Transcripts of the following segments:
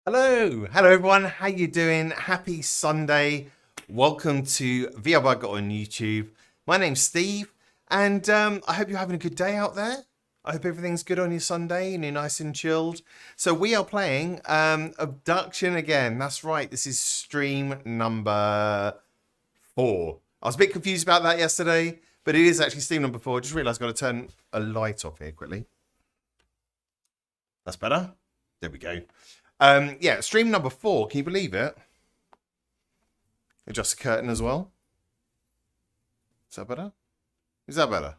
Hello everyone. How you doing? Happy Sunday. Welcome to VRBug on YouTube. My name's Steve, and I hope you're having a good day out there. I hope everything's good on your Sunday and you're nice and chilled. So we are playing Obduction again. That's right. This is stream number 4. I was a bit confused about that yesterday, but it is actually stream number 4. I just realised I've got to turn a light off here quickly. That's better. There we go. Yeah, stream number 4. Can you believe it? Adjust the curtain as well. Is that better? Is that better?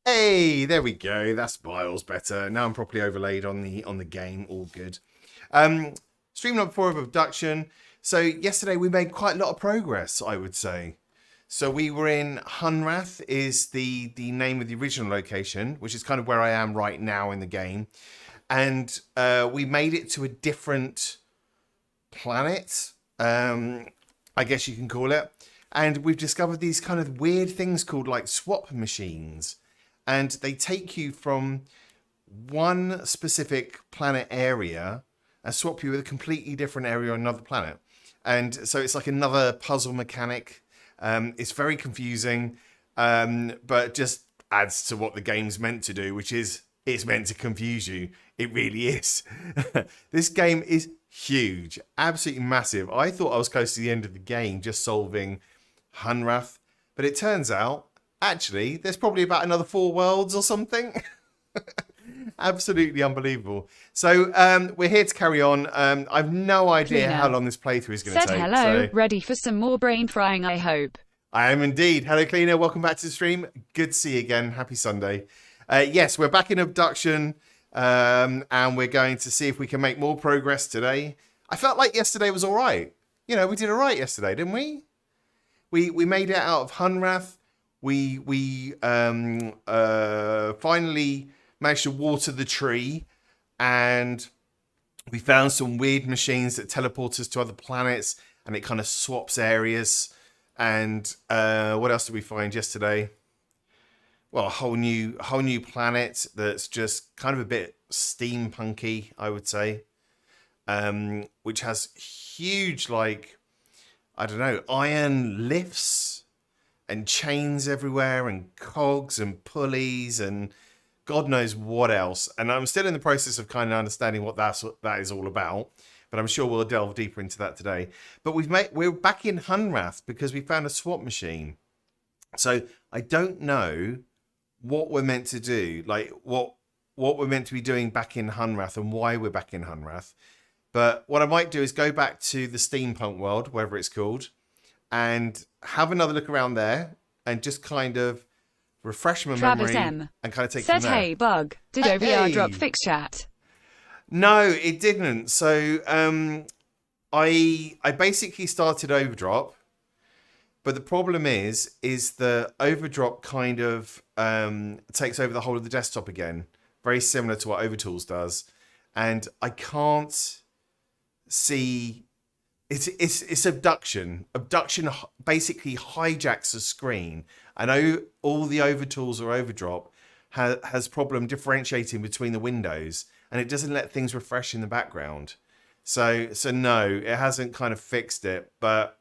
Hey, there we go. That's miles better. Now I'm properly overlaid on the game. All good. Stream number 4 of Obduction. So yesterday we made quite a lot of progress, I would say. So we were in Hunrath, is the name of the original location, which is kind of where I am right now in the game. And we made it to a different planet, I guess you can call it. And we've discovered these kind of weird things called like swap machines. And they take you from one specific planet area and swap you with a completely different area on another planet. And so it's like another puzzle mechanic. It's very confusing, but just adds to what the game's meant to do, which is it's meant to confuse you. It really is. This game is huge, absolutely massive. I thought I was close to the end of the game just solving Hunrath, but it turns out, actually, there's probably about another 4 worlds or something. Absolutely unbelievable. So we're here to carry on. I've no idea how long this playthrough is going to take. Said hello, so ready for some more brain frying, I hope. I am indeed. Hello, Cleaner. Welcome back to the stream. Good to see you again. Happy Sunday. Yes, we're back in Obduction, and we're going to see if we can make more progress today. I felt like yesterday was all right. You know, we did all right yesterday, didn't we? We made it out of Hunrath. We finally managed to water the tree, and we found some weird machines that teleport us to other planets, and it kind of swaps areas. And what else did we find yesterday? Well, a whole new planet that's just kind of a bit steampunky, I would say, which has huge, like, I don't know, iron lifts and chains everywhere and cogs and pulleys and God knows what else. And I'm still in the process of kind of understanding what that is all about, but I'm sure we'll delve deeper into that today. But we're back in Hunrath because we found a swap machine. So I don't know what we're meant to do, like what we're meant to be doing back in Hunrath and why we're back in Hunrath. But what I might do is go back to the steampunk world, whatever it's called, and have another look around there and just kind of refresh my memory and kind of take said, from there. Hey, bug. Did OVR drop fix chat? No, it didn't. So I basically started Overdrop. But the problem is the Overdrop kind of takes over the whole of the desktop again. Very similar to what Overtools does. And I can't see... It's Obduction. Obduction basically hijacks the screen. I know all the Overtools or Overdrop has problem differentiating between the windows. And it doesn't let things refresh in the background. So no, it hasn't kind of fixed it. But...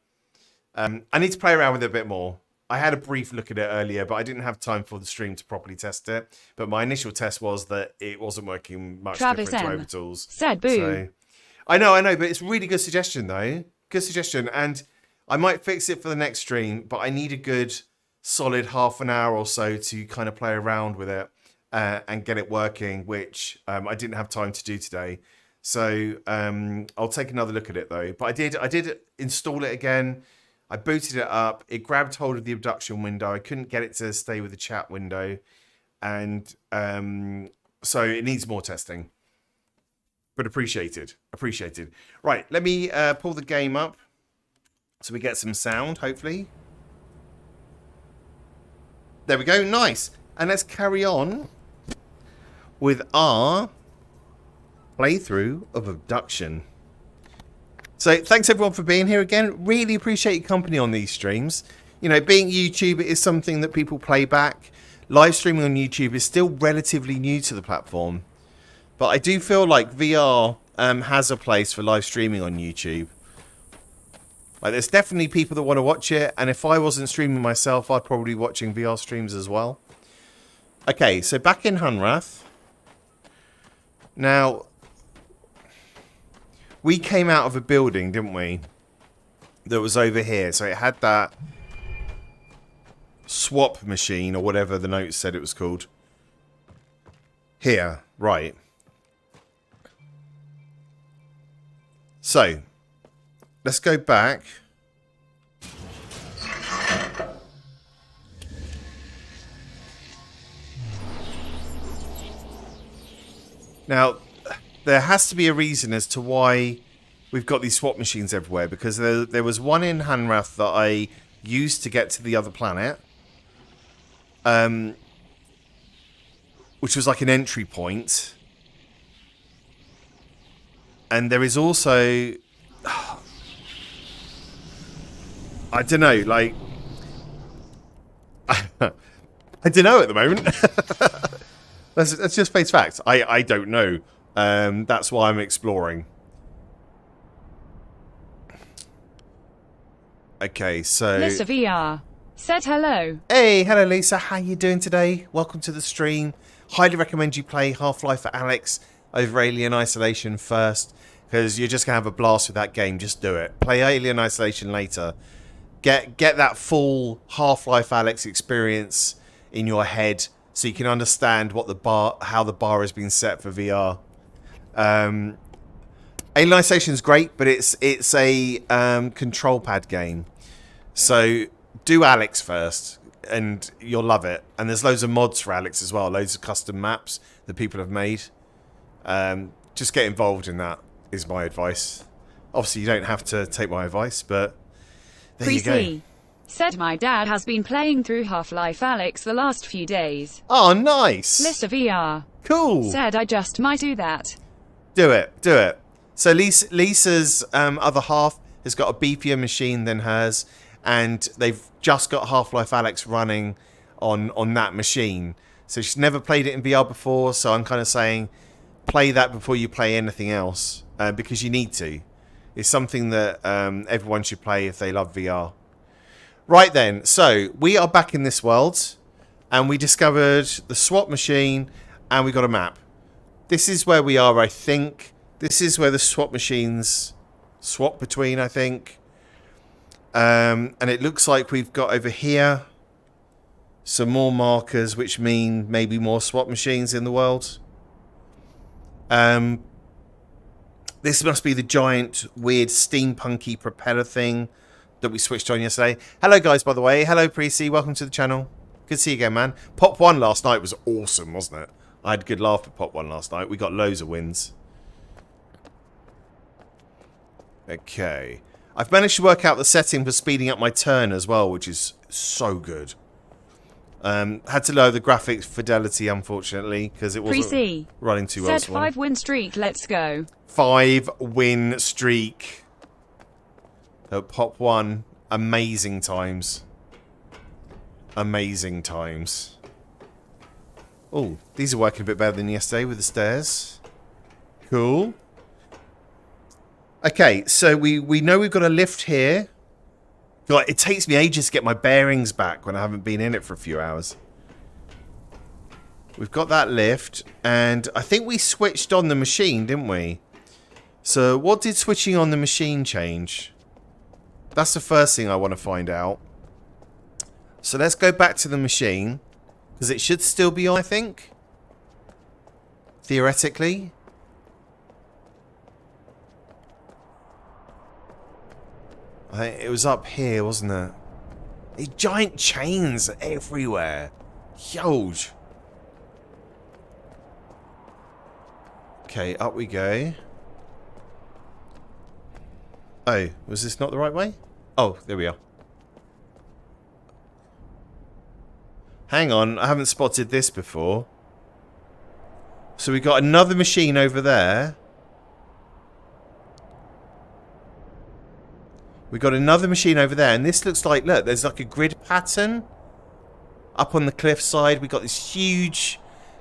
I need to play around with it a bit more. I had a brief look at it earlier, but I didn't have time for the stream to properly test it. But my initial test was that it wasn't working much different to Overtools. Said boo. So, I know, but it's a really good suggestion, though. Good suggestion. And I might fix it for the next stream, but I need a good, solid half an hour or so to kind of play around with it and get it working, which I didn't have time to do today. So I'll take another look at it, though. But I did install it again. I booted it up. It grabbed hold of the Obduction window. I couldn't get it to stay with the chat window. And so it needs more testing. But appreciated. Appreciated. Right, let me pull the game up so we get some sound, hopefully. There we go. Nice. And let's carry on with our playthrough of Obduction. So thanks everyone for being here again. Really appreciate your company on these streams. You know, being YouTube is something that people play back. Live streaming on YouTube is still relatively new to the platform. But I do feel like VR has a place for live streaming on YouTube. Like, there's definitely people that want to watch it, and if I wasn't streaming myself, I'd probably be watching VR streams as well. Okay, so back in Hunrath. Now, we came out of a building, didn't we? That was over here. So it had that swap machine, or whatever the notes said it was called. Here, right. So, let's go back. Now, there has to be a reason as to why we've got these swap machines everywhere, because there was one in Hunrath that I used to get to the other planet, which was like an entry point. And there is also... I don't know, like... I don't know at the moment. Let's just face facts. I don't know. That's why I'm exploring. Okay, so... Lisa VR said hello. Hey, hello Lisa. How you doing today? Welcome to the stream. Highly recommend you play Half-Life for Alex over Alien Isolation first, because you're just going to have a blast with that game. Just do it. Play Alien Isolation later. Get that full Half-Life Alex experience in your head, so you can understand what how the bar has been set for VR. Alien Isolation is great, but it's a control pad game. So do Alex first, and you'll love it. And there's loads of mods for Alex as well, loads of custom maps that people have made. Just get involved in that is my advice. Obviously, you don't have to take my advice, but there you go. Said my dad has been playing through Half-Life Alyx the last few days. Oh, nice. Lisa VR. Cool. Said I just might do that. Do it. Do it. So Lisa's other half has got a beefier machine than hers, and they've just got Half-Life Alyx running on that machine. So she's never played it in VR before, so I'm kind of saying play that before you play anything else, because you need to. It's something that everyone should play if they love VR. Right then, so we are back in this world, and we discovered the swap machine, and we got a map. This is where we are, I think. This is where the swap machines swap between, I think. And it looks like we've got over here some more markers, which mean maybe more swap machines in the world. This must be the giant, weird, steampunky propeller thing that we switched on yesterday. Hello, guys, by the way. Hello, Precy. Welcome to the channel. Good to see you again, man. Pop 1 last night was awesome, wasn't it? I had a good laugh at Pop 1 last night. We got loads of wins. Okay. I've managed to work out the setting for speeding up my turn as well, which is so good. Had to lower the graphics fidelity, unfortunately, because it wasn't running too well. Said 5-win streak, let's go. 5-win streak. Pop 1, amazing times. Amazing times. Oh, these are working a bit better than yesterday with the stairs. Cool. Okay, so we know we've got a lift here. God, it takes me ages to get my bearings back when I haven't been in it for a few hours. We've got that lift, and I think we switched on the machine, didn't we? So what did switching on the machine change? That's the first thing I want to find out. So let's go back to the machine, because it should still be on, I think. Theoretically. I think it was up here, wasn't it? These giant chains everywhere. Huge. Okay, up we go. Oh, was this not the right way? Oh, there we are. Hang on, I haven't spotted this before. So we got another machine over there. We got another machine over there, and this looks like, look, there's like a grid pattern up on the cliffside. We got this huge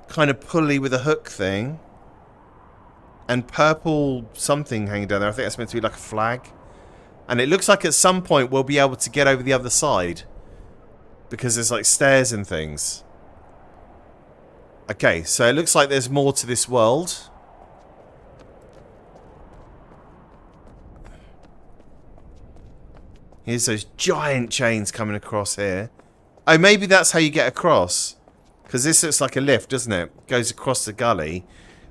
kind of pulley with a hook thing. and purple something hanging down there. I think that's meant to be like a flag. And it looks like at some point we'll be able to get over the other side. Because there's like stairs and things. Okay, so it looks like there's more to this world. Here's those giant chains coming across here. Oh, maybe that's how you get across. Because this looks like a lift, doesn't it? Goes across the gully.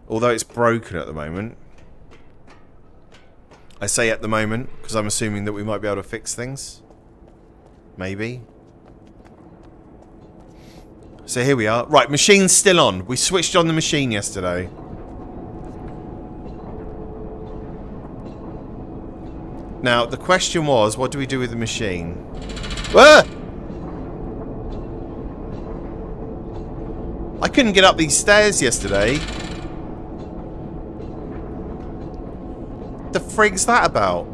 Although it's broken at the moment. I say at the moment, because I'm assuming that we might be able to fix things. Maybe. So here we are. Right, machine's still on. We switched on the machine yesterday. Now, the question was, what do we do with the machine? Ah! I couldn't get up these stairs yesterday. The frig's that about?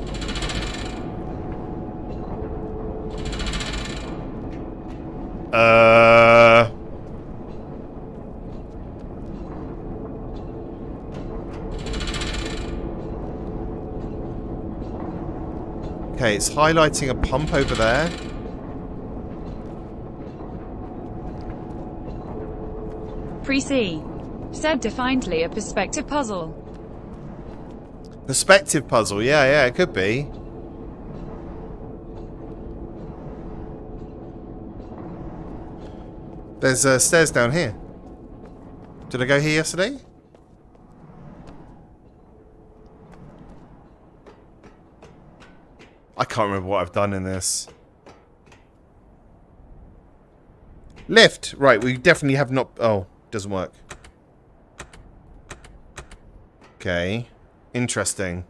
Okay, it's highlighting a pump over there. Pre-C. Said defiantly a perspective puzzle. Perspective puzzle, yeah, it could be. There's stairs down here. Did I go here yesterday? I can't remember what I've done in this. Lift! Right, we definitely have not... Oh, doesn't work. Okay. Interesting.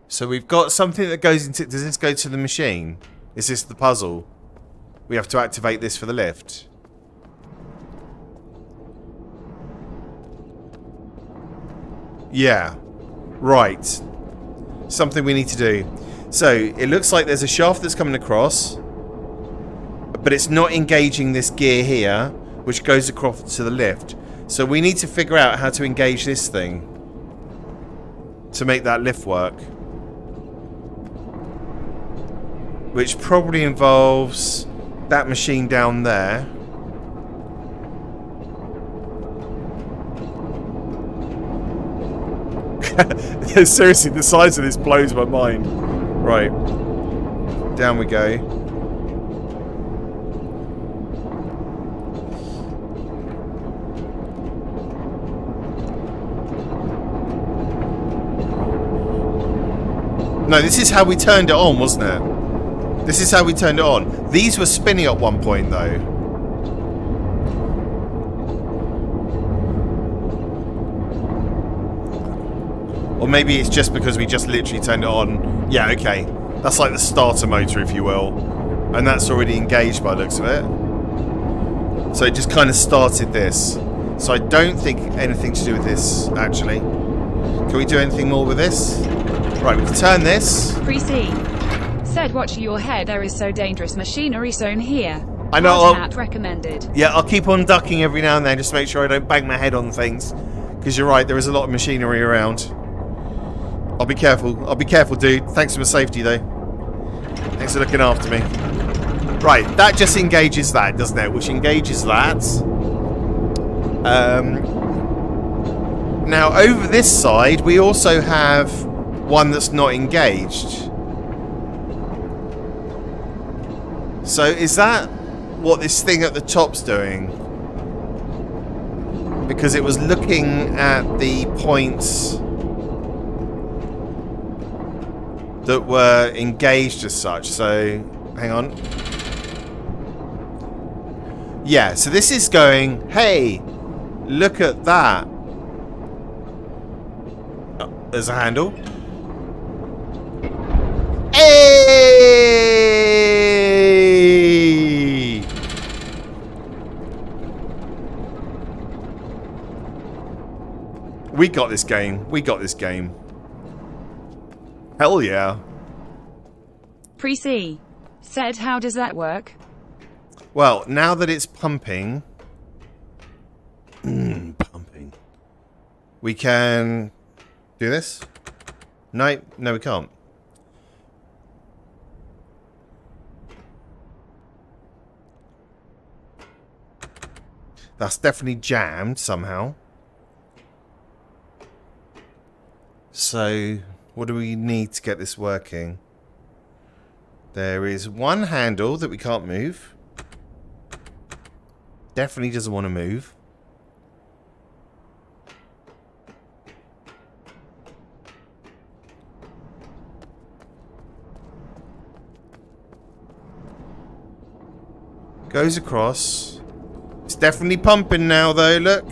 So we've got something that goes into... Does this go to the machine? Is this the puzzle? We have to activate this for the lift. Yeah. Right. Something we need to do. So, it looks like there's a shaft that's coming across. But it's not engaging this gear here, which goes across to the lift. So we need to figure out how to engage this thing to make that lift work. Which probably involves that machine down there. Seriously, the size of this blows my mind. Right. Down we go. No, this is how we turned it on, wasn't it? This is how we turned it on. These were spinning at one point, though. Or maybe it's just because we just literally turned it on. Yeah, okay. That's like the starter motor, if you will. And that's already engaged by the looks of it. So it just kind of started this. So I don't think anything to do with this, actually. Can we do anything more with this? Right, we can turn this. Pre-C. Said watch your head, there is so dangerous machinery zone here. I know. Not recommended. Yeah, I'll keep on ducking every now and then just to make sure I don't bang my head on things. Because you're right, there is a lot of machinery around. I'll be careful. I'll be careful, dude. Thanks for my safety, though. Thanks for looking after me. Right, that just engages that, doesn't it? Which engages that. Now, over this side, we also have one that's not engaged. So, is that what this thing at the top's doing? Because it was looking at the points that were engaged as such. So, hang on. Yeah, so this is going, hey, look at that. Oh, there's a handle. Hey! We got this game. We got this game. Hell yeah. Pre-C. Said how does that work? Well, now that it's pumping, We can do this. No, we can't. That's definitely jammed somehow. So, what do we need to get this working? There is one handle that we can't move. Definitely doesn't want to move. Goes across. It's definitely pumping now, though, look.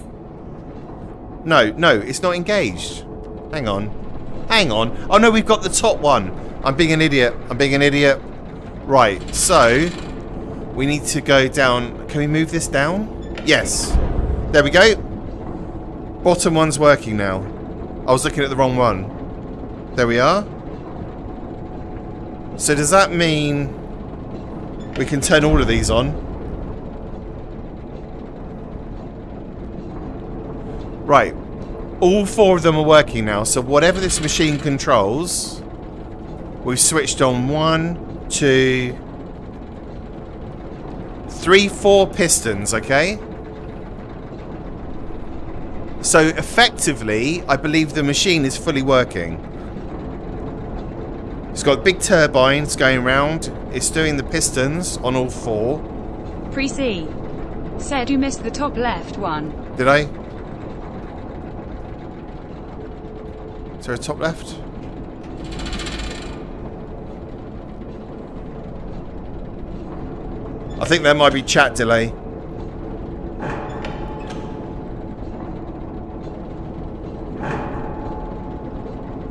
No, it's not engaged. Hang on. Oh, no, we've got the top one. I'm being an idiot. Right, so we need to go down. Can we move this down? Yes. There we go. Bottom one's working now. I was looking at the wrong one. There we are. So does that mean we can turn all of these on? Right. All 4 of them are working now. So whatever this machine controls, we've switched on 1, 2, 3, 4 pistons, okay? So effectively, I believe the machine is fully working. It's got big turbines going round. It's doing the pistons on all 4. Pre-C. Said you missed the top left one. Did I? Is there a top left? I think there might be chat delay.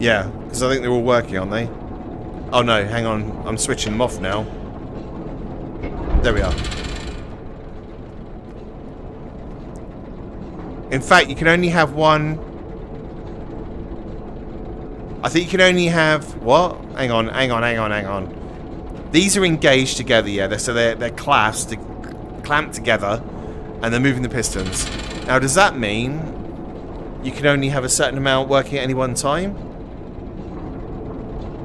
Yeah, because I think they're all working, aren't they? Oh no, hang on. I'm switching them off now. There we are. In fact, you can only have one. I think you can only have... What? Hang on. These are engaged together, yeah. So they're clamped together, and they're moving the pistons. Now, does that mean you can only have a certain amount working at any one time?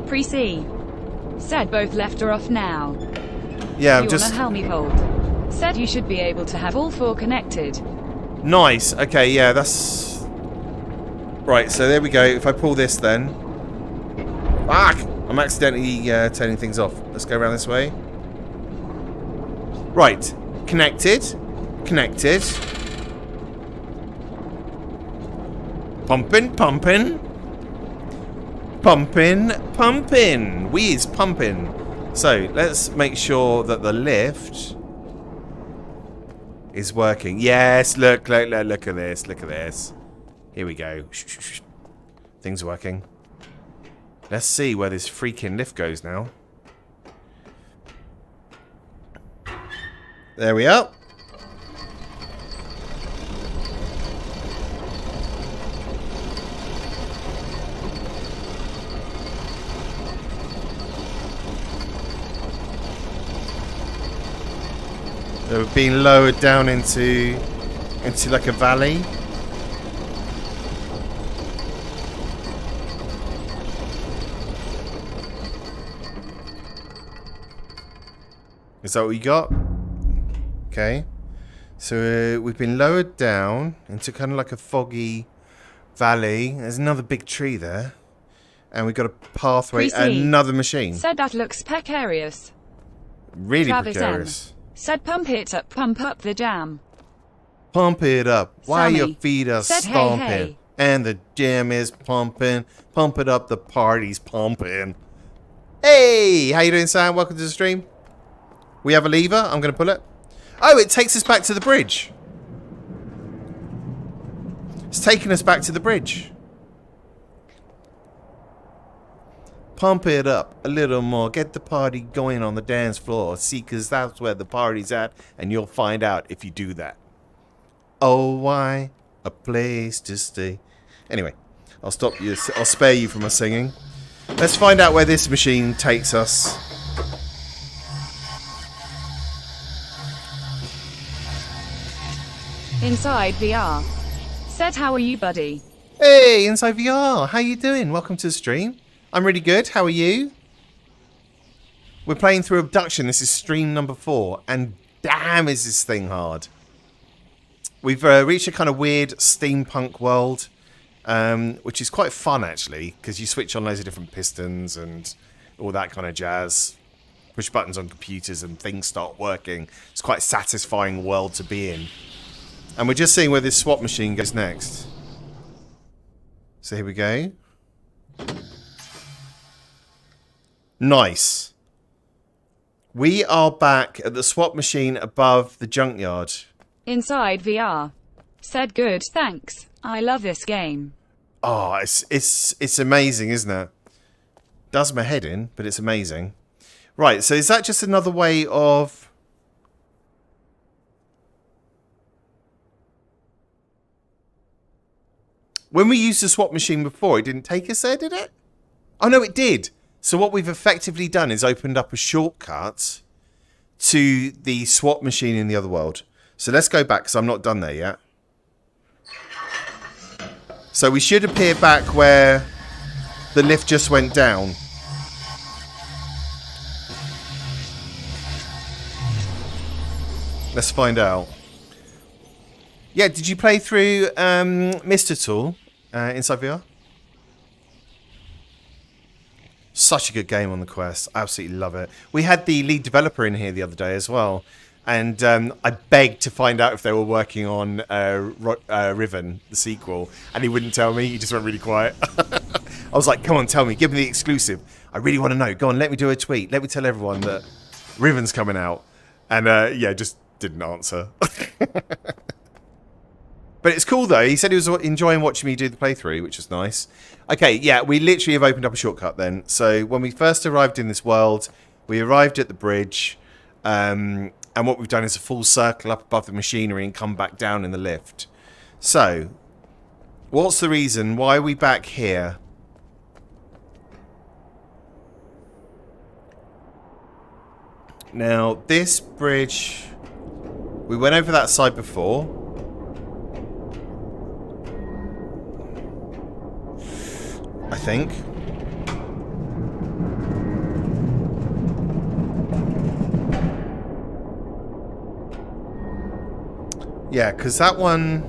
Pre-C. Said both left are off now. Yeah, I'm You're just... on a helmy hold. Said you should be able to have all 4 connected. Nice. Okay, yeah, that's... Right, so there we go. If I pull this then... Fuck! I'm accidentally turning things off. Let's go around this way. Right. Connected. Pumping. We's pumping. So, let's make sure that the lift is working. Yes, look at this. Here we go. Things are working. Let's see where this freaking lift goes now. There we are. They're being lowered down into like a valley. Is that what you got? Okay. So we've been lowered down into kind of like a foggy valley. There's another big tree there. And we've got a pathway, another machine. Said that looks precarious. Really Travis precarious. M. Said pump up the jam. Pump it up while Sammy your feet are said, stomping. hey. And the jam is pumping. Pump it up, the party's pumping. Hey! How you doing, Sam? Welcome to the stream. We have a lever. I'm going to pull it. Oh, it takes us back to the bridge. It's taking us back to the bridge. Pump it up a little more. Get the party going on the dance floor. See, because that's where the party's at. And you'll find out if you do that. Oh, why? A place to stay. Anyway, I'll stop you. I'll spare you from my singing. Let's find out where this machine takes us. Inside VR. Said how are you, buddy? Hey, Inside VR, how you doing? Welcome to the stream. I'm really good. How are you? We're playing through Obduction. This is stream number 4, and damn, is this thing hard. We've reached a kind of weird steampunk world, which is quite fun actually, because you switch on loads of different pistons and all that kind of jazz. Push buttons on computers and things start working. It's quite a satisfying world to be in. And we're just seeing where this swap machine goes next. So here we go. Nice. We are back at the swap machine above the junkyard. Inside VR. Said good, thanks. I love this game. Oh, it's amazing, isn't it? Does my head in, but it's amazing. Right, so is that just another way of... When we used the swap machine before, it didn't take us there, did it? Oh, no, it did. So what we've effectively done is opened up a shortcut to the swap machine in the other world. So let's go back, because I'm not done there yet. So we should appear back where the lift just went down. Let's find out. Yeah, did you play through MYST at all inside VR? Such a good game on the Quest. I absolutely love it. We had the lead developer in here the other day as well. And I begged to find out if they were working on Riven, the sequel. And he wouldn't tell me. He just went really quiet. I was like, come on, tell me. Give me the exclusive. I really want to know. Go on, let me do a tweet. Let me tell everyone that Riven's coming out. And yeah, just didn't answer. But it's cool though. He said he was enjoying watching me do the playthrough, which was nice. Okay, yeah, we literally have opened up a shortcut then. So when we first arrived in this world, we arrived at the bridge, and what we've done is a full circle up above the machinery and come back down in the lift. So, what's the reason? Why are we back here? Now, this bridge, we went over that side before. I think. Yeah, because that one...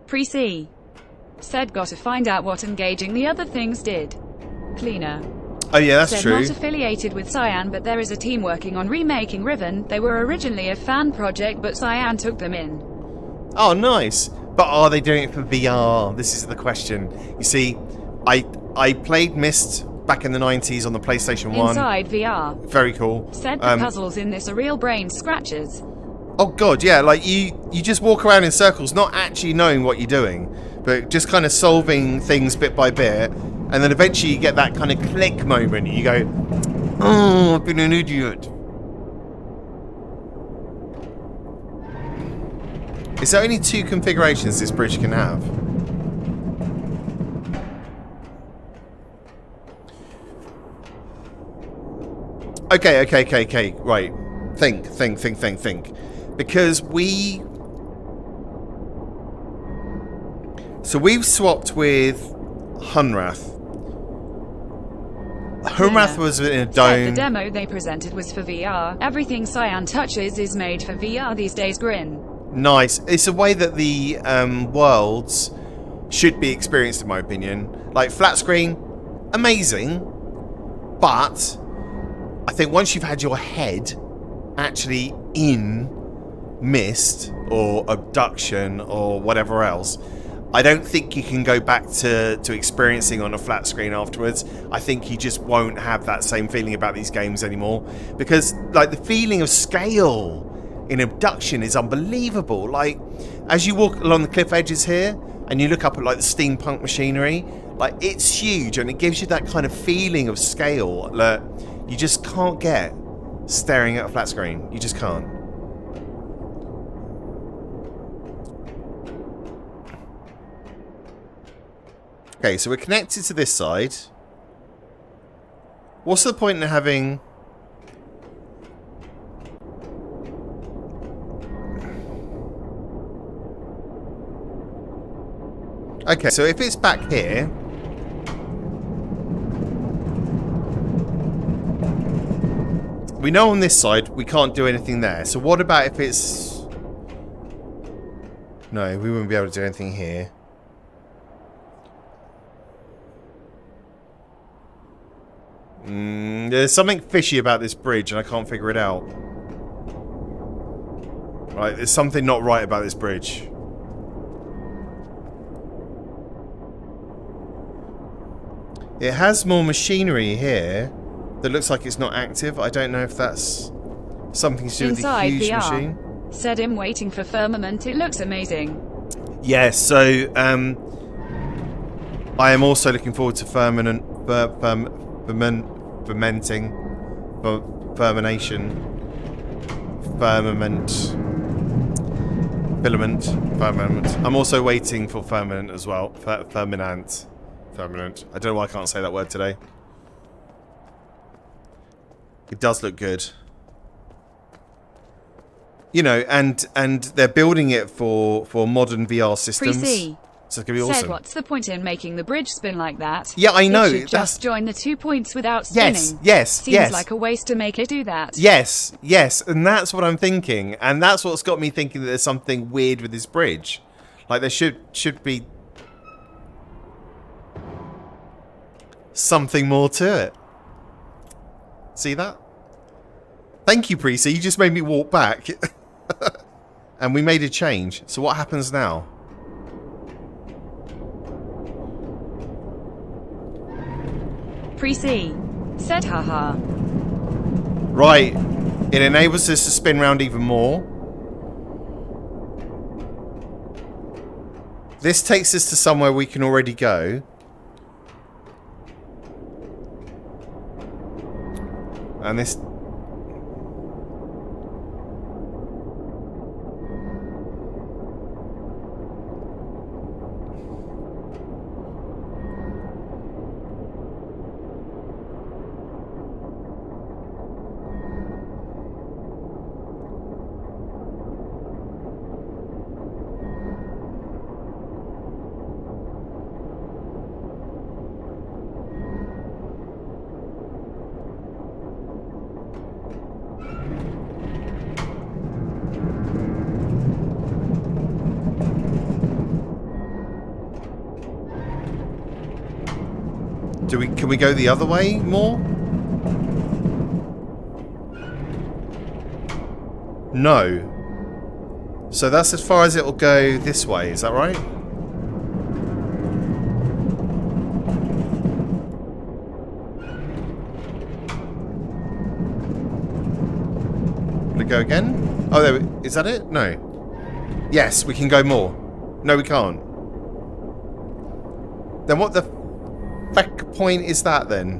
Pre-C. Said got to find out what engaging the other things did. Cleaner. Oh yeah, that's Said true. not affiliated with Cyan, but there is a team working on remaking Riven. They were originally a fan project, but Cyan took them in. Oh, nice. But are they doing it for VR? This is the question. You see, I played MYST back in the 90s on the PlayStation 1. Inside VR. Very cool. Said the puzzles in this are real brain scratchers. Oh god, yeah, like you just walk around in circles, not actually knowing what you're doing, but just kind of solving things bit by bit, and then eventually you get that kind of click moment, and you go, oh, I've been an idiot. Is there only 2 configurations this bridge can have? Okay, right. Think. Because So we've swapped with Hunrath. Hunrath was in a dome. The demo they presented was for VR. Everything Cyan touches is made for VR these days. Grin. Nice. It's a way that the worlds should be experienced, in my opinion. Like flat screen, amazing, but I think once you've had your head actually in MYST or Obduction or whatever else, I don't think you can go back to experiencing on a flat screen afterwards. I think you just won't have that same feeling about these games anymore, because like the feeling of scale in Obduction is unbelievable. Like as you walk along the cliff edges here and you look up at like the steampunk machinery, like it's huge and it gives you that kind of feeling of scale that you just can't get staring at a flat screen. You just can't. Okay, so we're connected to this side. What's the point in having Okay, so if it's back here... We know on this side we can't do anything there. So what about if it's... No, we wouldn't be able to do anything here. There's something fishy about this bridge and I can't figure it out. Right, there's something not right about this bridge. It has more machinery here that looks like it's not active. I don't know if that's something to do with the huge machine. Said him waiting for firmament. It looks amazing. Yes, so I am also looking forward to fermentation. I'm also waiting for firmament as well. Firmament. I don't know why I can't say that word today. It does look good. You know, and they're building it for modern VR systems. Pre-C. So it's going to be awesome. What's the point in making the bridge spin like that? Yeah, I know. It should just join the 2 points without spinning. Yes. Seems like a waste to make it do that. Yes. And that's what I'm thinking. And that's what's got me thinking that there's something weird with this bridge. Like there should be something more to it. See that? Thank you, Precy. You just made me walk back. And we made a change. So what happens now? Pre-C. Said haha. Right. It enables us to spin round even more. This takes us to somewhere we can already go. And this... Can we go the other way more? No. So that's as far as it'll go this way, is that right? Will it go again? Oh, there. Is that it? No. Yes, we can go more. No, we can't. Then what the feck point is that then?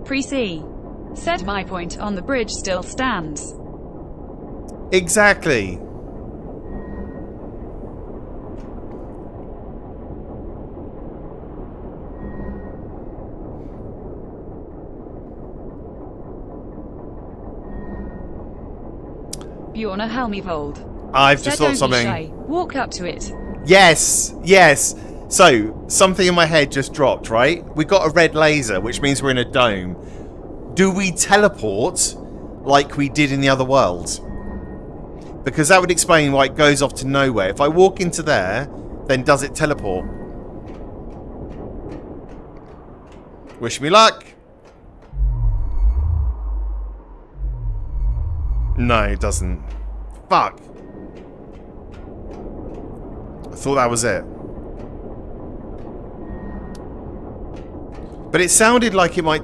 Pre-C. Said my point on the bridge still stands. Exactly. Bjorna Helmivold. I've just thought something. Don't be shy. Walk up to it. Yes. So, something in my head just dropped, right? We got a red laser, which means we're in a dome. Do we teleport like we did in the other world? Because that would explain why it goes off to nowhere. If I walk into there, then does it teleport? Wish me luck. No, it doesn't. Fuck. I thought that was it. But it sounded like it might...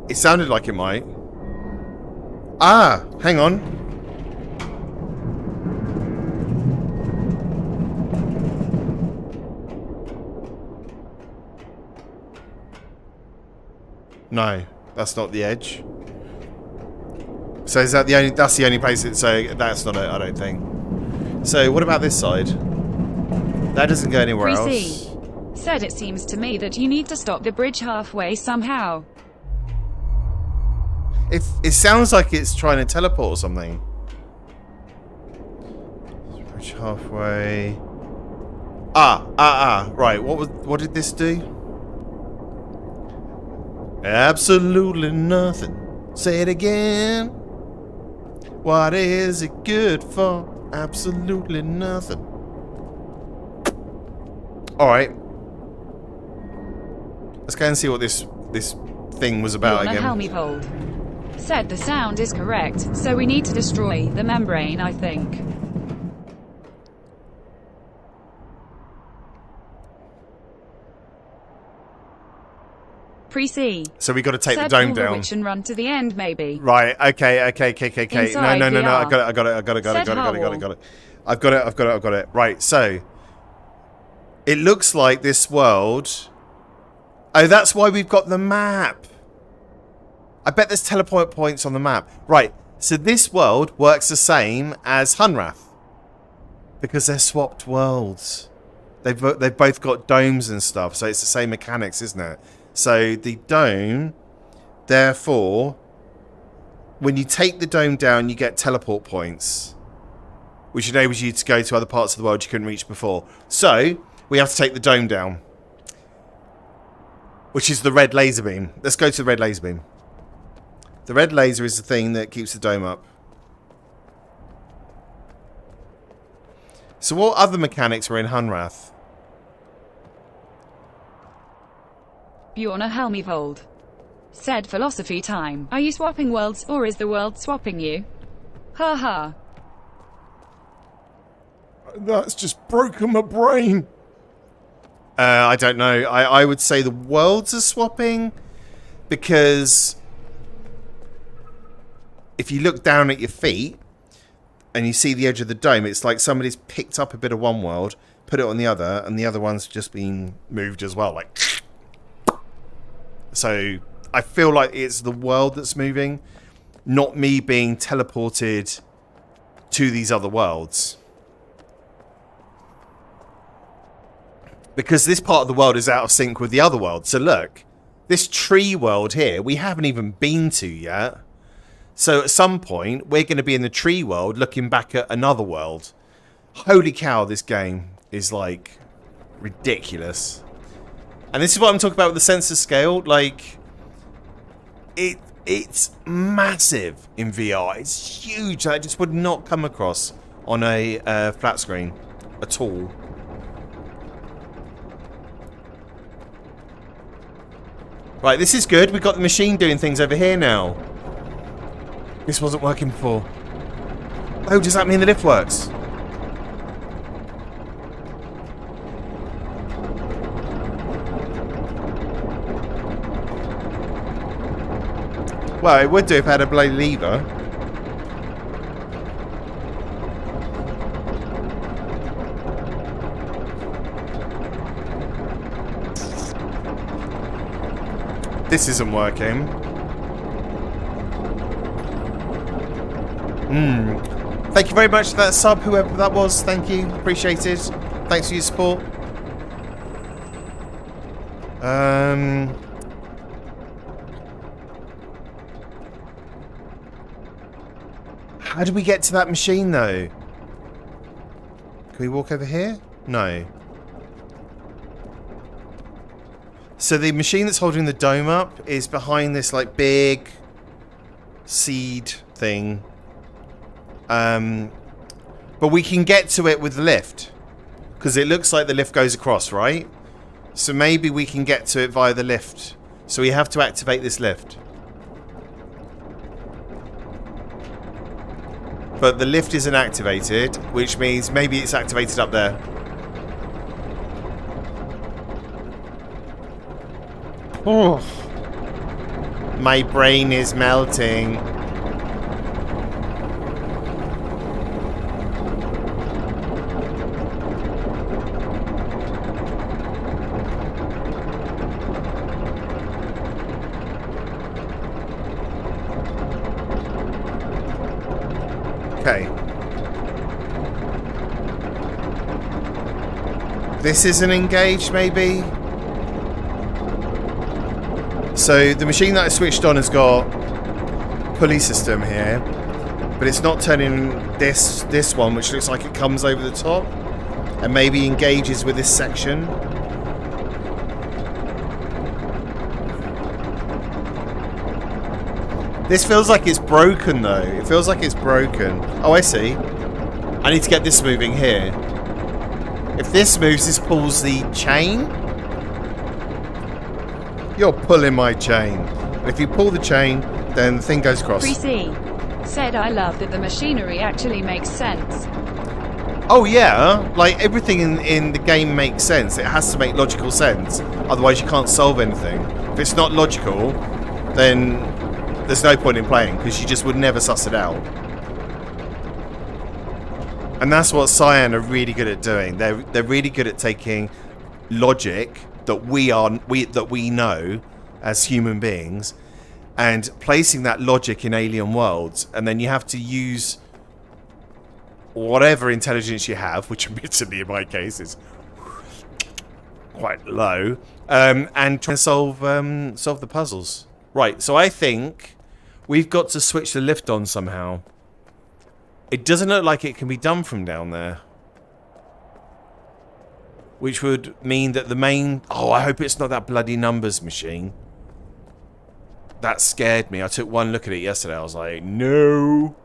It sounded like it might. Ah, hang on. No, that's not the edge. So is that the only... That's the only place... So that's not it, I don't think. So what about this side? That doesn't go anywhere else. Said it seems to me that you need to stop the bridge halfway somehow. It sounds like it's trying to teleport or something. Bridge halfway. Right. What did this do? Absolutely nothing. Say it again. What is it good for? Absolutely nothing. Alright. Let's go and see what this thing was about again. Helmivold. Said the sound is correct, so we need to destroy the membrane, I think. Pre-C. So we got to take the dome down. And run to the end, maybe. Right. Okay. No. I got it. Right. So it looks like this world. Oh, that's why we've got the map. I bet there's teleport points on the map. Right. So this world works the same as Hunrath because they're swapped worlds. They've both got domes and stuff, so it's the same mechanics, isn't it? So the dome, therefore, when you take the dome down, you get teleport points, which enables you to go to other parts of the world you couldn't reach before. So we have to take the dome down, which is the red laser beam. Let's go to the red laser beam. The red laser is the thing that keeps the dome up. So what other mechanics are in Hunrath? Bjorna Helmivold. Said philosophy time. Are you swapping worlds, or is the world swapping you? Ha ha. That's just broken my brain. I don't know. I would say the worlds are swapping because if you look down at your feet and you see the edge of the dome, it's like somebody's picked up a bit of one world, put it on the other, and the other one's just been moved as well. Like, so I feel like it's the world that's moving, not me being teleported to these other worlds. Because this part of the world is out of sync with the other world. So look, this tree world here, we haven't even been to yet. So at some point, we're going to be in the tree world looking back at another world. Holy cow, this game is like ridiculous. And this is what I'm talking about with the sensor scale. Like, it's massive in VR. It's huge. That just would not come across on a flat screen at all. Right, this is good. We've got the machine doing things over here now. This wasn't working before. Oh, does that mean the lift works? Well, it would do if I had a bloody lever. This isn't working. Thank you very much for that sub, whoever that was. Thank you. Appreciated. Thanks for your support. How do we get to that machine, though? Can we walk over here? No. So the machine that's holding the dome up is behind this, like, big seed thing. But we can get to it with the lift. Because it looks like the lift goes across, right? So maybe we can get to it via the lift. So we have to activate this lift. But the lift isn't activated, which means maybe it's activated up there. Oh, my brain is melting. Okay. This isn't engaged, maybe? So the machine that I switched on has got pulley system here, but it's not turning this one, which looks like it comes over the top and maybe engages with this section. This feels like it's broken though. It feels like it's broken. Oh, I see. I need to get this moving here. If this moves, this pulls the chain. You're pulling my chain. And if you pull the chain, then the thing goes across. 3C said, I love that the machinery actually makes sense. Oh yeah, like everything in the game makes sense. It has to make logical sense. Otherwise you can't solve anything. If it's not logical, then there's no point in playing, because you just would never suss it out. And that's what Cyan are really good at doing. They're really good at taking logic that we know as human beings and placing that logic in alien worlds, and then you have to use whatever intelligence you have, which admittedly in my case is quite low, and try and solve the puzzles. Right, so I think we've got to switch the lift on somehow. It doesn't look like it can be done from down there. Which would mean that the main... Oh, I hope it's not that bloody numbers machine. That scared me. I took one look at it yesterday. I was like, no.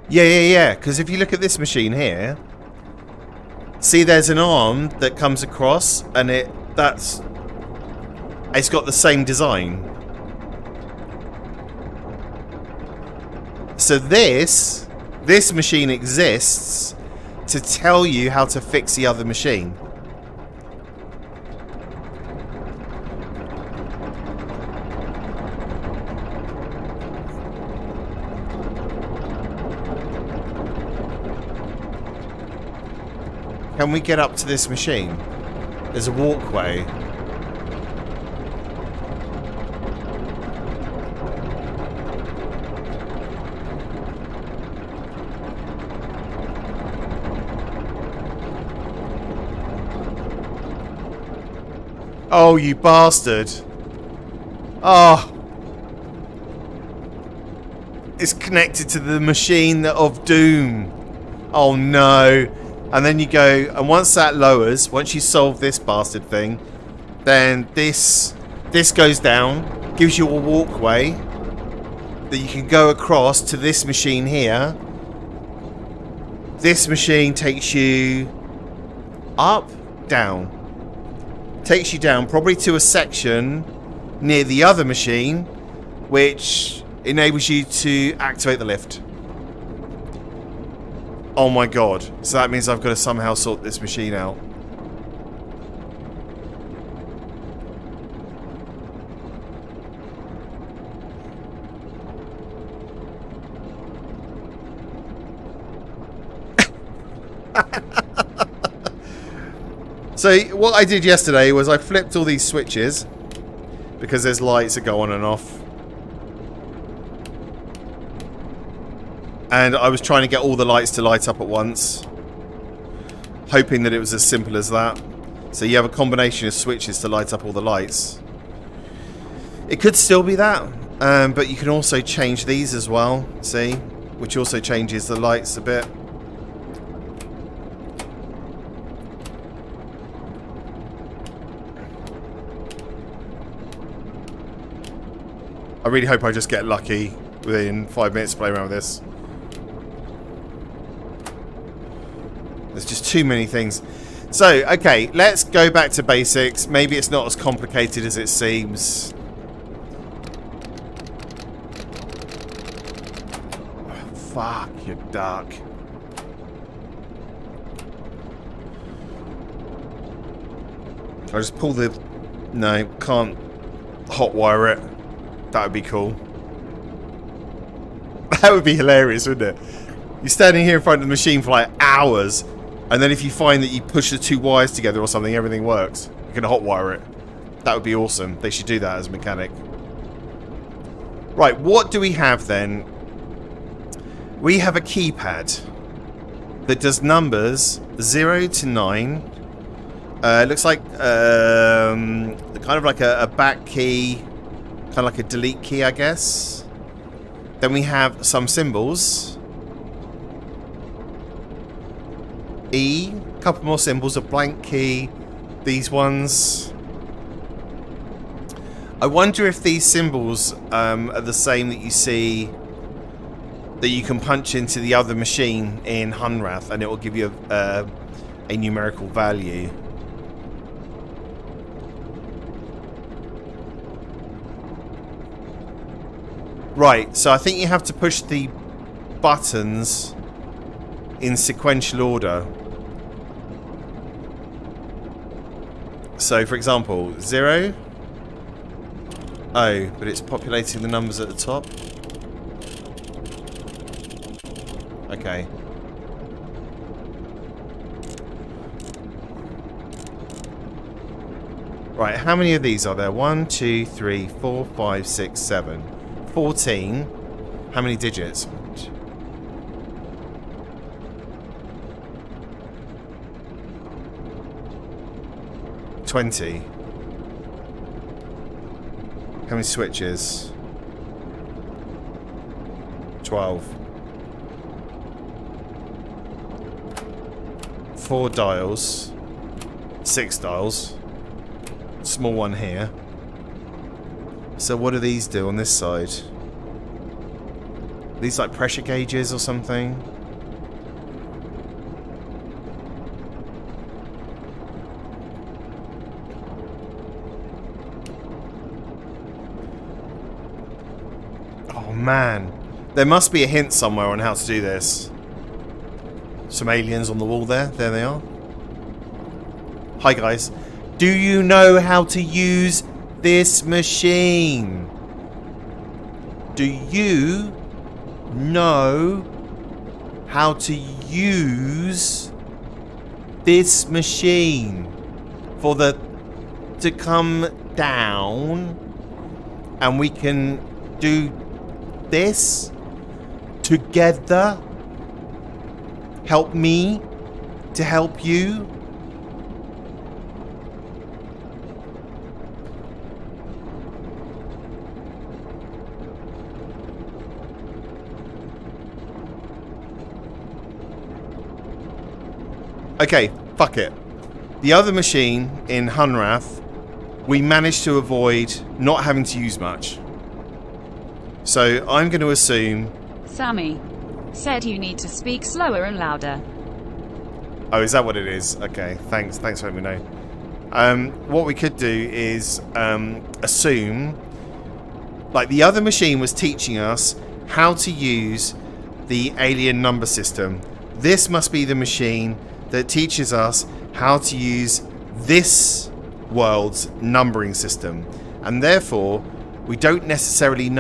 Yeah. Because if you look at this machine here, see, there's an arm that comes across, and it's got the same design. So this machine exists to tell you how to fix the other machine. Can we get up to this machine? There's a walkway. Oh, you bastard. Oh. It's connected to the machine of doom. Oh no. And then you go, and once that lowers, once you solve this bastard thing, then this goes down, gives you a walkway that you can go across to this machine here. This machine takes you up, down. Takes you down, probably to a section near the other machine, which enables you to activate the lift. Oh my god. So that means I've got to somehow sort this machine out. So what I did yesterday was I flipped all these switches because there's lights that go on and off. And I was trying to get all the lights to light up at once, hoping that it was as simple as that. So you have a combination of switches to light up all the lights. It could still be that, but you can also change these as well, see? Which also changes the lights a bit. I really hope I just get lucky within 5 minutes to play around with this. There's just too many things. So, okay, let's go back to basics. Maybe it's not as complicated as it seems. Oh, fuck, you duck. I just pull the... No, can't hotwire it. That would be cool. That would be hilarious, wouldn't it? You're standing here in front of the machine for like hours, And then if you find that you push the two wires together or something, everything works. You can hotwire it. That would be awesome. They should do that as a mechanic. Right, what do we have then? We have a keypad that does numbers 0 to 9. It looks like kind of like a back key, kind of like a delete key, I guess. Then we have some symbols. E, a couple more symbols, a blank key, these ones. I wonder if these symbols are the same that you see, that you can punch into the other machine in Hunrath, and it will give you a numerical value. Right, so I think you have to push the buttons in sequential order. So, for example, 0. Oh, but it's populating the numbers at the top. Okay. Right, how many of these are there? 1, 2, 3, 4, 5, 6, 7. 14. How many digits? 20. How many switches? 12. 4 dials. 6 dials. Small one here. So what do these do on this side? These like pressure gauges or something? Oh man. There must be a hint somewhere on how to do this. Some aliens on the wall there. There they are. Hi guys. Do you know how to use this machine? Do you know how to use this machine for the to come down and we can do this together? Help me to help you. Okay, fuck it. The other machine in Hunrath, we managed to avoid not having to use much. So I'm going to assume... Sammy said you need to speak slower and louder. Oh, is that what it is? Okay, thanks for letting me know. What we could do is assume... Like, the other machine was teaching us how to use the alien number system. This must be the machine that teaches us how to use this world's numbering system, and therefore we don't necessarily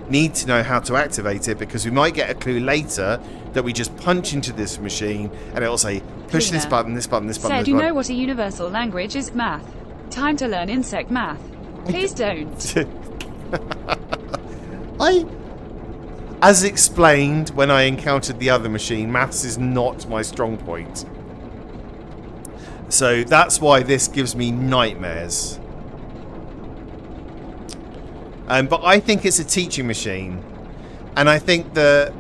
need to know how to activate it, because we might get a clue later that we just punch into this machine and it'll say push this button, this button, this button. Said you know what a universal language is? Math. Time to learn insect math. Please don't. As explained when I encountered the other machine, maths is not my strong point. So that's why this gives me nightmares. But I think it's a teaching machine. And I think that,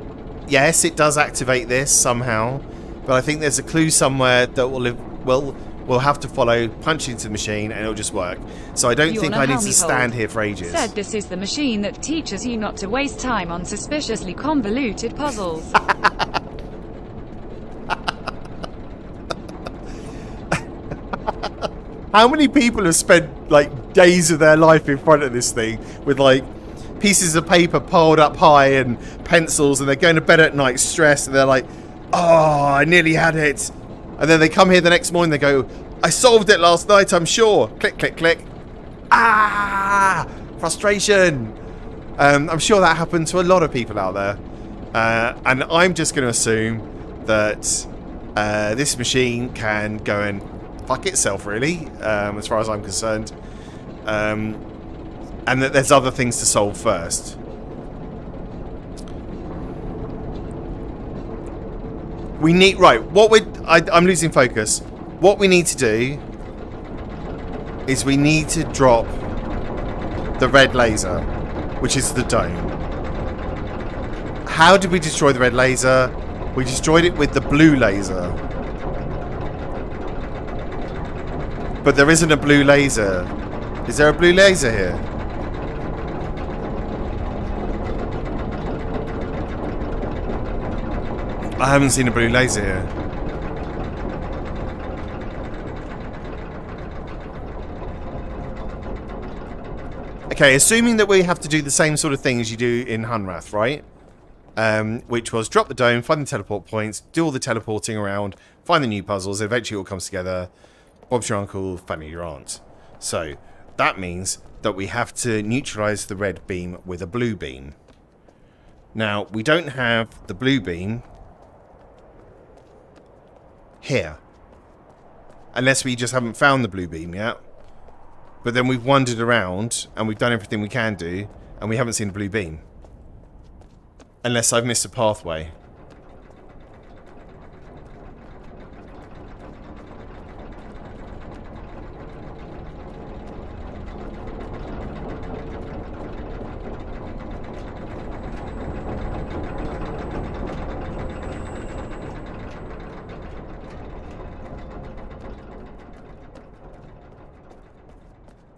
yes, it does activate this somehow. But I think there's a clue somewhere that we'll have to follow, punch into the machine, and it'll just work. So I don't think I need to stand here for ages. Said this is the machine that teaches you not to waste time on suspiciously convoluted puzzles. How many people have spent like days of their life in front of this thing with like pieces of paper piled up high and pencils, and they're going to bed at night stressed, and they're like, oh, I nearly had it. And then they come here the next morning, they go, I solved it last night, I'm sure. Click, click, click. Ah! Frustration. I'm sure that happened to a lot of people out there. And I'm just going to assume that This machine can go and fuck itself, really, as far as I'm concerned. And that there's other things to solve first. We need... Right, I'm losing focus. What we need to do is we need to drop the red laser, which is the dome. How did we destroy the red laser? We destroyed it with the blue laser. But there isn't a blue laser. Is there a blue laser here? I haven't seen a blue laser here. Okay, assuming that we have to do the same sort of thing as you do in Hunrath, right? Which was drop the dome, find the teleport points, do all the teleporting around, find the new puzzles, eventually it all comes together. Bob's your uncle, funny your aunt. So, that means that we have to neutralise the red beam with a blue beam. Now, we don't have the blue beam here. Unless we just haven't found the blue beam yet. But then we've wandered around and we've done everything we can do and we haven't seen the blue beam. Unless I've missed a pathway.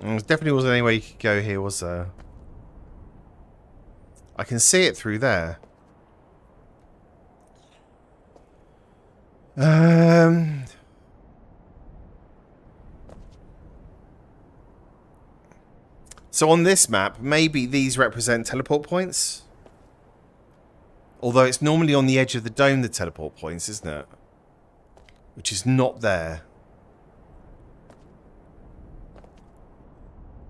There definitely wasn't any way you could go here, was there? I can see it through there. So on this map, maybe these represent teleport points? Although it's normally on the edge of the dome, the teleport points, isn't it? Which is not there.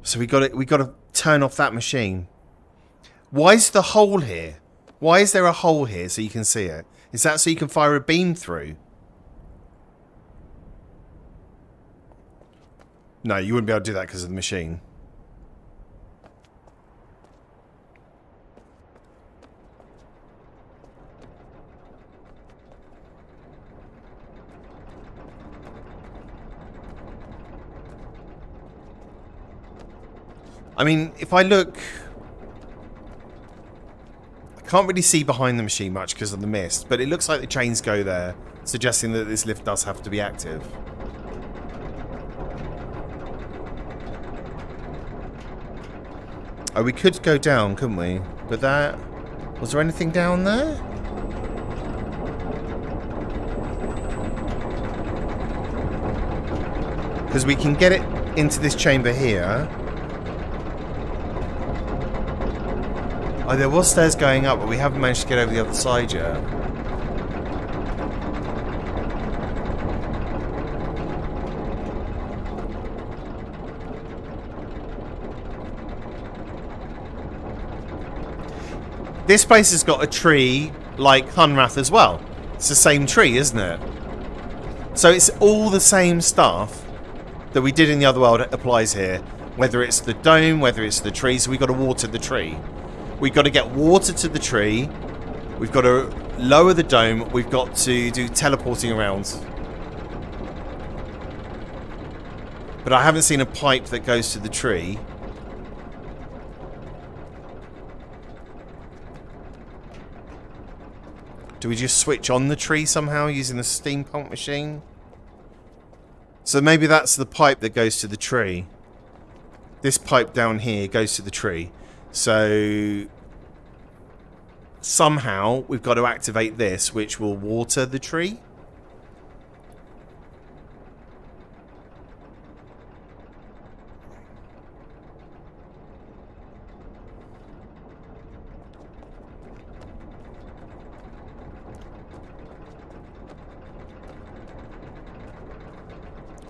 So we got to turn off that machine. Why is the hole here? Why is there a hole here so you can see it? Is that so you can fire a beam through? No, you wouldn't be able to do that because of the machine. I mean, if I look... I can't really see behind the machine much because of the mist, but it looks like the chains go there, suggesting that this lift does have to be active. Oh, we could go down, couldn't we? But that... Was there anything down there? Because we can get it into this chamber here. Oh, there was stairs going up, but we haven't managed to get over the other side yet. This place has got a tree like Hunrath as well. It's the same tree, isn't it? So it's all the same stuff that we did in the other world applies here. Whether it's the dome, whether it's the tree. So we've got to water the tree. We've got to get water to the tree. We've got to lower the dome. We've got to do teleporting around. But I haven't seen a pipe that goes to the tree. Do we just switch on the tree somehow using the steam pump machine? So maybe that's the pipe that goes to the tree. This pipe down here goes to the tree. So somehow we've got to activate this, which will water the tree.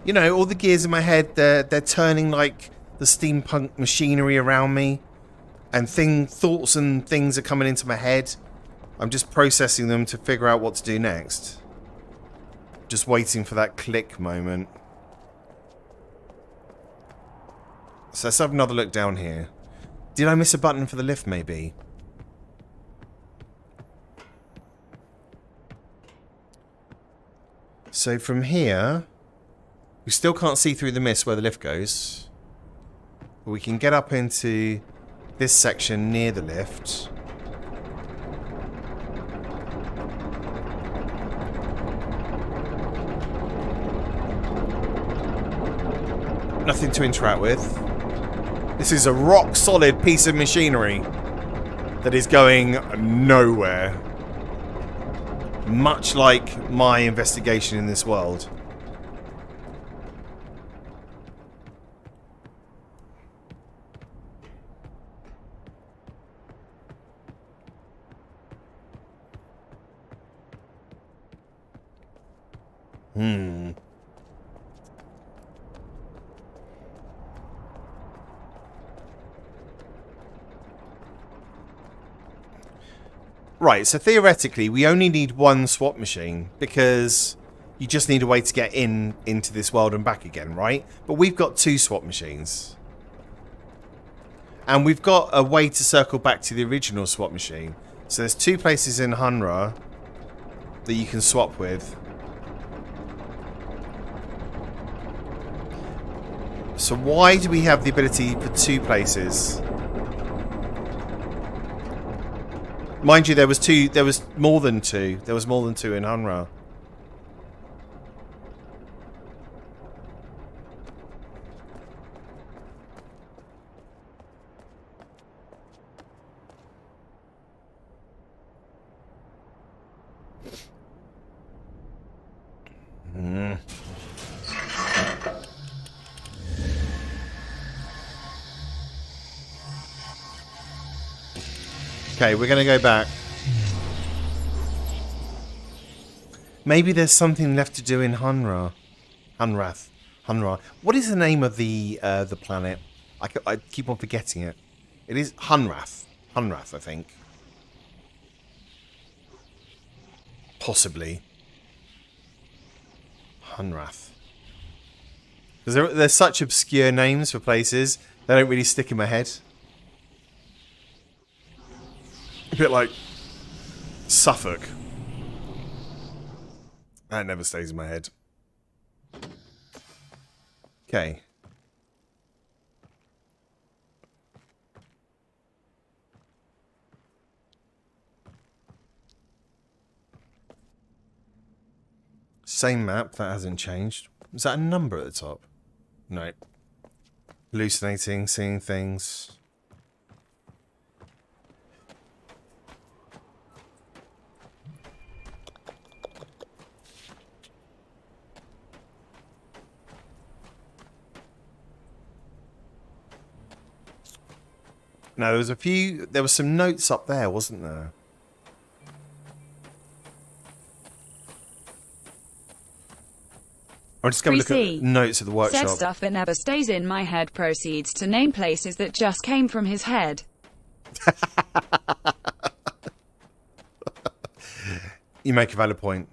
You know, all the gears in my head, they're turning like the steampunk machinery around me. And thoughts and things are coming into my head. I'm just processing them to figure out what to do next. Just waiting for that click moment. So let's have another look down here. Did I miss a button for the lift, maybe? So from here, we still can't see through the mist where the lift goes. But we can get up into this section near the lift. Nothing to interact with. This is a rock solid piece of machinery that is going nowhere. Much like my investigation in this world. Right, so theoretically, we only need one swap machine because you just need a way to get into this world and back again, right? But we've got two swap machines. And we've got a way to circle back to the original swap machine. So there's two places in Hunra that you can swap with. So why do we have the ability for two places? Mind you, there was more than two. There was more than two in Hunra. Okay, we're going to go back. Maybe there's something left to do in Hunra. Hunra. What is the name of the planet? I keep on forgetting it. It is Hunrath. Hunrath, I think. Possibly. Hunrath. Because they're such obscure names for places, they don't really stick in my head. A bit like Suffolk. That never stays in my head. Okay. Same map, that hasn't changed. Is that a number at the top? No. Hallucinating, seeing things. No, there was some notes up there, wasn't there? I'm just going to look at notes of the workshop. Said stuff that never stays in my head proceeds to name places that just came from his head. You make a valid point.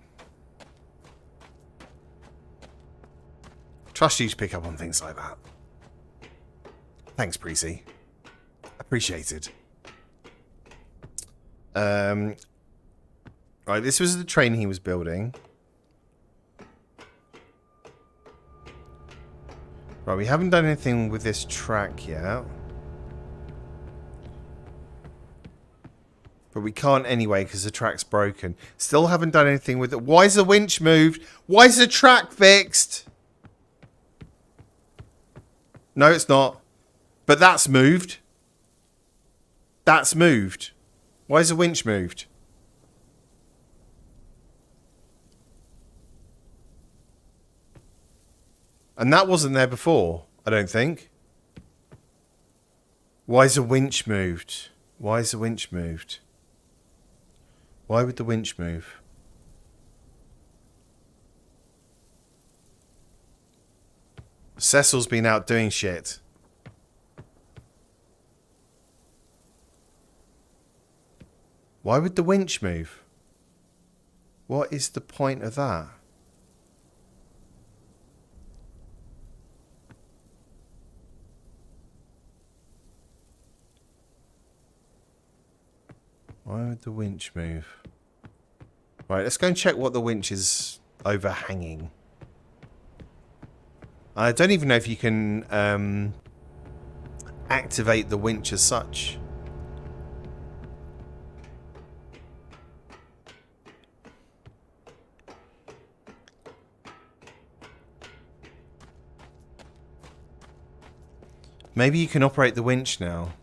Trust you to pick up on things like that. Thanks, Precy. Appreciated. Right, this was the train he was building. Right, we haven't done anything with this track yet. But we can't anyway because the track's broken. Still haven't done anything with it. Why is the winch moved? Why is the track fixed? No, it's not. But that's moved. That's moved. Why is the winch moved? And that wasn't there before, I don't think. Why is the winch moved? Why is the winch moved? Why would the winch move? Cecil's been out doing shit. Why would the winch move? What is the point of that? Why would the winch move? Right, let's go and check what the winch is overhanging. I don't even know if you can activate the winch as such. Maybe you can operate the winch now.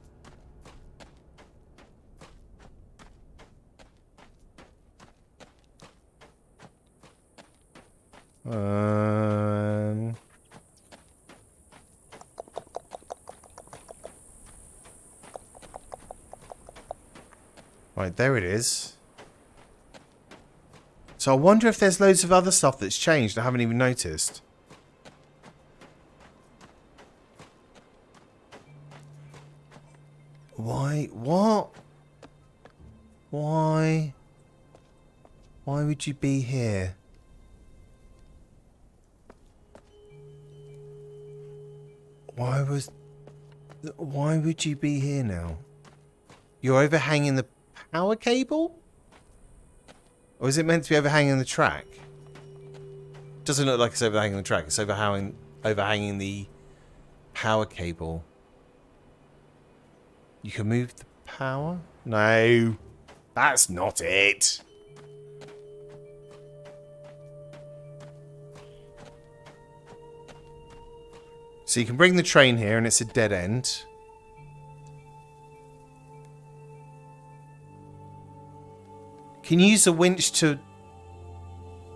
Right, there it is. So I wonder if there's loads of other stuff that's changed I haven't even noticed. Why? What? Why? Why would you be here? Why would you be here now? You're overhanging the power cable? Or is it meant to be overhanging the track? Doesn't look like it's overhanging the track. It's overhanging the power cable. You can move the power? No. That's not it. So you can bring the train here and it's a dead end. Can you use the winch to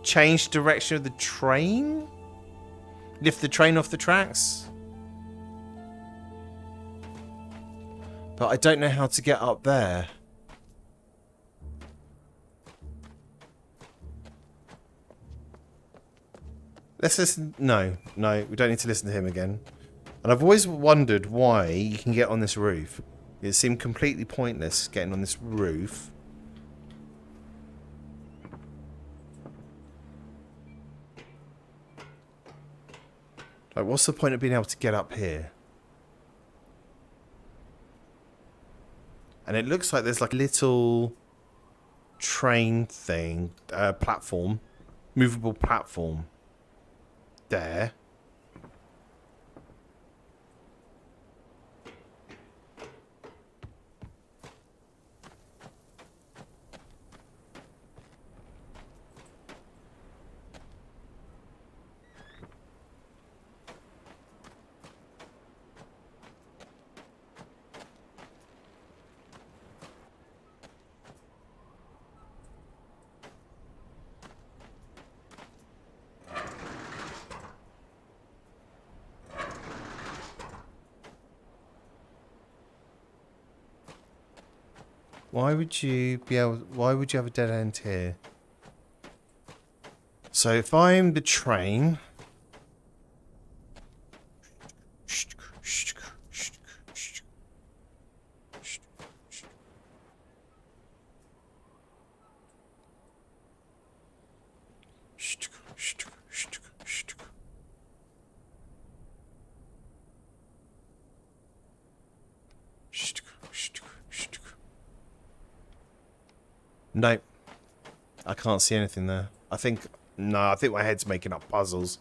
change direction of the train? Lift the train off the tracks? But I don't know how to get up there. Let's listen. No, we don't need to listen to him again. And I've always wondered why you can get on this roof. It seemed completely pointless getting on this roof. Like, what's the point of being able to get up here? And it looks like there's like a little train thing, platform, movable platform there. Why would you have a dead end here? So if I'm the train, nope. I can't see anything there. I think my head's making up puzzles.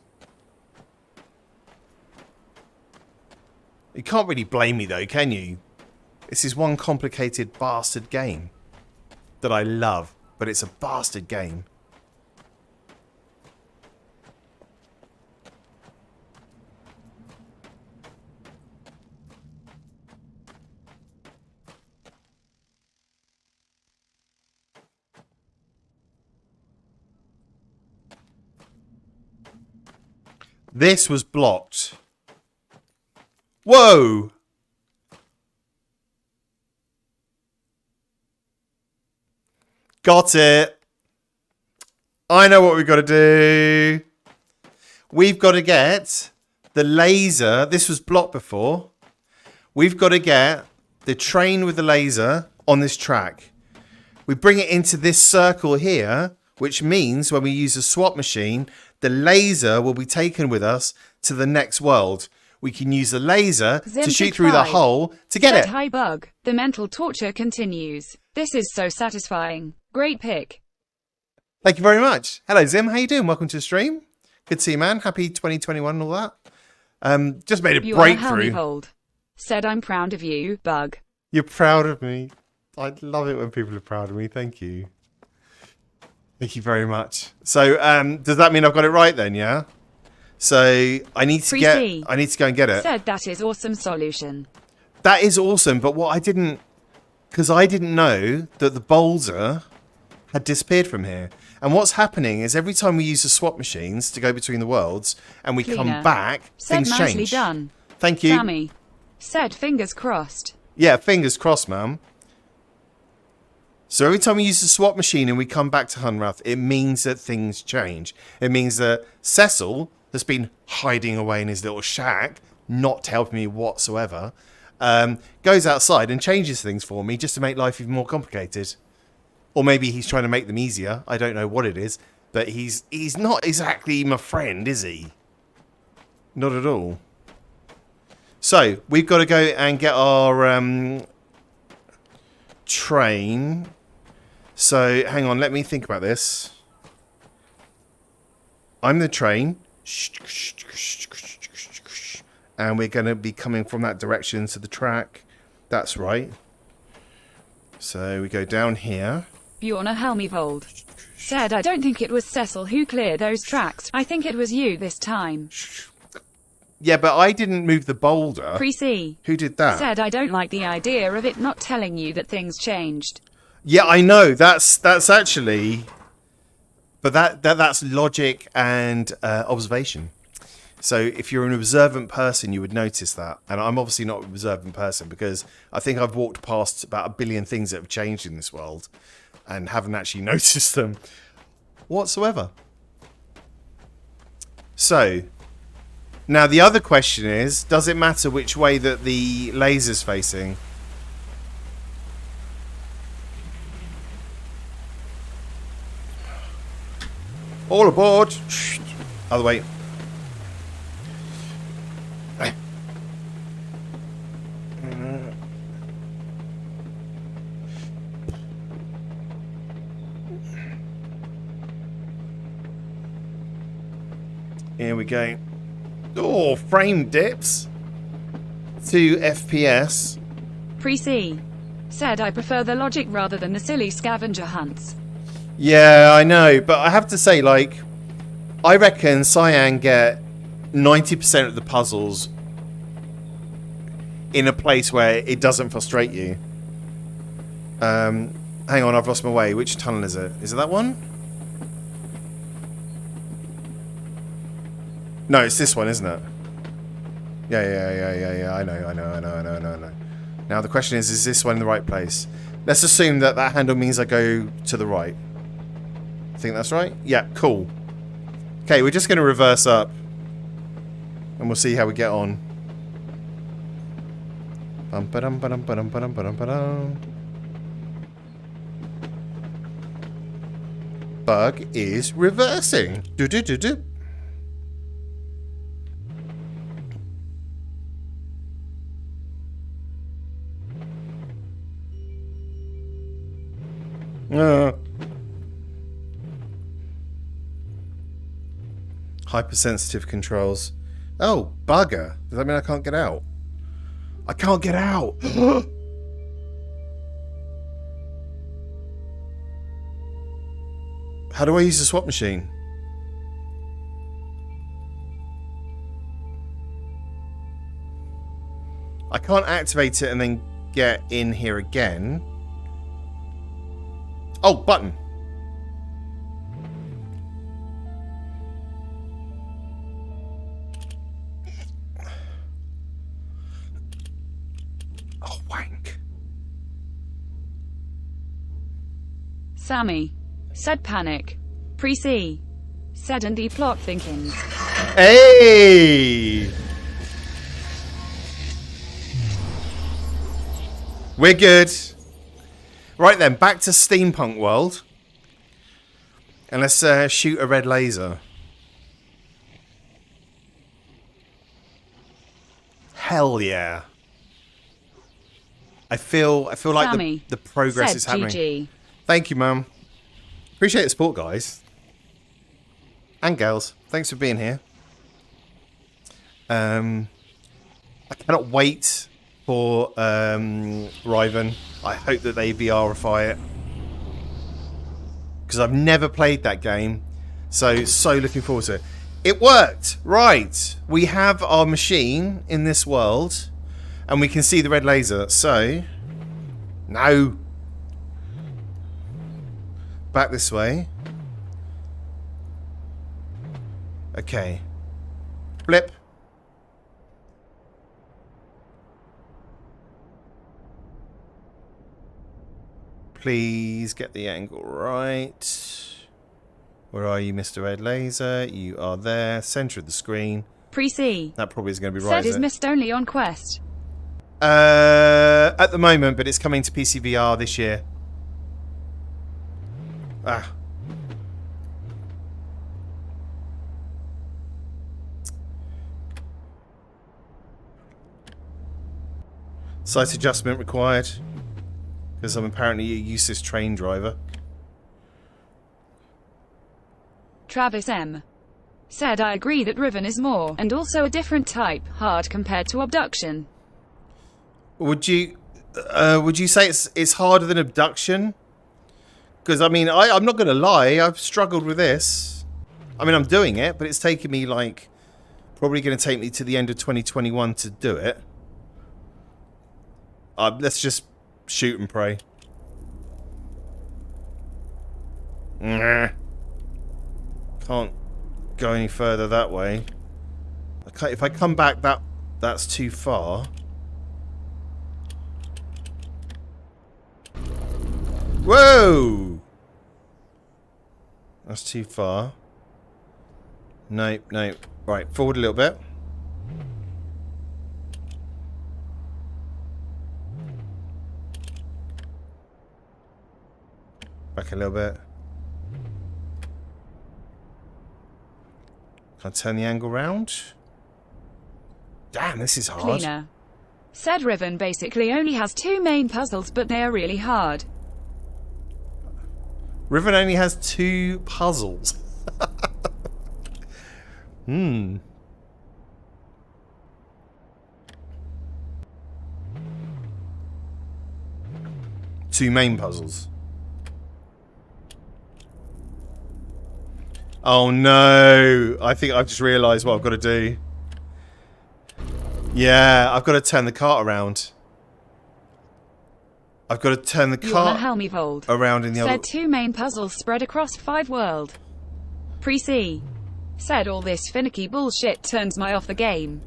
You can't really blame me though, can you? This is one complicated bastard game that I love, but it's a bastard game. This was blocked. Whoa! Got it. I know what we've got to do. We've got to get the laser. This was blocked before. We've got to get the train with the laser on this track. We bring it into this circle here, which means when we use a swap machine, the laser will be taken with us to the next world, we can use the laser Zim to shoot through the 65 hole to get said, it. "Hi Bug. The mental torture continues. This is so satisfying. Great pick." Thank you very much. Hello, Zim. How you doing? Welcome to the stream. Good to see you, man. Happy 2021 and all that. Just made a breakthrough. Helmivold said, "I'm proud of you, Bug." You're proud of me. I love it when people are proud of me. Thank you. Thank you very much. So, does that mean I've got it right then? Yeah. So I need to go and get it. Said, "That is awesome solution." That is awesome. But what I didn't know that the boulder had disappeared from here. And what's happening is every time we use the swap machines to go between the worlds and we come back, said, things "Nicely change. done." Thank you. Sammy said, "Fingers crossed." Yeah, fingers crossed, ma'am. So every time we use the swap machine and we come back to Hunrath, it means that things change. It means that Cecil has been hiding away in his little shack, not helping me whatsoever, goes outside and changes things for me just to make life even more complicated. Or maybe he's trying to make them easier. I don't know what it is. But he's not exactly my friend, is he? Not at all. So, we've got to go and get our train. So, hang on. Let me think about this. I'm the train. And we're going to be coming from that direction to the track. That's right. So, we go down here. Bjorna Helmivold said, "I don't think it was Cecil who cleared those tracks. I think it was you this time." Yeah, but I didn't move the boulder. Pre-C Who did that? said, "I don't like the idea of it not telling you that things changed." Yeah, I know. That's actually... But that's logic and observation. So if you're an observant person, you would notice that. And I'm obviously not an observant person because I think I've walked past about 1 billion things that have changed in this world and haven't actually noticed them whatsoever. So, now the other question is, does it matter which way that the laser's facing? All aboard! Other way. Here we go. Oh, frame dips. 2 FPS. Pre-C said, "I prefer the logic rather than the silly scavenger hunts." Yeah, I know, but I have to say, like, I reckon Cyan get 90% of the puzzles in a place where it doesn't frustrate you. Hang on, I've lost my way. Which tunnel is it? Is it that one? No, it's this one, isn't it? Yeah. I know. Now the question is this one in the right place? Let's assume that that handle means I go to the right. I think that's right? Yeah, cool. Okay, we're just going to reverse up. And we'll see how we get on. Bug is reversing. Do. Hypersensitive controls. Oh, bugger. Does that mean I can't get out? I can't get out! How do I use the swap machine? I can't activate it and then get in here again. Oh, button. Oh, wank. Sammy said, "Panic." Pre-C said, "And the plot thinkings." Hey! We're good. Right then, back to Steampunk World. And let's shoot a red laser. Hell yeah. I feel like Sammy the progress said is happening. GG. Thank you, Mum. Appreciate the support, guys. And girls. Thanks for being here. I cannot wait for Riven. I hope that they VRify it. Because I've never played that game. So looking forward to it. It worked! Right. We have our machine in this world. And we can see the red laser. So... No. Back this way. Okay. Flip. Please get the angle right. Where are you, Mr. Red Laser? You are there. Center of the screen. Pre-C. That probably is going to be right. Said is MYST only on Quest. At the moment, but it's coming to PC VR this year. Ah. Sight adjustment required. Because I'm apparently a useless train driver. Travis M. said I agree that Riven is more, and also a different type, hard compared to Obduction. Would you say it's harder than Obduction? Because I mean, I'm not going to lie, I've struggled with this. I mean, I'm doing it, but it's taken me like probably going to take me to the end of 2021 to do it. Let's just shoot and pray. Nah. Can't go any further that way. Okay, if I come back, that's too far. Whoa! That's too far. Nope, nope. Right, forward a little bit. Back a little bit. Can I turn the angle round? Damn, this is hard. Cleaner. Said Riven basically only has 2 main puzzles, but they are really hard. Riven only has 2 puzzles. Hmm. Two main puzzles. Oh no! I think I've just realised what I've got to do. Yeah, I've got to turn the cart around. I've got to turn the cart around in the other... Said 2 main puzzles spread across 5 world. Pre-C. Said all this finicky bullshit turns my off the game.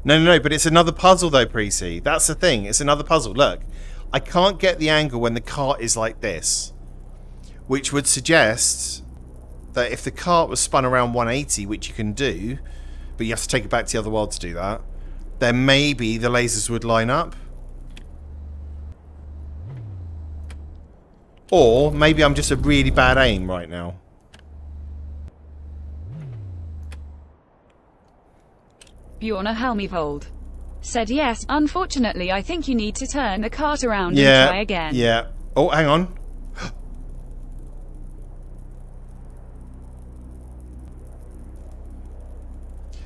No, but it's another puzzle though, Pre-C. That's the thing, it's another puzzle. Look, I can't get the angle when the cart is like this. Which would suggest that if the cart was spun around 180, which you can do, but you have to take it back to the other world to do that, then maybe the lasers would line up. Or maybe I'm just a really bad aim right now. Bjorna Helmivold said yes. Unfortunately, I think you need to turn the cart around and try again. Yeah. Oh, hang on.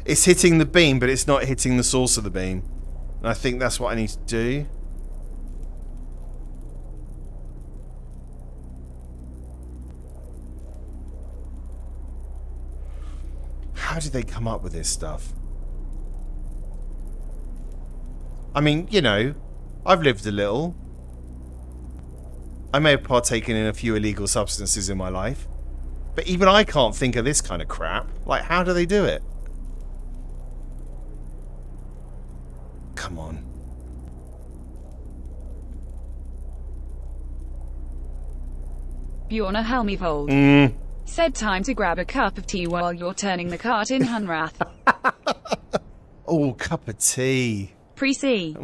It's hitting the beam, but it's not hitting the source of the beam. And I think that's what I need to do. How did they come up with this stuff? I mean, you know, I've lived a little. I may have partaken in a few illegal substances in my life. But even I can't think of this kind of crap. Like, how do they do it? Come on. Bjorna Helmivold said time to grab a cup of tea while you're turning the cart in Hunrath. Oh, cup of tea. Pre-C.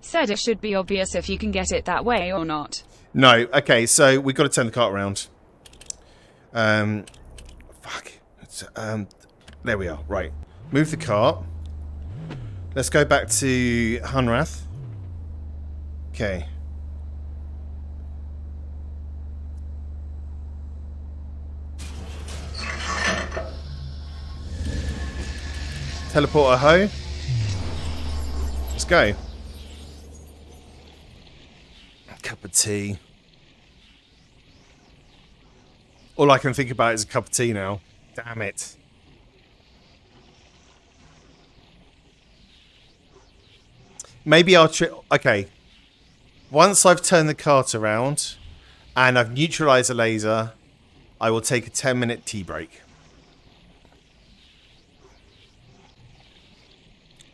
Said it should be obvious if you can get it that way or not. No, okay, so we've got to turn the cart around. Fuck. There we are, right. Move the cart. Let's go back to Hunrath. Okay. Teleport a hoe. Let's go. Cup of tea. All I can think about is a cup of tea now. Damn it. Maybe I'll... Okay. Once I've turned the cart around and I've neutralized the laser, I will take a 10-minute tea break.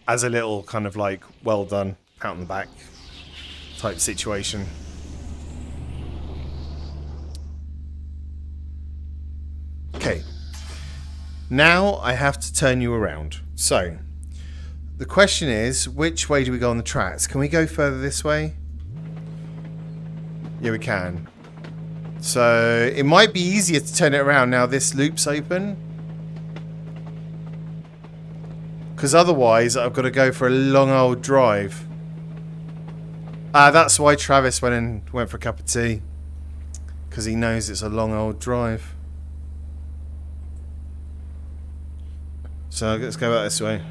As a little kind of like, well done, pat on the back type situation. Okay. Now I have to turn you around. So, the question is, which way do we go on the tracks? Can we go further this way? Yeah, we can. So, it might be easier to turn it around now this loop's open. Because otherwise, I've got to go for a long old drive. That's why Travis went for a cup of tea. Because he knows it's a long old drive. So let's go back this way.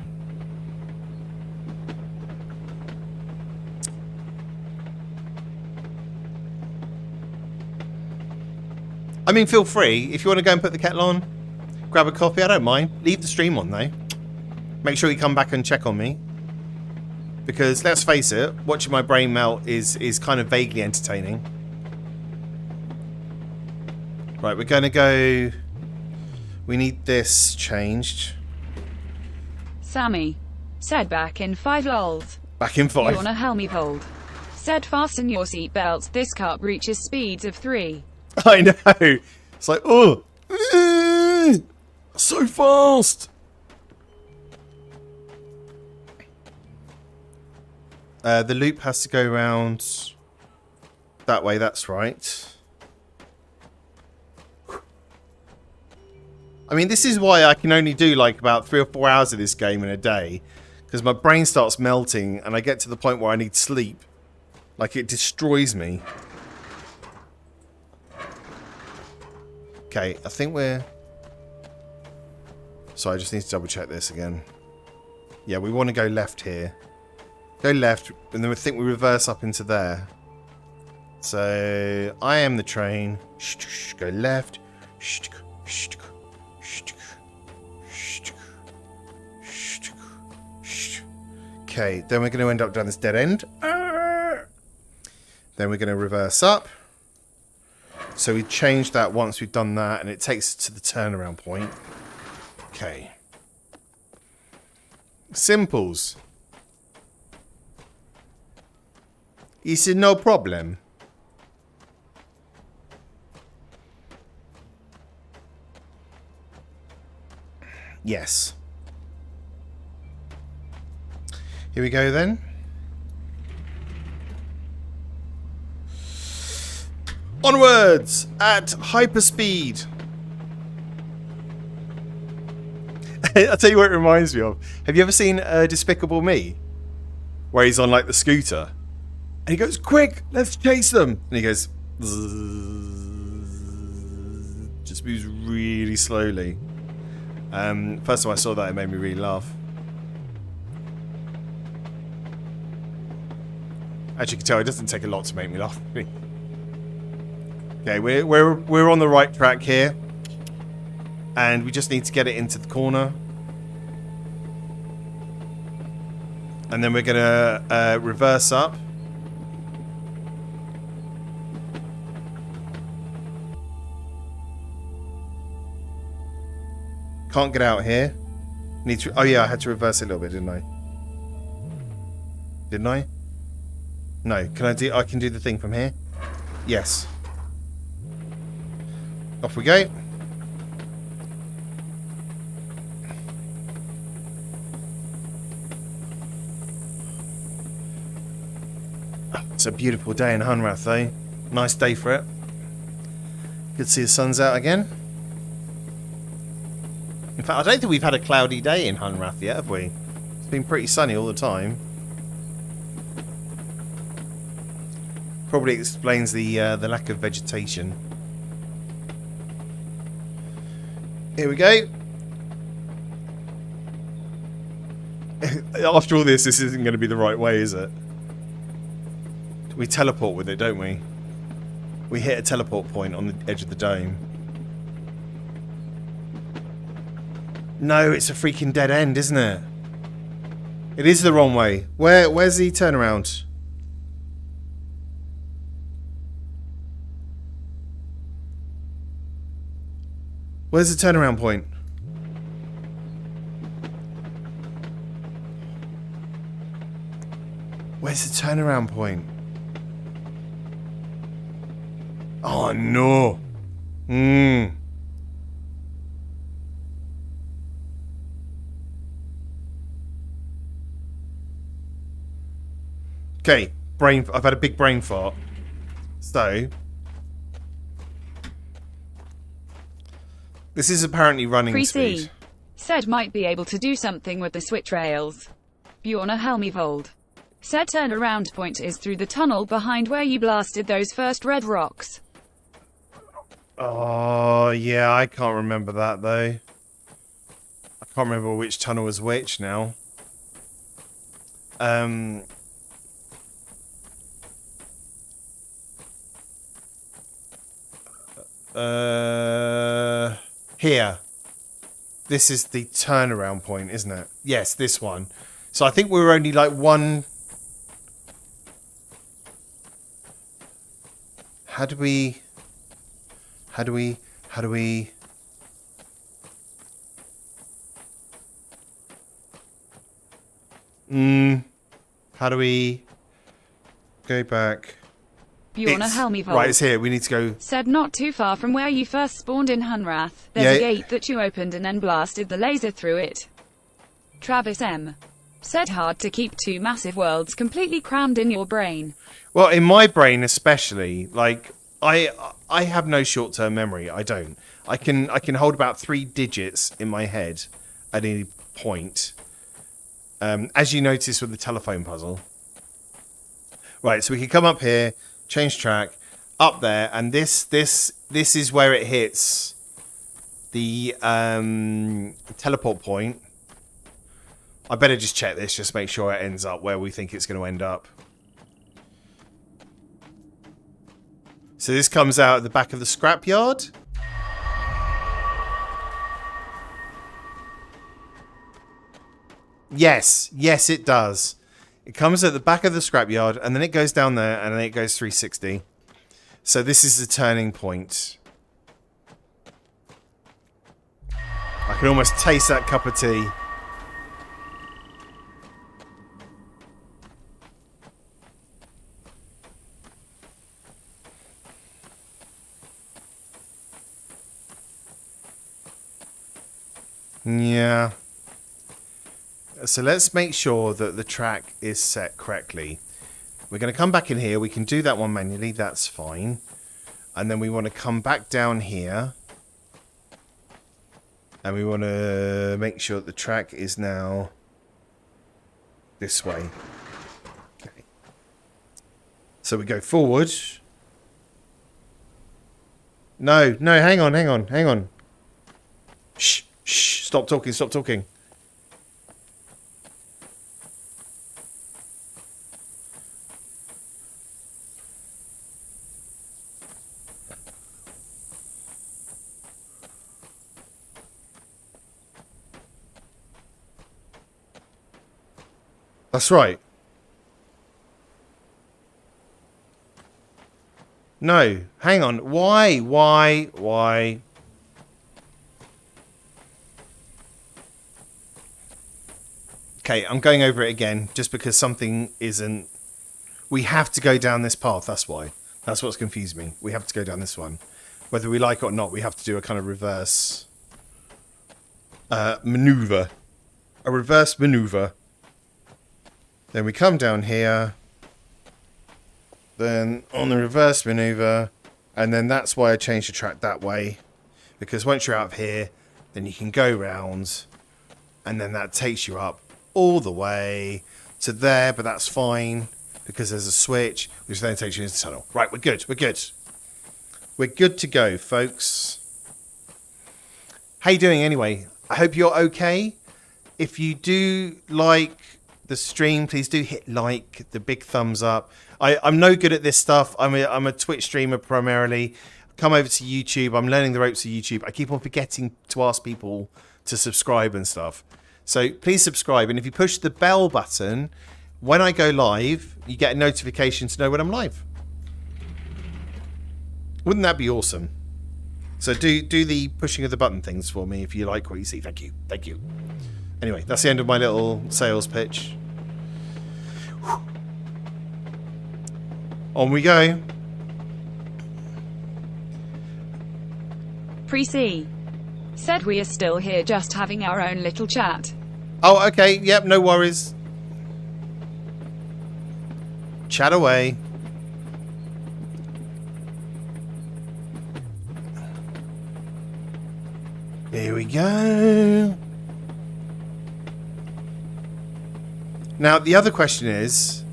I mean, feel free. If you want to go and put the kettle on, grab a coffee, I don't mind. Leave the stream on, though. Make sure you come back and check on me. Because, let's face it, watching my brain melt is kind of vaguely entertaining. Right, we're going to go... We need this changed. Sammy. Said back in 5 lols. Back in 5. You want a helmet hold. Said fasten your seatbelts. This car reaches speeds of 3. I know. It's like, oh. So fast. The loop has to go around that way, that's right. I mean, this is why I can only do like about 3 or 4 hours of this game in a day. Because my brain starts melting and I get to the point where I need sleep. Like, it destroys me. Okay, I think we're... So I just need to double check this again. Yeah, we want to go left here. Go left, and then we think we reverse up into there. So, I am the train. Go left. Okay, then we're going to end up down this dead end. Then we're going to reverse up. So we change that once we've done that, and it takes us to the turnaround point. Okay. Simples. Is it no problem? Yes. Here we go then. Onwards at hyperspeed. I'll tell you what it reminds me of. Have you ever seen Despicable Me? Where he's on like the scooter. And he goes, quick, let's chase them. And he goes, just moves really slowly. First time I saw that, it made me really laugh. As you can tell, it doesn't take a lot to make me laugh. Okay, we're on the right track here. And we just need to get it into the corner. And then we're going to reverse up. Can't get out here. Need to... Oh yeah, I had to reverse it a little bit, didn't I? Didn't I? No. Can I do... I can do the thing from here? Yes. Off we go. It's a beautiful day in Hunrath, though. Nice day for it. Good to see the sun's out again. In fact, I don't think we've had a cloudy day in Hunrath yet, have we? It's been pretty sunny all the time. Probably explains the lack of vegetation. Here we go. After all this isn't going to be the right way, is it? We teleport with it, don't we? We hit a teleport point on the edge of the dome. No, it's a freaking dead end, isn't it? It is the wrong way. Where's the turnaround? Where's the turnaround point? Where's the turnaround point? Oh no. Okay, I've had a big brain fart. So this is apparently running Pre-C speed. said might be able to do something with the switch rails. Bjorna Helmivold said turnaround point is through the tunnel behind where you blasted those first red rocks. Oh, yeah, I can't remember that, though. I can't remember which tunnel was which now. Here. This is the turnaround point, isn't it? Yes, this one. So I think we were only like one... How do we... How do we go back? Bjorna Helmivold. Right, it's here. We need to go. Said not too far from where you first spawned in Hunrath. There's a gate that you opened and then blasted the laser through it. Travis M. said hard to keep two massive worlds completely crammed in your brain. Well, in my brain especially, like I have no short-term memory. I don't. I can hold about 3 digits in my head at any point. As you notice with the telephone puzzle. Right, so we can come up here, change track, up there, and this is where it hits the teleport point. I better just check this, just make sure it ends up where we think it's going to end up. So this comes out at the back of the scrapyard. Yes, yes it does. It comes at the back of the scrapyard, and then it goes down there, and then it goes 360. So this is the turning point. I can almost taste that cup of tea. Yeah. So let's make sure that the track is set correctly. We're going to come back in here. We can do that one manually. That's fine. And then we want to come back down here. And we want to make sure that the track is now this way. Okay. So we go forward. No, hang on. Shh. Stop talking. That's right. No, hang on. Why? Okay, I'm going over it again, just because something isn't... We have to go down this path, that's why. That's what's confused me. We have to go down this one. Whether we like it or not, we have to do a kind of reverse... maneuver. A reverse maneuver. Then we come down here. Then on the reverse maneuver. And then that's why I changed the track that way. Because once you're out of here, then you can go round. And then that takes you up all the way to there, but that's fine because there's a switch, which then takes you into the tunnel. Right, we're good. We're good. We're good to go, folks. How you doing anyway? I hope you're okay. If you do like the stream, please do hit like, the big thumbs up. I'm no good at this stuff. I'm a Twitch streamer primarily. Come over to YouTube. I'm learning the ropes of YouTube. I keep on forgetting to ask people to subscribe and stuff. So please subscribe. And if you push the bell button, when I go live, you get a notification to know when I'm live. Wouldn't that be awesome? So do the pushing of the button things for me if you like what you see. Thank you. Thank you. Anyway, that's the end of my little sales pitch. Whew. On we go. Pre-C said we are still here just having our own little chat. Oh, okay. Yep, no worries. Chat away. Here we go. Now, the other question is,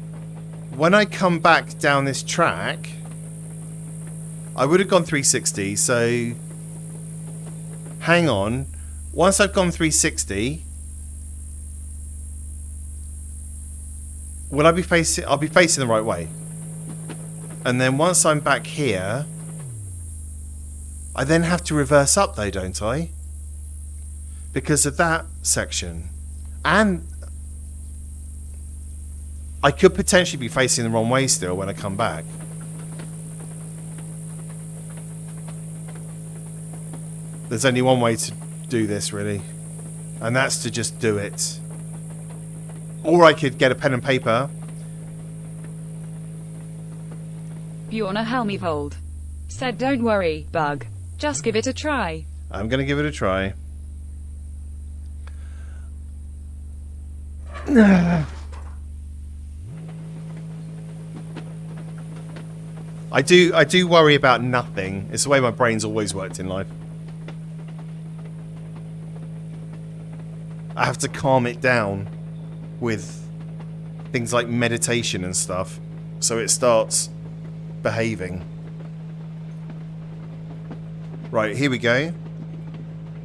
when I come back down this track, I would have gone 360, so hang on. Once I've gone 360, will I be facing... I'll be facing the right way. And then once I'm back here, I then have to reverse up though, don't I? Because of that section. And I could potentially be facing the wrong way still when I come back. There's only one way to do this, really. And that's to just do it. Or I could get a pen and paper. Bjorna Helmivold said, "Don't worry, bug. Just give it a try." I'm going to give it a try. I do worry about nothing. It's the way my brain's always worked in life. I have to calm it down with things like meditation and stuff, so it starts behaving. Right, here we go.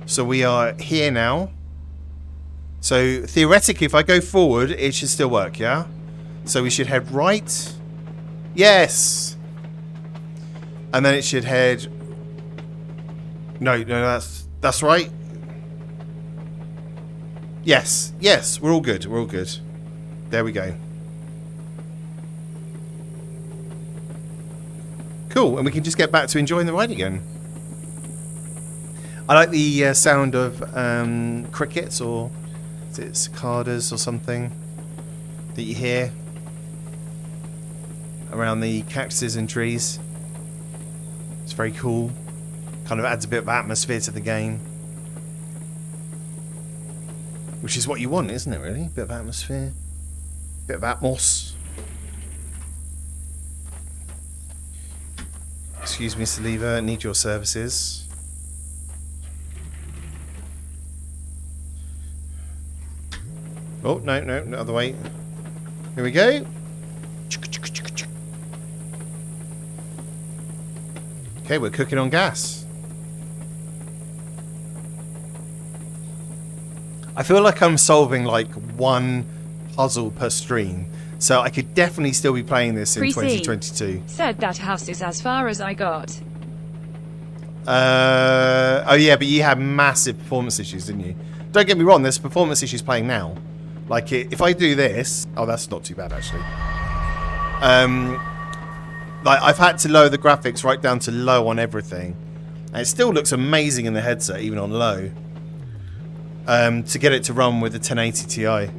So we are here now. So theoretically, if I go forward, it should still work, yeah? So we should head right. Yes! And then it should head... No, that's right. Yes, yes, we're all good, we're all good. There we go. Cool, and we can just get back to enjoying the ride again. I like the sound of crickets, or is it cicadas or something that you hear around the cactuses and trees. It's very cool. Kind of adds a bit of atmosphere to the game. Which is what you want, isn't it, really? A bit of atmosphere. A bit of atmos. Excuse me, Saliva, need your services. Oh, no, the other way. Here we go. Okay, we're cooking on gas. I feel like I'm solving like one puzzle per stream. So I could definitely still be playing this in 2022. Said that house is as far as I got. Oh yeah, but you had massive performance issues, didn't you? Don't get me wrong, there's performance issues playing now. Like, if I do this... Oh, that's not too bad, actually. Like, I've had to lower the graphics right down to low on everything. And it still looks amazing in the headset, even on low. To get it to run with the 1080 Ti.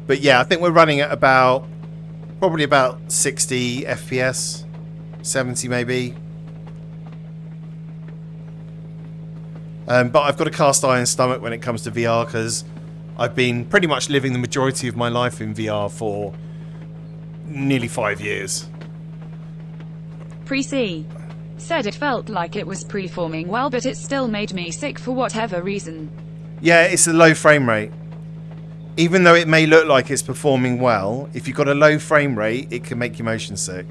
But yeah, I think we're running at about... Probably about 60 FPS. 70 maybe. But I've got a cast iron stomach when it comes to VR, because I've been pretty much living the majority of my life in VR for nearly 5 years. Pre-C said it felt like it was preforming well, but it still made me sick for whatever reason. Yeah, it's a low frame rate. Even though it may look like it's performing well, if you've got a low frame rate, it can make you motion sick.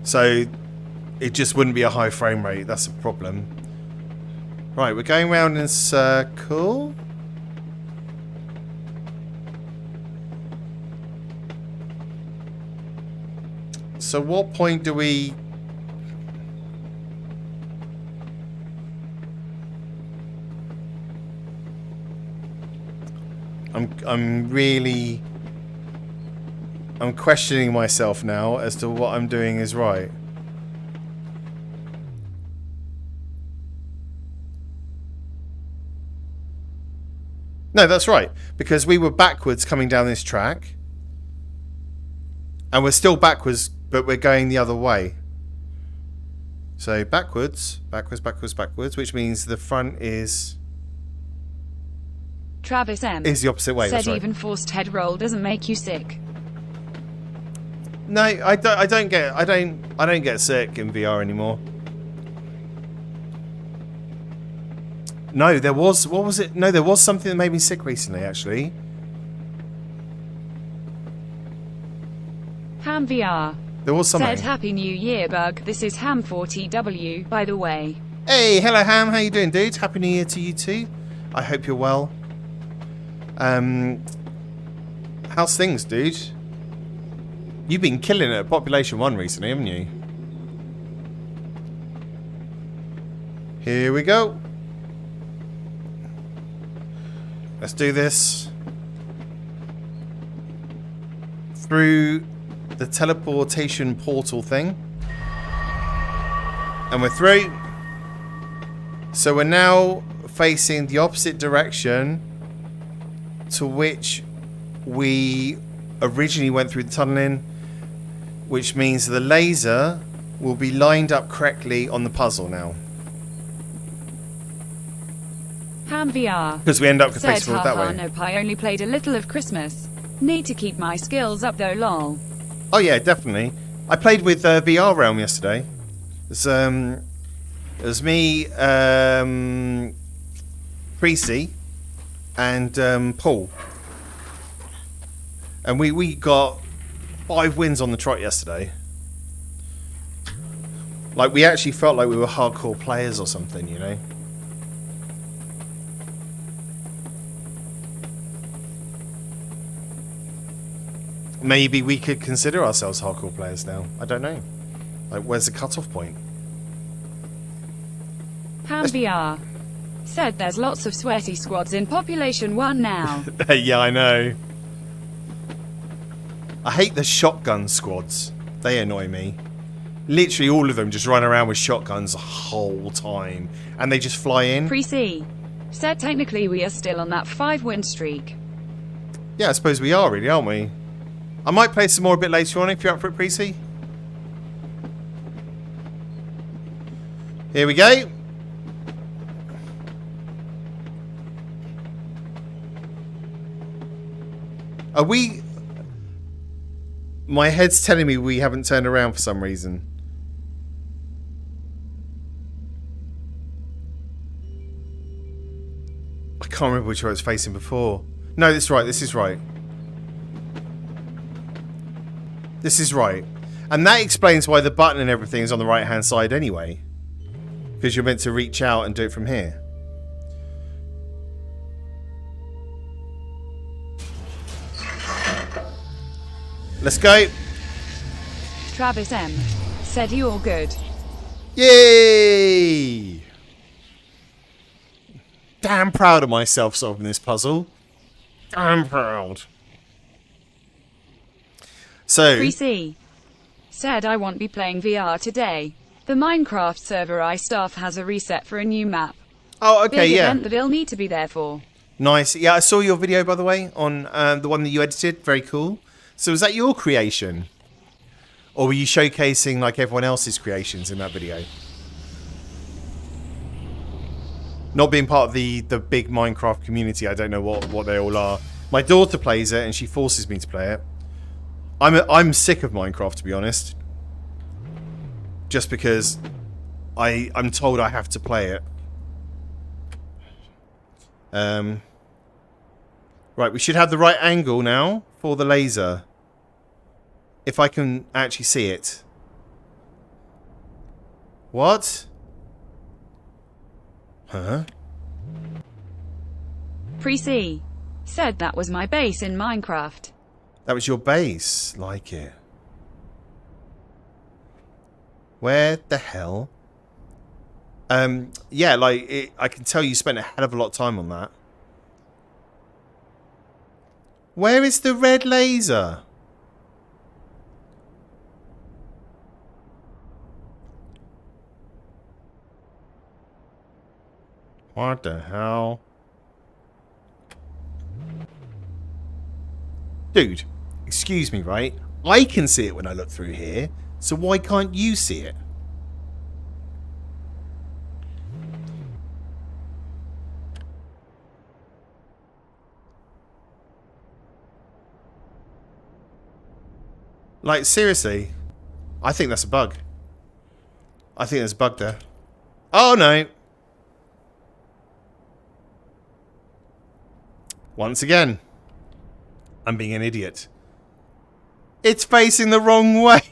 So it just wouldn't be a high frame rate. That's a problem. Right, we're going round in a circle. So what point do we... I'm questioning myself now as to what I'm doing is right. No, that's right. Because we were backwards coming down this track. And we're still backwards, but we're going the other way. So backwards, backwards, backwards, backwards, which means the front is... Travis M. is the opposite way. Said right. even forced head roll doesn't make you sick. No, I don't get sick in VR anymore. No, there was, what was it? No, there was something that made me sick recently, actually. Ham VR. There was something. Said Happy New Year, Bug. This is Ham40W, by the way. Hey, hello Ham, how you doing, dude? Happy New Year to you too. I hope you're well. How's things, dude? You've been killing it at Population 1 recently, haven't you? Here we go. Let's do this. Through the teleportation portal thing. And we're through. So we're now facing the opposite direction to which we originally went through the tunneling, which means the laser will be lined up correctly on the puzzle now. Ham VR. Because we end up Said, facing it that way. Nope, I only played a little of Christmas. Need to keep my skills up though, lol. Oh yeah, definitely. I played with VR Realm yesterday. It was me, Precy, and Paul. And we got 5 wins on the trot yesterday. Like, we actually felt like we were hardcore players or something, you know? Maybe we could consider ourselves hardcore players now. I don't know. Like, where's the cutoff point? Ham VR. Said there's lots of sweaty squads in Population 1 now. Yeah, I know. I hate the shotgun squads. They annoy me. Literally all of them just run around with shotguns the whole time. And they just fly in. Pre-C. Said technically we are still on that 5-win streak. Yeah, I suppose we are really, aren't we? I might play some more a bit later on if you're up for it, Pre-C. Here we go. Are we... My head's telling me we haven't turned around for some reason. I can't remember which way I was facing before. No, this is right. This is right. This is right. And that explains why the button and everything is on the right-hand side anyway. Because you're meant to reach out and do it from here. Let's go. Travis M. Said you're good. Yay! Damn proud of myself solving this puzzle. Damn proud. So... Pre-C. Said I won't be playing VR today. The Minecraft server I staff has a reset for a new map. Oh, okay, Big yeah. event that I'll need to be there for. Nice. Yeah, I saw your video, by the way, on the one that you edited. Very cool. So was that your creation? Or were you showcasing like everyone else's creations in that video? Not being part of the big Minecraft community, I don't know what they all are. My daughter plays it and she forces me to play it. I'm sick of Minecraft, to be honest. just because I'm told I have to play it. Right, we should have the right angle now for the laser. If I can actually see it. What? Huh? Pre-C said that was my base in Minecraft. That was your base. Like it. Where the hell? Yeah, like, I can tell you spent a hell of a lot of time on that. Where is the red laser? What the hell? Dude, excuse me, right? I can see it when I look through here, so why can't you see it? Like, seriously, I think that's a bug. I think there's a bug there. Oh, no. Once again, I'm being an idiot. It's facing the wrong way.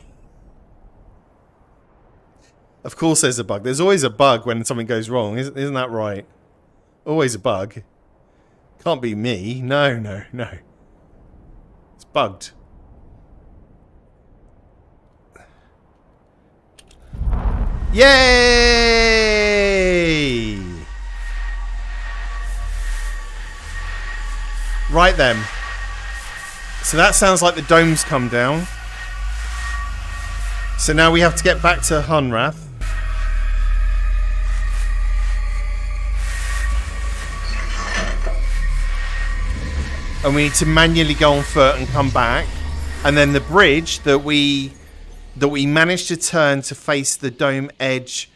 Of course there's a bug. There's always a bug when something goes wrong. Isn't that right? Always a bug. Can't be me. No, no, no. It's bugged. Yay! Right then. So that sounds like the dome's come down. So now we have to get back to Hunrath. And we need to manually go on foot and come back. And then the bridge that we managed to turn to face the dome edge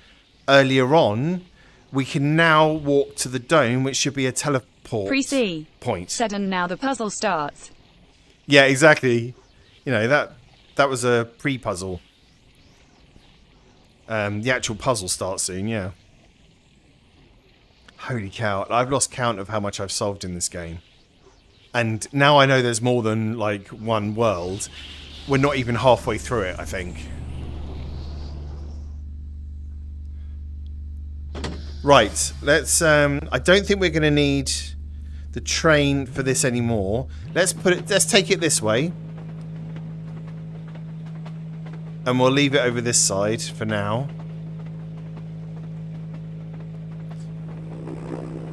earlier on, we can now walk to the dome, which should be a teleport Pre-C point. said, and now the puzzle starts. Yeah, exactly. You know, that was a pre-puzzle. The actual puzzle starts soon, yeah. Holy cow. I've lost count of how much I've solved in this game. And now I know there's more than, like, one world. We're not even halfway through it, I think. Right, let's, I don't think we're going to need the train for this anymore. Let's take it this way. And we'll leave it over this side for now.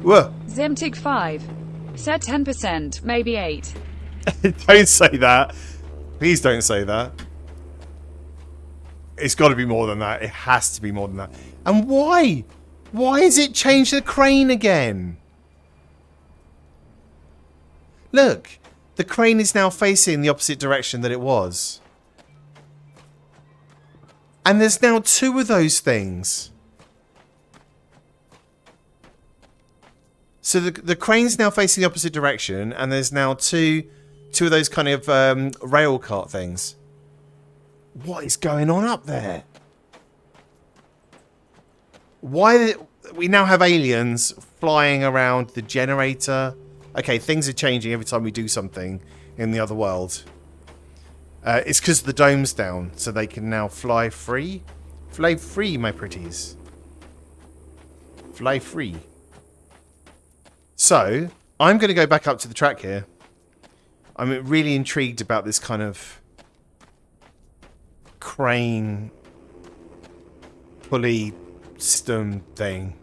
Whoa! Zimtig5 said 10%, maybe 8. Don't say that. Please don't say that. It's got to be more than that. It has to be more than that. And why? Why has it changed the crane again? Look. The crane is now facing the opposite direction that it was. And there's now 2 of those things. So the crane's now facing the opposite direction, and there's now two of those kind of rail cart things. What is going on up there? Why we now have aliens flying around the generator? Okay, things are changing every time we do something in the other world. It's because the dome's down, so they can now fly free. Fly free, my pretties. Fly free. So, I'm going to go back up to the track here. I'm really intrigued about this kind of crane pulley system thing.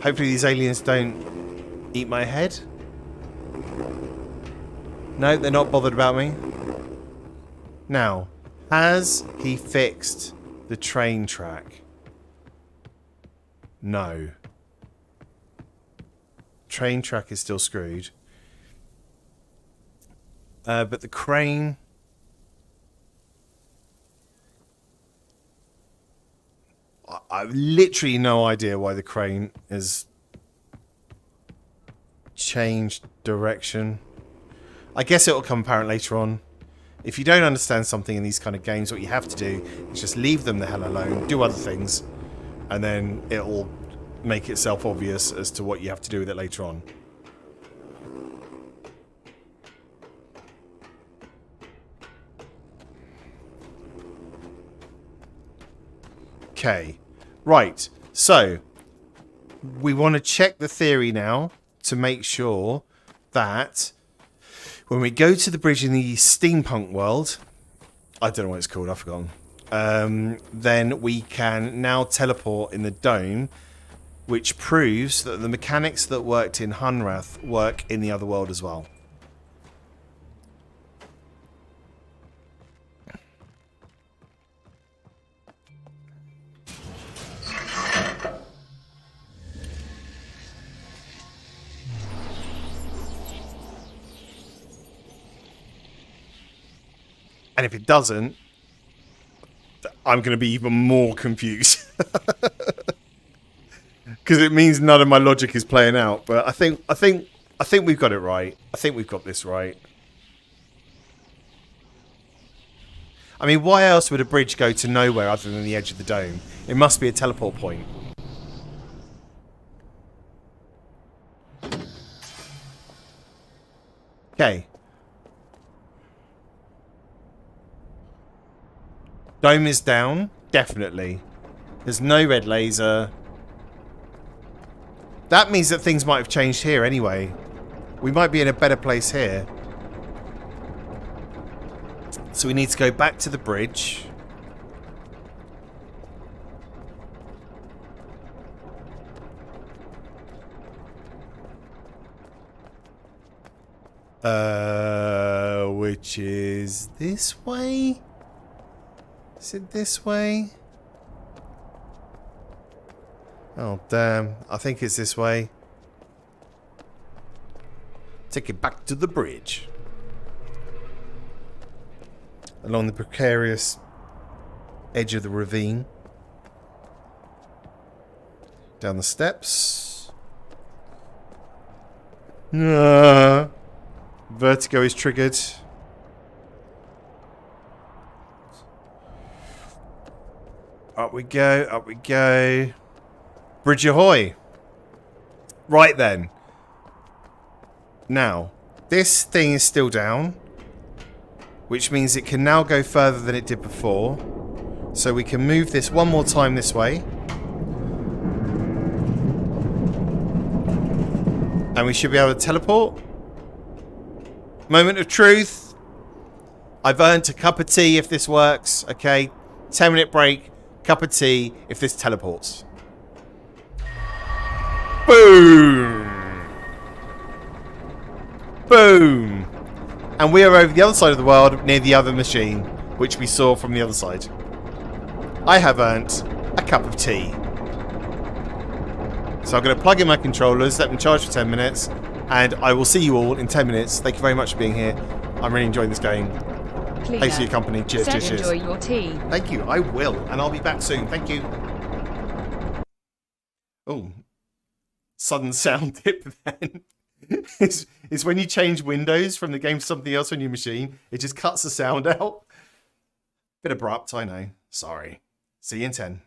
Hopefully these aliens don't eat my head. No, they're not bothered about me. Now, has he fixed the train track? No. Train track is still screwed. But the crane... I've literally no idea why the crane is change direction. I guess it'll come apparent later on. If you don't understand something in these kind of games, what you have to do is just leave them the hell alone, do other things, and then it'll make itself obvious as to what you have to do with it later on. Okay, right, so we want to check the theory now to make sure that when we go to the bridge in the steampunk world, I don't know what it's called, I've forgotten, then we can now teleport in the dome, which proves that the mechanics that worked in Hunrath work in the other world as well. And if it doesn't, I'm going to be even more confused. Because it means none of my logic is playing out. But I think we've got it right. I think we've got this right. I mean, why else would a bridge go to nowhere other than the edge of the dome? It must be a teleport point. Okay. Dome is down, definitely. There's no red laser. That means that things might have changed here anyway. We might be in a better place here. So we need to go back to the bridge. Which is this way? Is it this way? Oh, damn. I think it's this way. Take it back to the bridge. Along the precarious edge of the ravine. Down the steps. Vertigo is triggered. Up we go, up we go. Bridge ahoy. Right then. Now, this thing is still down, which means it can now go further than it did before. So we can move this one more time this way. And we should be able to teleport. Moment of truth. I've earned a cup of tea if this works. Okay, 10-minute break. Cup of tea if this teleports. Boom! Boom! And we are over the other side of the world near the other machine, which we saw from the other side. I have earned a cup of tea. So I'm going to plug in my controllers, let them charge for 10 minutes, and I will see you all in 10 minutes. Thank you very much for being here. I'm really enjoying this game. Clear. Thanks for your company. Cheers, cheers, cheers. Enjoy your tea. Thank you. I will, and I'll be back soon. Thank you. Oh, sudden sound dip then. It's when you change windows from the game to something else on your machine. It just cuts the sound out. Bit abrupt, I know. Sorry. See you in 10.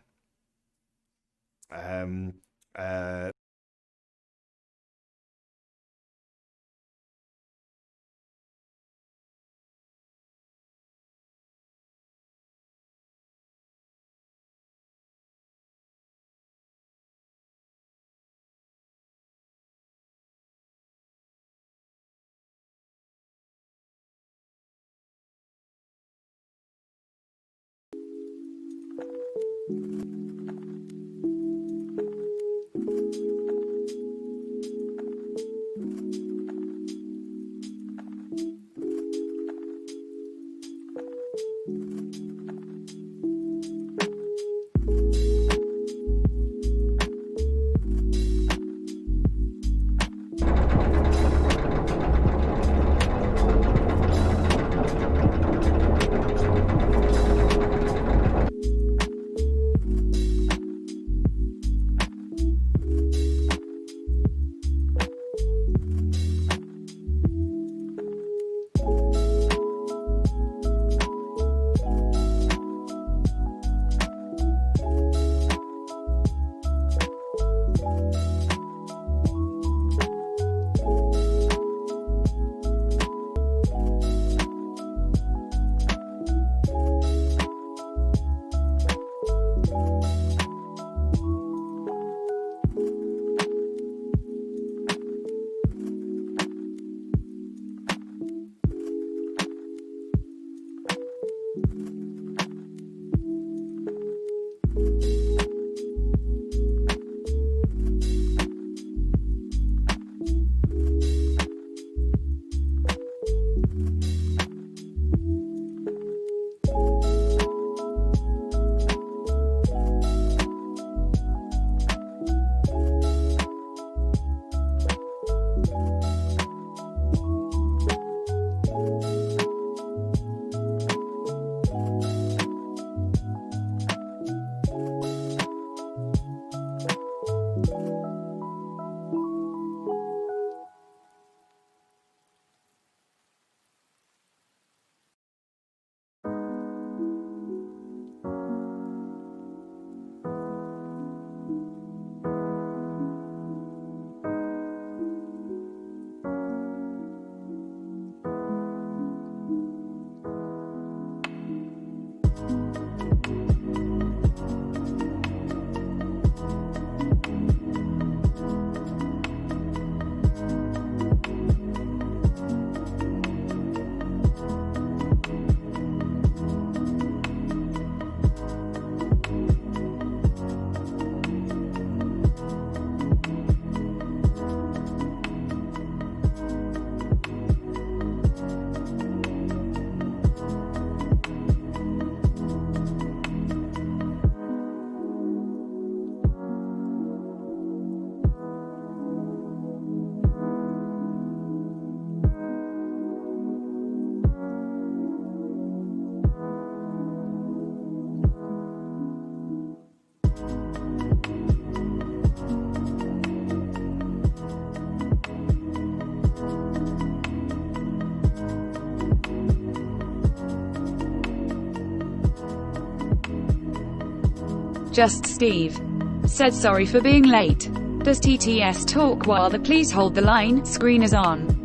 Just Steve. Said sorry for being late. Does TTS talk while the please hold the line screen is on?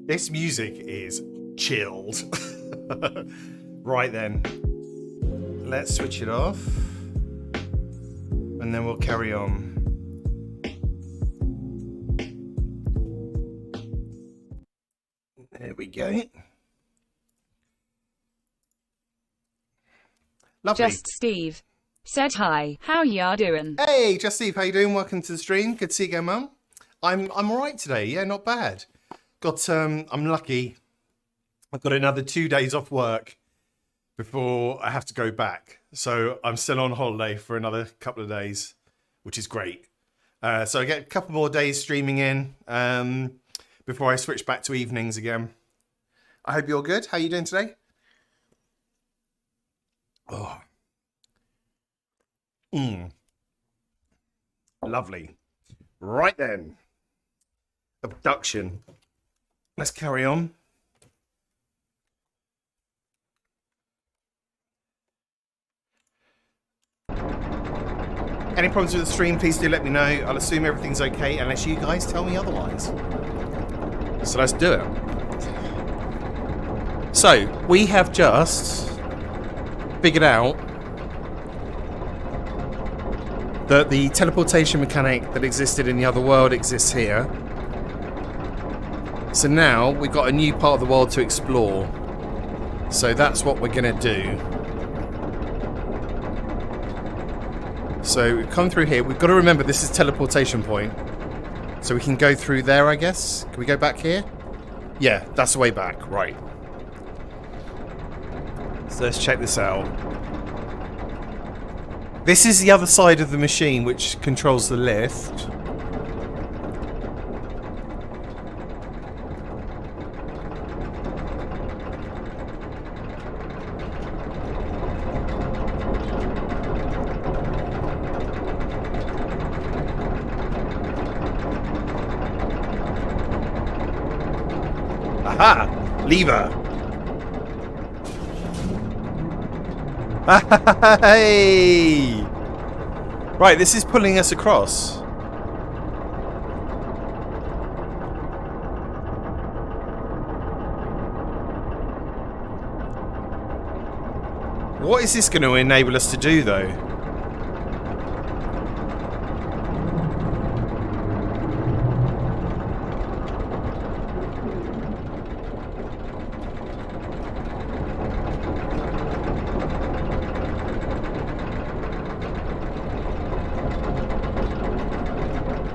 This music is chilled. Right then, let's switch it off and then we'll carry on. There we go. Lovely. Just Steve said hi. How ya doing? Hey, Just Steve, how you doing? Welcome to the stream. Good to see you again, Mum. I'm all right today. Yeah, not bad. I'm lucky. I've got another 2 days off work before I have to go back. So I'm still on holiday for another couple of days, which is great. So I get a couple more days streaming in before I switch back to evenings again. I hope you're good. How are you doing today? Oh. Lovely. Right then. Abduction. Let's carry on. Any problems with the stream, please do let me know. I'll assume everything's okay unless you guys tell me otherwise. So let's do it. So, we have just figured out that the teleportation mechanic that existed in the other world exists here. So now we've got a new part of the world to explore. So that's what we're going to do. So we've come through here. We've got to remember this is teleportation point. So we can go through there, I guess. Can we go back here? Yeah, that's the way back. Right. So let's check this out. This is the other side of the machine which controls the lift. Aha! Lever! Hey! Right, this is pulling us across. What is this going to enable us to do, though?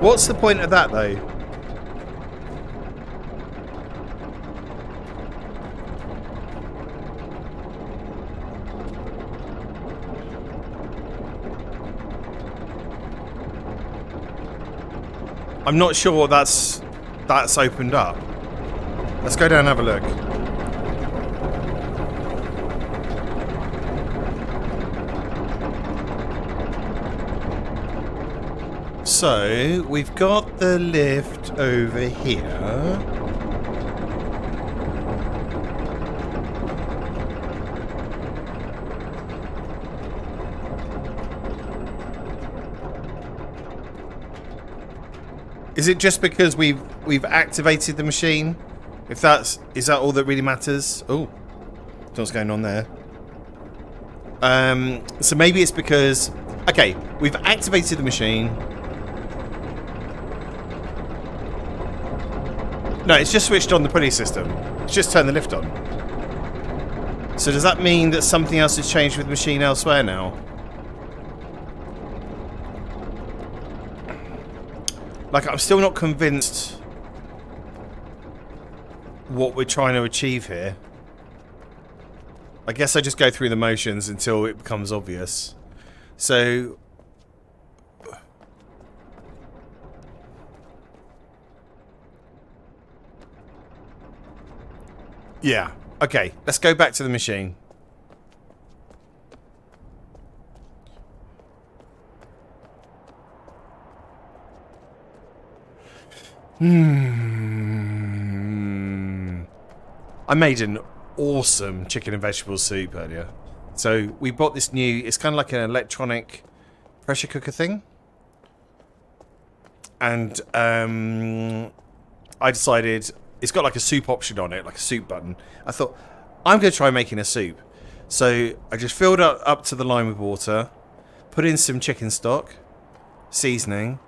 What's the point of that, though? I'm not sure that's opened up. Let's go down and have a look. So, we've got the lift over here. Is it just because we've activated the machine? Is that all that really matters? Oh, don't know what's going on there. So maybe it's because, okay, we've activated the machine. No, it's just switched on the pulley system. It's just turned the lift on. So does that mean that something else has changed with the machine elsewhere now? Like, I'm still not convinced what we're trying to achieve here. I guess I just go through the motions until it becomes obvious. So... yeah. Okay, let's go back to the machine. I made an awesome chicken and vegetable soup earlier. So we bought this new, it's kind of like an electronic pressure cooker thing. And I decided, it's got like a soup option on it, like a soup button. I thought, I'm going to try making a soup. So I just filled up to the line with water, put in some chicken stock, seasoning,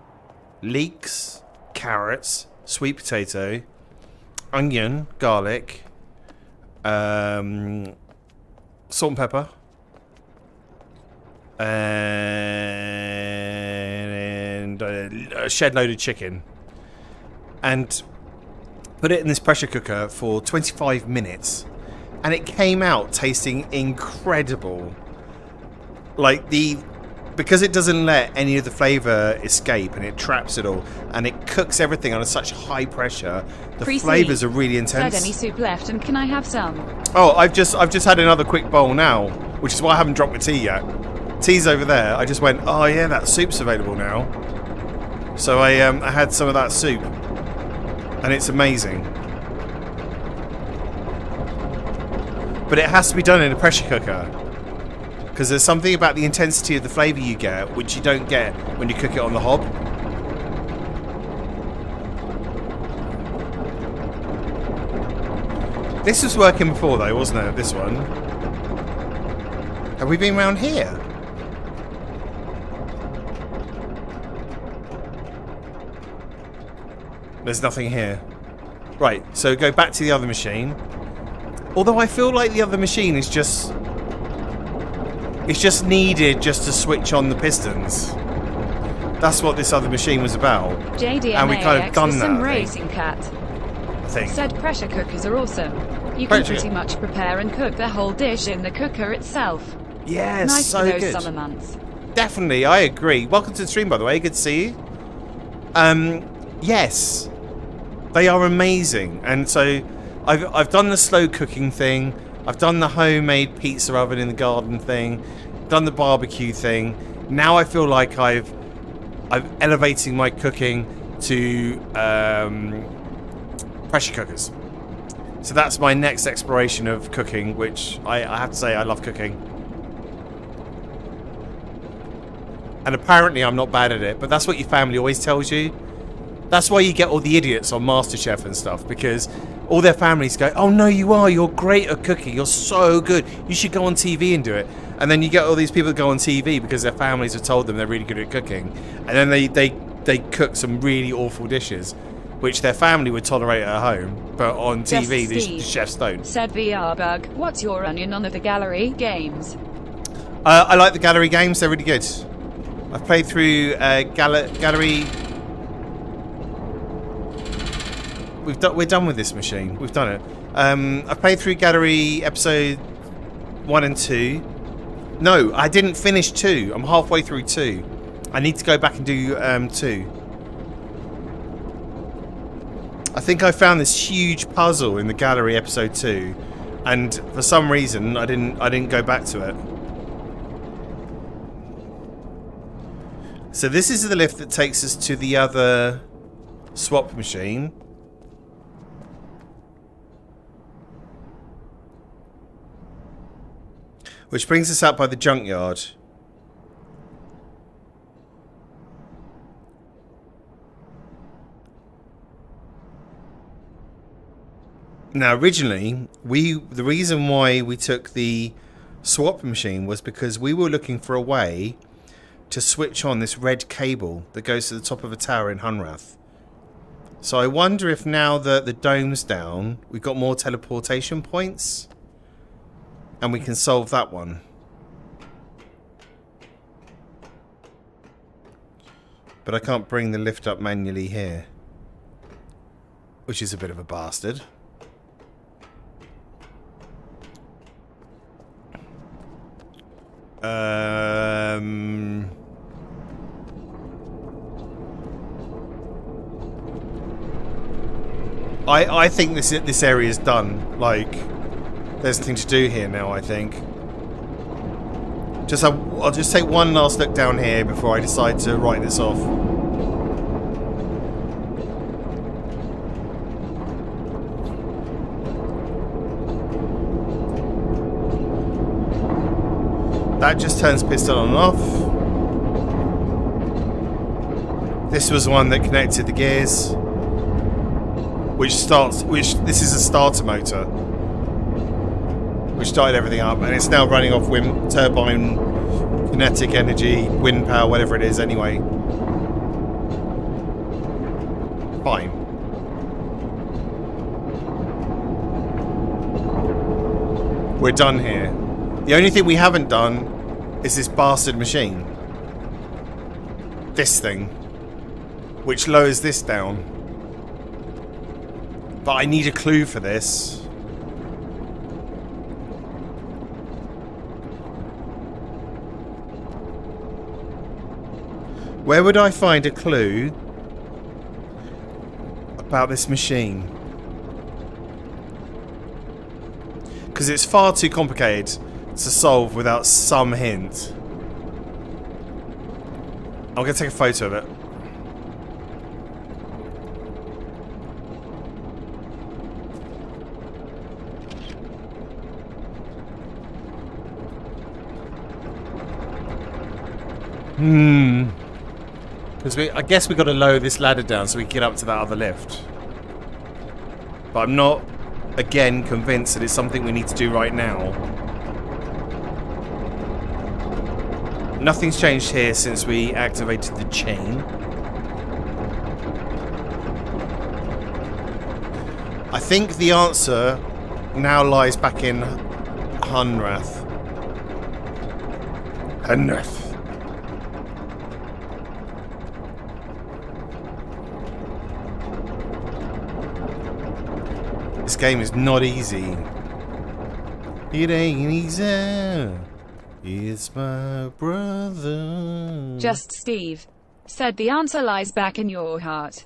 leeks, carrots, sweet potato, onion, garlic, salt and pepper, and a shed load of chicken, and put it in this pressure cooker for 25 minutes, and it came out tasting incredible. Like, because it doesn't let any of the flavour escape, and it traps it all, and it cooks everything on such high pressure, the flavours are really intense. Said any soup left, and can I have some? Oh, I've just had another quick bowl now, which is why I haven't dropped my tea yet. Tea's over there. I just went, oh yeah, that soup's available now. So I had some of that soup, and it's amazing. But it has to be done in a pressure cooker, because there's something about the intensity of the flavour you get which you don't get when you cook it on the hob. This was working before though, wasn't it? This one. Have we been around here? There's nothing here. Right, so go back to the other machine. Although I feel like the other machine is just... It's just needed just to switch on the pistons. That's what this other machine was about. JDMAX and we kind of done that, Racing Cat. I think. Said pressure cookers are awesome. You can pretty much prepare and cook the whole dish in the cooker itself. Yes, nice so for those good. summer months. Definitely, I agree. Welcome to the stream, by the way. Good to see you. Yes, they are amazing. And so I've done the slow cooking thing. I've done the homemade pizza oven in the garden thing. Done the barbecue thing. Now I feel like I'm elevating my cooking to pressure cookers. So that's my next exploration of cooking, which I have to say I love cooking. And apparently I'm not bad at it, but that's what your family always tells you. That's why you get all the idiots on MasterChef and stuff, because all their families go, oh no you are, you're great at cooking, you're so good, you should go on TV and do it. And then you get all these people that go on TV because their families have told them they're really good at cooking. And then they cook some really awful dishes, which their family would tolerate at home, but on TV these chefs don't. Said VR Bug, what's your opinion on the gallery games? I like the gallery games, they're really good. I've played through gallery. We're done with this machine. We've done it. I've played through gallery episode 1 and 2. No, I didn't finish 2. I'm halfway through 2. I need to go back and do 2. I think I found this huge puzzle in the gallery episode 2, and for some reason I didn't go back to it. So this is the lift that takes us to the other swap machine. Which brings us up by the junkyard. Now originally, the reason why we took the swap machine was because we were looking for a way to switch on this red cable that goes to the top of a tower in Hunrath. So I wonder if now that the dome's down, we've got more teleportation points and we can solve that one. But I can't bring the lift up manually here, which is a bit of a bastard. I think this area is done. Like, there's nothing to do here now, I think. I'll just take one last look down here before I decide to write this off. That just turns piston on and off. This was the one that connected the gears. This is a starter motor. Which started everything up, and it's now running off wind turbine, kinetic energy, wind power, whatever it is anyway. Fine. We're done here. The only thing we haven't done is this bastard machine. This thing. Which lowers this down. But I need a clue for this. Where would I find a clue about this machine? Because it's far too complicated to solve without some hint. I'm going to take a photo of it. Because I guess we've got to lower this ladder down so we can get up to that other lift. But I'm not, again, convinced that it's something we need to do right now. Nothing's changed here since we activated the chain. I think the answer now lies back in Hunrath. Hunrath. This game is not easy. It ain't easy. It's my brother. Just Steve. Said the answer lies back in your heart.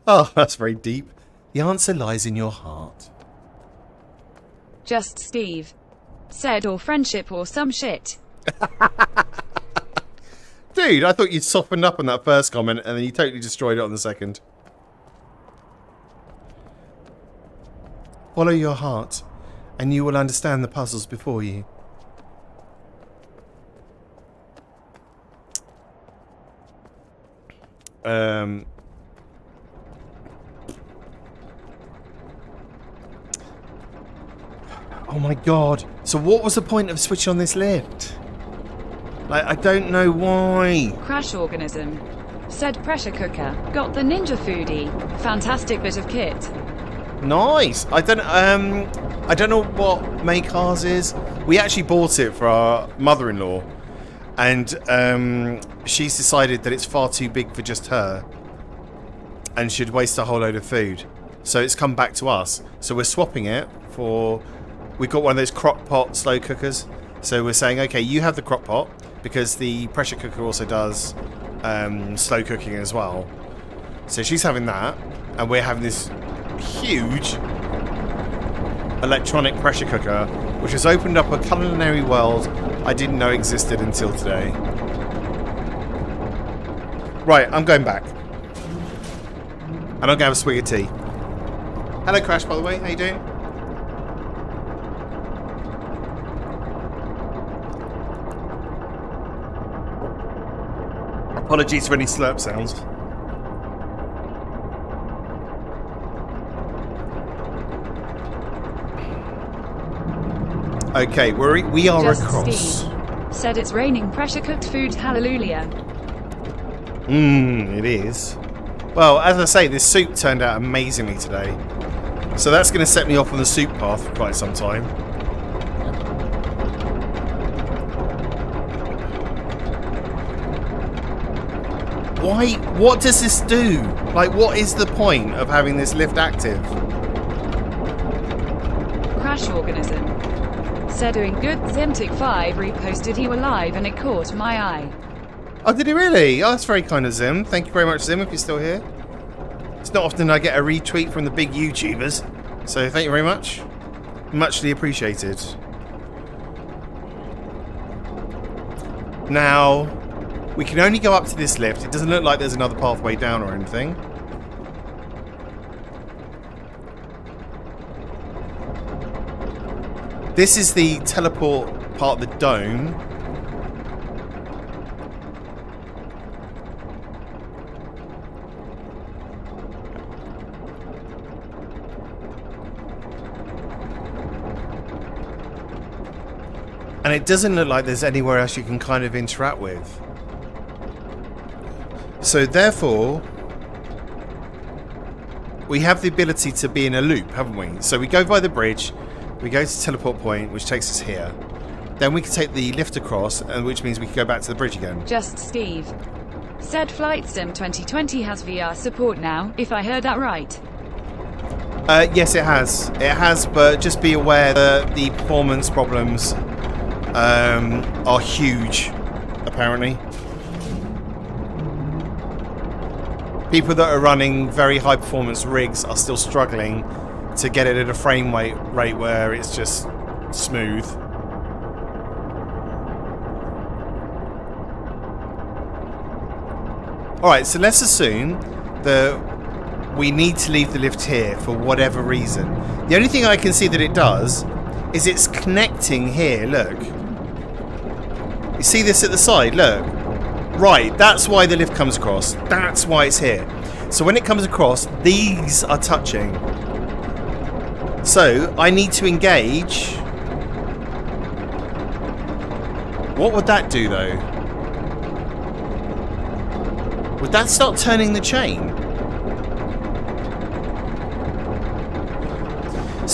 Oh, that's very deep. The answer lies in your heart. Just Steve. Said or friendship or some shit. Dude, I thought you'd softened up on that first comment and then you totally destroyed it on the second. Follow your heart and you will understand the puzzles before you. Oh my god. So what was the point of switching on this lift? Like, I don't know why. Crash organism. Said pressure cooker. Got the ninja foodie. Fantastic bit of kit. Nice. I don't know what make ours is. We actually bought it for our mother-in-law. And she's decided that it's far too big for just her. And should waste a whole load of food. So it's come back to us. So we're swapping it for... We've got one of those crock pot slow cookers. So we're saying, okay, you have the crock pot. Because the pressure cooker also does slow cooking as well. So she's having that. And we're having this huge electronic pressure cooker. Which has opened up a culinary world I didn't know existed until today. Right, I'm going back. And I'm going to have a swig of tea. Hello, Crash, by the way. How you doing? Apologies for any slurp sounds. Okay, we are Just across. Steve. Said it's raining pressure cooked food. Hallelujah. It is. Well, as I say, this soup turned out amazingly today. So that's going to set me off on the soup path for quite some time. Why? What does this do? Like, what is the point of having this lift active? Crash organism. Said doing good. Zimtic5 reposted he were live and it caught my eye. Oh, did he really? Oh, that's very kind of Zim. Thank you very much, Zim, if you're still here. It's not often I get a retweet from the big YouTubers. So thank you very much. Muchly appreciated. Now, we can only go up to this lift. It doesn't look like there's another pathway down or anything. This is the teleport part of the dome. And it doesn't look like there's anywhere else you can kind of interact with. So therefore, we have the ability to be in a loop, haven't we? So we go by the bridge, we go to teleport point, which takes us here. Then we can take the lift across, and which means we can go back to the bridge again. Just Steve. Said Flight Sim 2020 has VR support now, if I heard that right. Yes, it has. It has, but just be aware that the performance problems are huge, apparently. People that are running very high performance rigs are still struggling to get it at a frame rate where it's just smooth. Alright, so let's assume that we need to leave the lift here for whatever reason. The only thing I can see that it does is it's connecting here, look. You see this at the side, look. Right, that's why the lift comes across. That's why it's here. So when it comes across, these are touching. So I need to engage. What would that do though? Would that start turning the chain?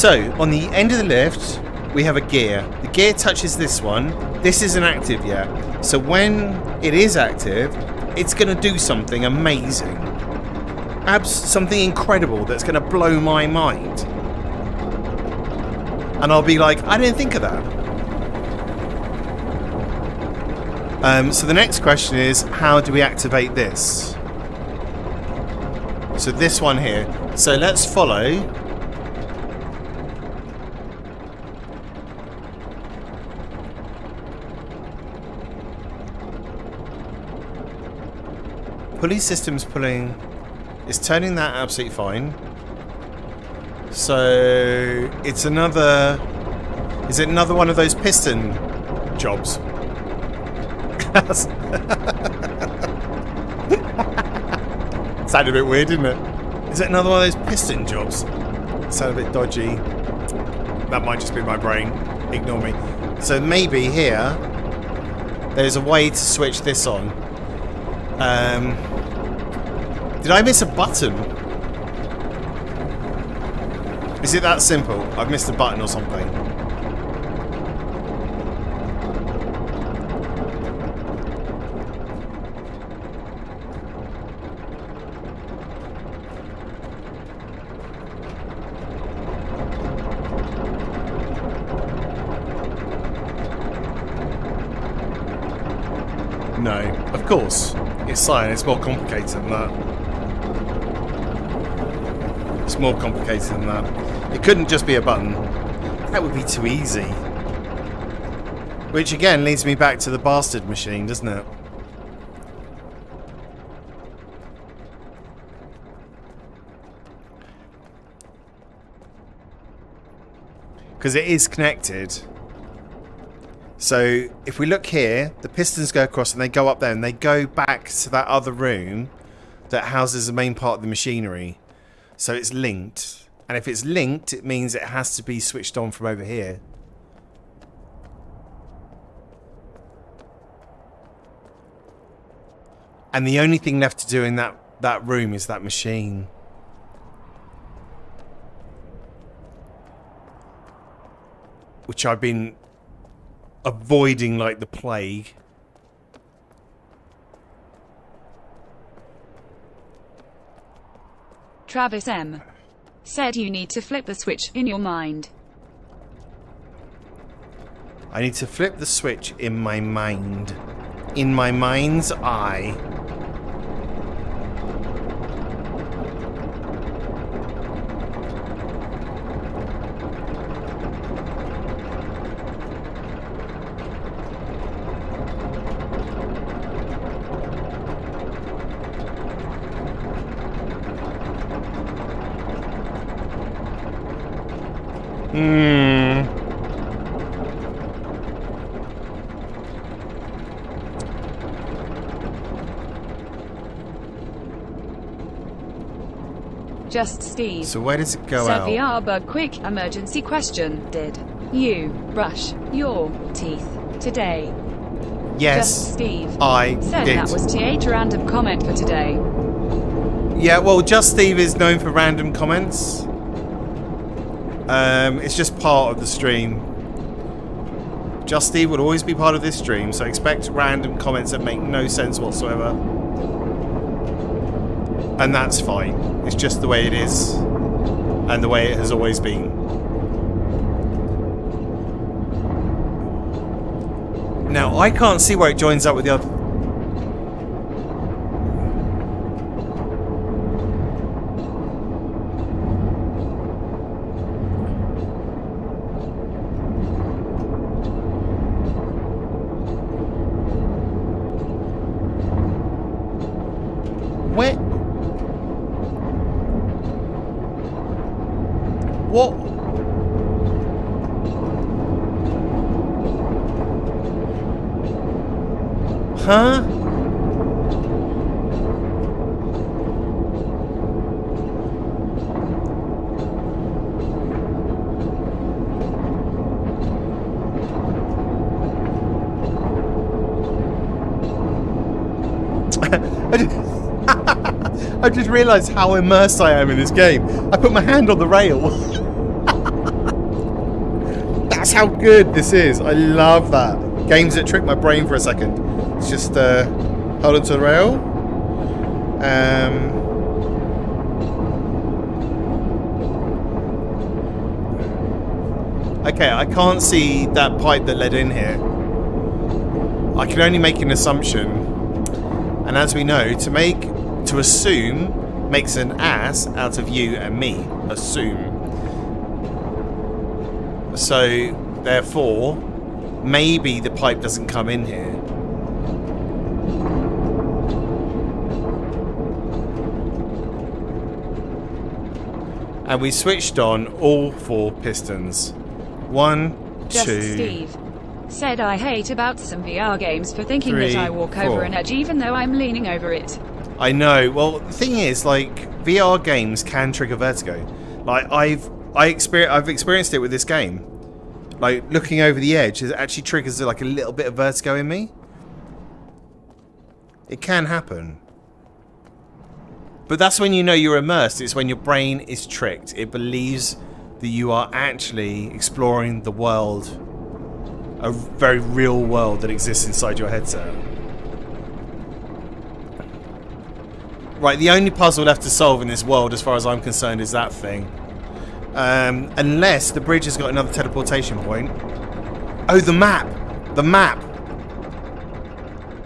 So, on the end of the lift, we have a gear. The gear touches this one. This isn't active yet. So when it is active, it's going to do something amazing. Something incredible that's going to blow my mind. And I'll be like, I didn't think of that. So the next question is, how do we activate this? So this one here. So let's follow. Pulley system's pulling. It's turning that absolutely fine. So it's another. Is it another one of those piston jobs? Sounded a bit weird, didn't it? Is it another one of those piston jobs? Sound a bit dodgy. That might just be my brain. Ignore me. So maybe here there's a way to switch this on. Did I miss a button? Is it that simple? I've missed a button or something. No, of course. It's Cyan, it's more complicated than that. It's more complicated than that. It couldn't just be a button. That would be too easy. Which again leads me back to the bastard machine, doesn't it? Because it is connected. So if we look here, the pistons go across and they go up there and they go back to that other room that houses the main part of the machinery. So it's linked. And if it's linked, it means it has to be switched on from over here. And the only thing left to do in that room is that machine. Which I've been avoiding like the plague. Travis M. said you need to flip the switch in your mind. I need to flip the switch in my mind. In my mind's eye. Just Steve. So where does it go Said out? VR bug quick emergency question. Did you brush your teeth today? Yes. Just Steve. I said did. That was th random comment for today. Yeah, well, Just Steve is known for random comments. It's just part of the stream. Just Steve will always be part of this stream, so expect random comments that make no sense whatsoever. And that's fine. It's just the way it is. And the way it has always been. Now, I can't see where it joins up with the other... Where? What? Huh? I just realised how immersed I am in this game. I put my hand on the rail. That's how good this is. I love that. Games that trick my brain for a second. It's just hold onto the rail. Okay, I can't see that pipe that led in here. I can only make an assumption. And as we know, to assume makes an ass out of you and me. Assume. So, therefore, maybe the pipe doesn't come in here. And we switched on all 4 pistons. 1, Just 2... Steve said I hate about some VR games for thinking 3, that I walk 4. over an edge even though I'm leaning over it. I know. Well, the thing is, like, VR games can trigger vertigo. Like, I've experienced it with this game. Like, looking over the edge, it actually triggers like a little bit of vertigo in me. It can happen. But that's when you know you're immersed. It's when your brain is tricked. It believes that you are actually exploring the world. A very real world that exists inside your headset. Right, the only puzzle left to solve in this world, as far as I'm concerned, is that thing. Unless the bridge has got another teleportation point. Oh, the map! The map!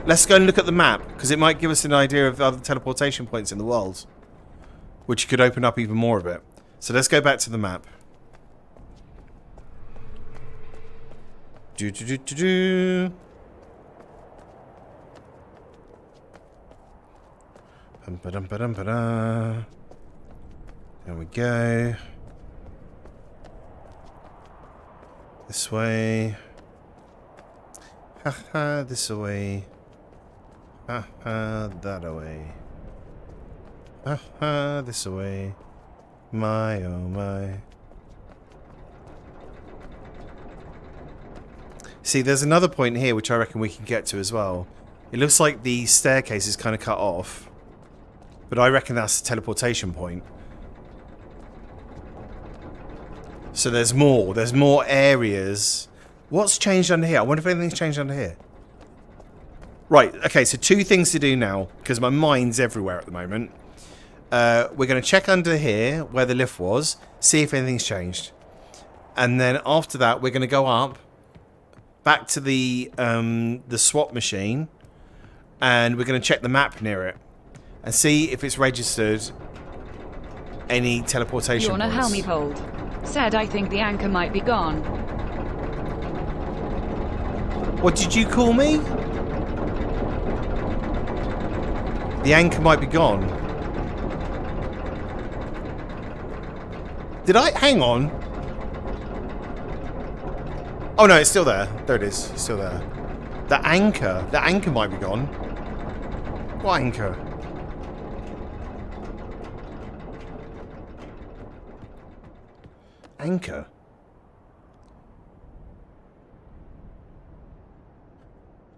Let's go and look at the map, because it might give us an idea of other teleportation points in the world. Which could open up even more of it. So let's go back to the map. There we go. This way. Haha, this way. Haha, that away. Haha, this away. My oh my. See, there's another point here which I reckon we can get to as well. It looks like the staircase is kind of cut off. But I reckon that's the teleportation point. So there's more. There's more areas. What's changed under here? I wonder if anything's changed under here. Right, okay, so 2 things to do now, because my mind's everywhere at the moment. We're going to check under here, where the lift was, see if anything's changed. And then after that, we're going to go up, back to the swap machine, and we're going to check the map near it, and see if it's registered any teleportation Bjorn points. Helmipold said I think the anchor might be gone. What did you call me? The anchor might be gone. Did I? Hang on. Oh no, it's still there. There it is. It's still there. The anchor. The anchor might be gone. What anchor? Anchor?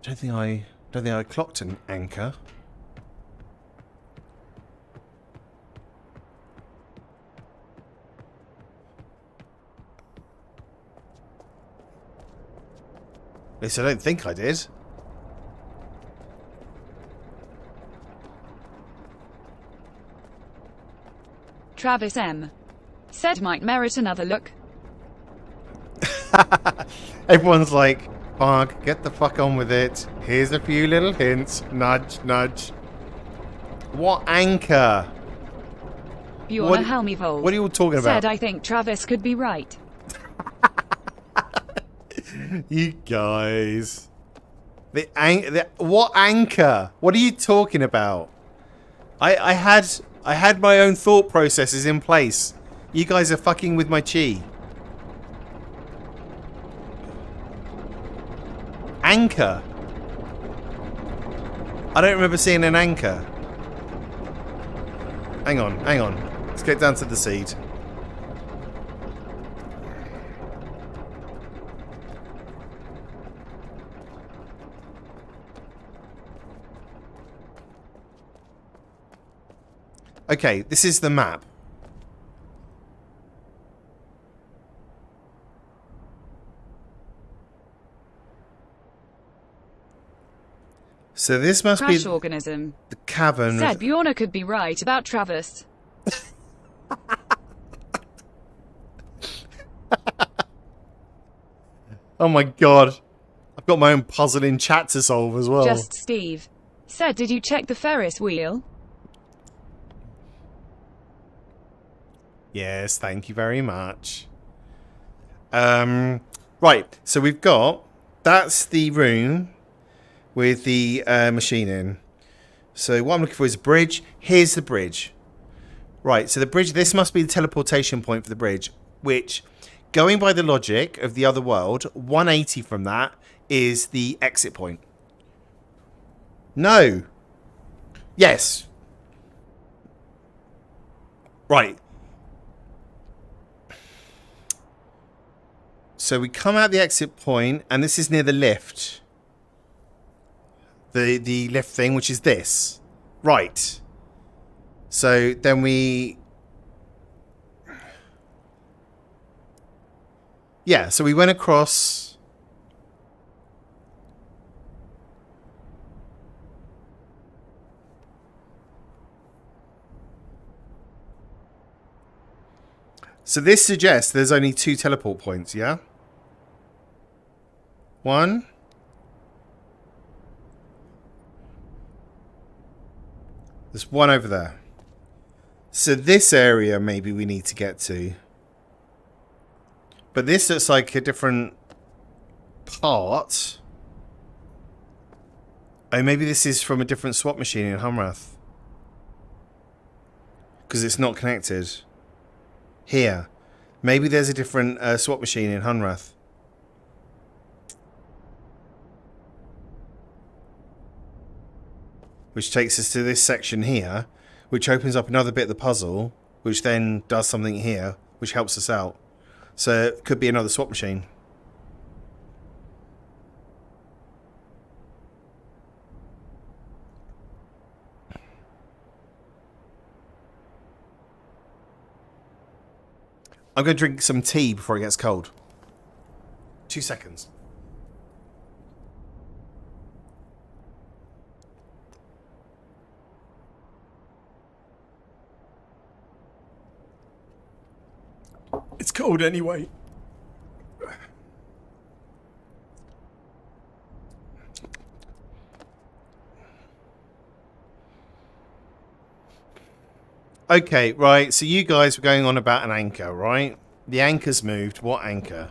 Don't think I clocked an anchor. At least I don't think I did. Travis M. said might merit another look. Everyone's like, Mark, get the fuck on with it. Here's a few little hints. Nudge, nudge. What anchor? Bjorn Helmipold what are you all talking about? said I think Travis could be right. You guys. What anchor? What are you talking about? I had my own thought processes in place. You guys are fucking with my chi. Anchor. I don't remember seeing an anchor. Hang on, hang on. Let's get down to the seed. Okay, this is the map. So this must Crash be organism. the cavern. Said Bjorna could be right about Travis. Oh my god. I've got my own puzzle in chat to solve as well. Just Steve. Said, did you check the Ferris wheel? Yes, thank you very much. Right, so we've got... That's the room with the machine in. So what I'm looking for is a bridge. Here's the bridge. Right, so the bridge... This must be the teleportation point for the bridge, which... Going by the logic of the other world, 180 from that is the exit point. No. Yes. Right. So we come out the exit point, and this is near the lift. The lift thing, which is this. Right. So then we... Yeah, so we went across... So this suggests there's only 2 teleport points, yeah? 1. There's 1 over there. So this area maybe we need to get to. But this looks like a different part. Oh, maybe this is from a different swap machine in Humrath. Because it's not connected. Here. Maybe there's a different swap machine in Hunrath. Which takes us to this section here. Which opens up another bit of the puzzle. Which then does something here. Which helps us out. So it could be another swap machine. I'm going to drink some tea before it gets cold. 2 seconds. It's cold anyway. Okay, right. So you guys were going on about an anchor, right? The anchor's moved. What anchor?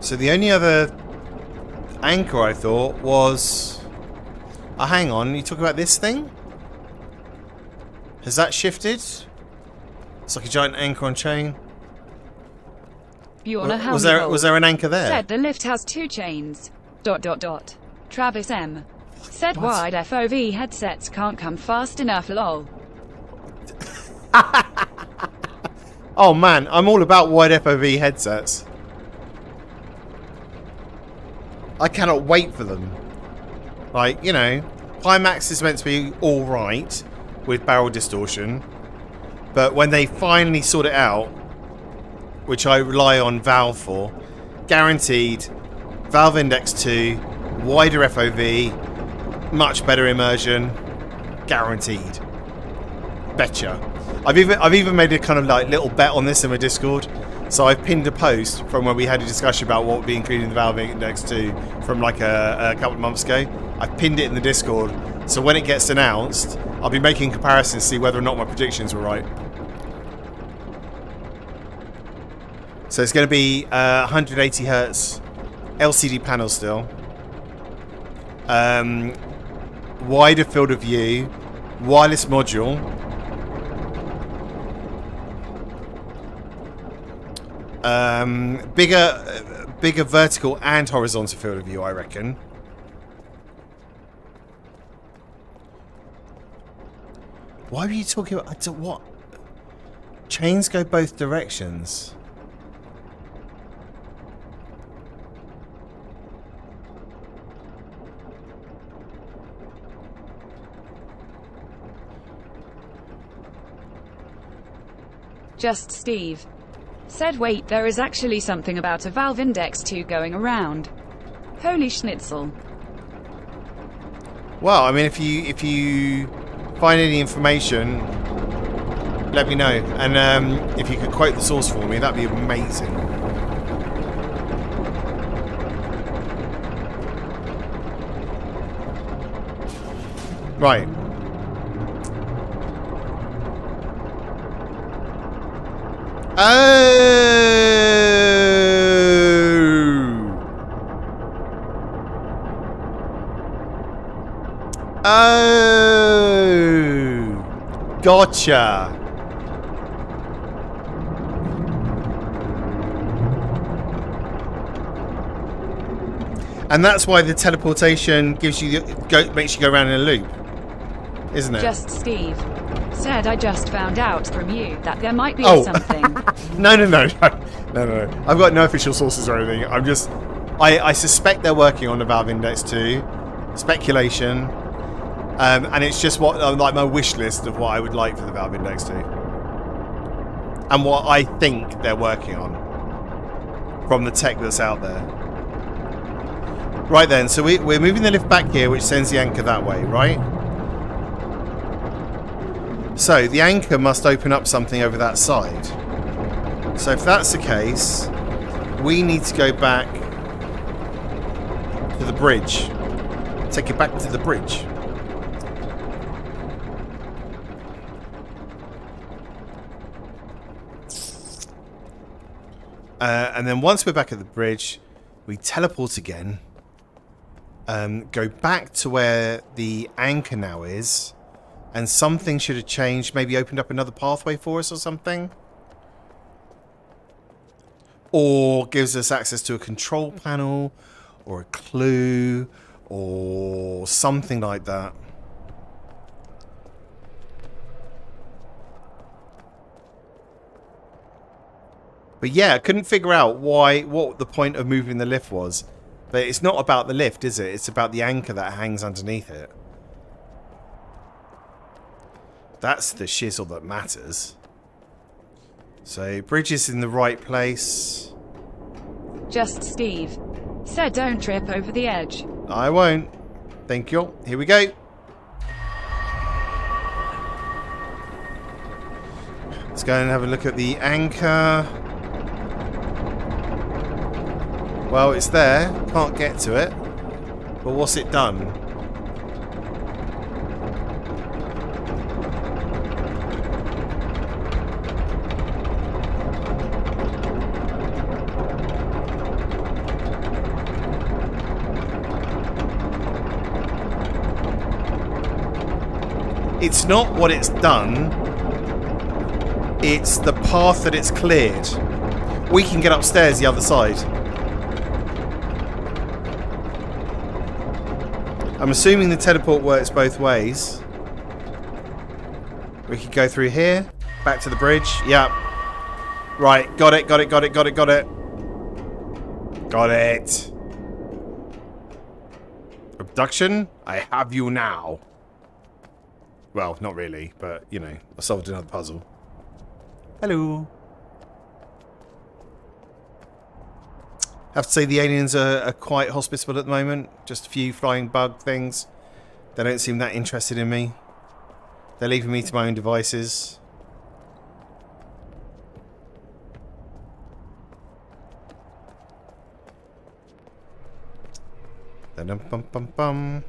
So the only other anchor I thought was... Oh, hang on. You talking about this thing? Has that shifted? It's like a giant anchor on chain. Bjorna, was there an anchor there? Said the lift has 2 chains. ... Travis M. Said What? wide FOV headsets can't come fast enough, lol. Oh man, I'm all about wide FOV headsets. I cannot wait for them. Like, you know, Pimax is meant to be alright with barrel distortion. But when they finally sort it out, which I rely on Valve for, guaranteed Valve Index 2, wider FOV, much better immersion, guaranteed. Betcha. I've even made a kind of like little bet on this in my Discord. So I've pinned a post from where we had a discussion about what would be included in the Valve Index 2 from like a couple of months ago. I've pinned it in the Discord, so when it gets announced, I'll be making comparisons to see whether or not my predictions were right. So it's going to be 180 Hz LCD panel still. Wider field of view, wireless module. Bigger vertical and horizontal field of view, I reckon. Why were you talking about what? Chains go both directions. Just Steve. Said wait, there is actually something about a Valve Index 2 going around. Holy schnitzel. Well, I mean, if you find any information, let me know. And if you could quote the source for me, that'd be amazing. Right. Oh, gotcha. And that's why the teleportation gives you makes you go around in a loop, isn't it? Just Steve. Said I just found out from you that there might be something. No. I've got no official sources or anything. I suspect they're working on the Valve Index 2. Speculation. And it's just what like my wish list of what I would like for the Valve Index 2. And what I think they're working on from the tech that's out there. Right then, so we're moving the lift back here, which sends the anchor that way, right? So the anchor must open up something over that side. So if that's the case, we need to go back to the bridge. Take it back to the bridge. And then once we're back at the bridge, we teleport again. Go back to where the anchor now is. And something should have changed. Maybe opened up another pathway for us or something. Or gives us access to a control panel. Or a clue. Or something like that. But yeah, I couldn't figure out what the point of moving the lift was. But it's not about the lift, is it? It's about the anchor that hangs underneath it. That's the shizzle that matters. So, bridge is in the right place. Just Steve. Said don't trip over the edge. I won't. Thank you. Here we go. Let's go and have a look at the anchor. Well, it's there. Can't get to it. But what's it done? It's not what it's done. It's the path that it's cleared. We can get upstairs the other side. I'm assuming the teleport works both ways. We could go through here. Back to the bridge. Yep. Right. Got it. Got it. Obduction? I have you now. Well, not really, but, you know, I solved another puzzle. Hello. Have to say the aliens are quite hospitable at the moment. Just a few flying bug things. They don't seem that interested in me. They're leaving me to my own devices. Dum-bum-bum-bum.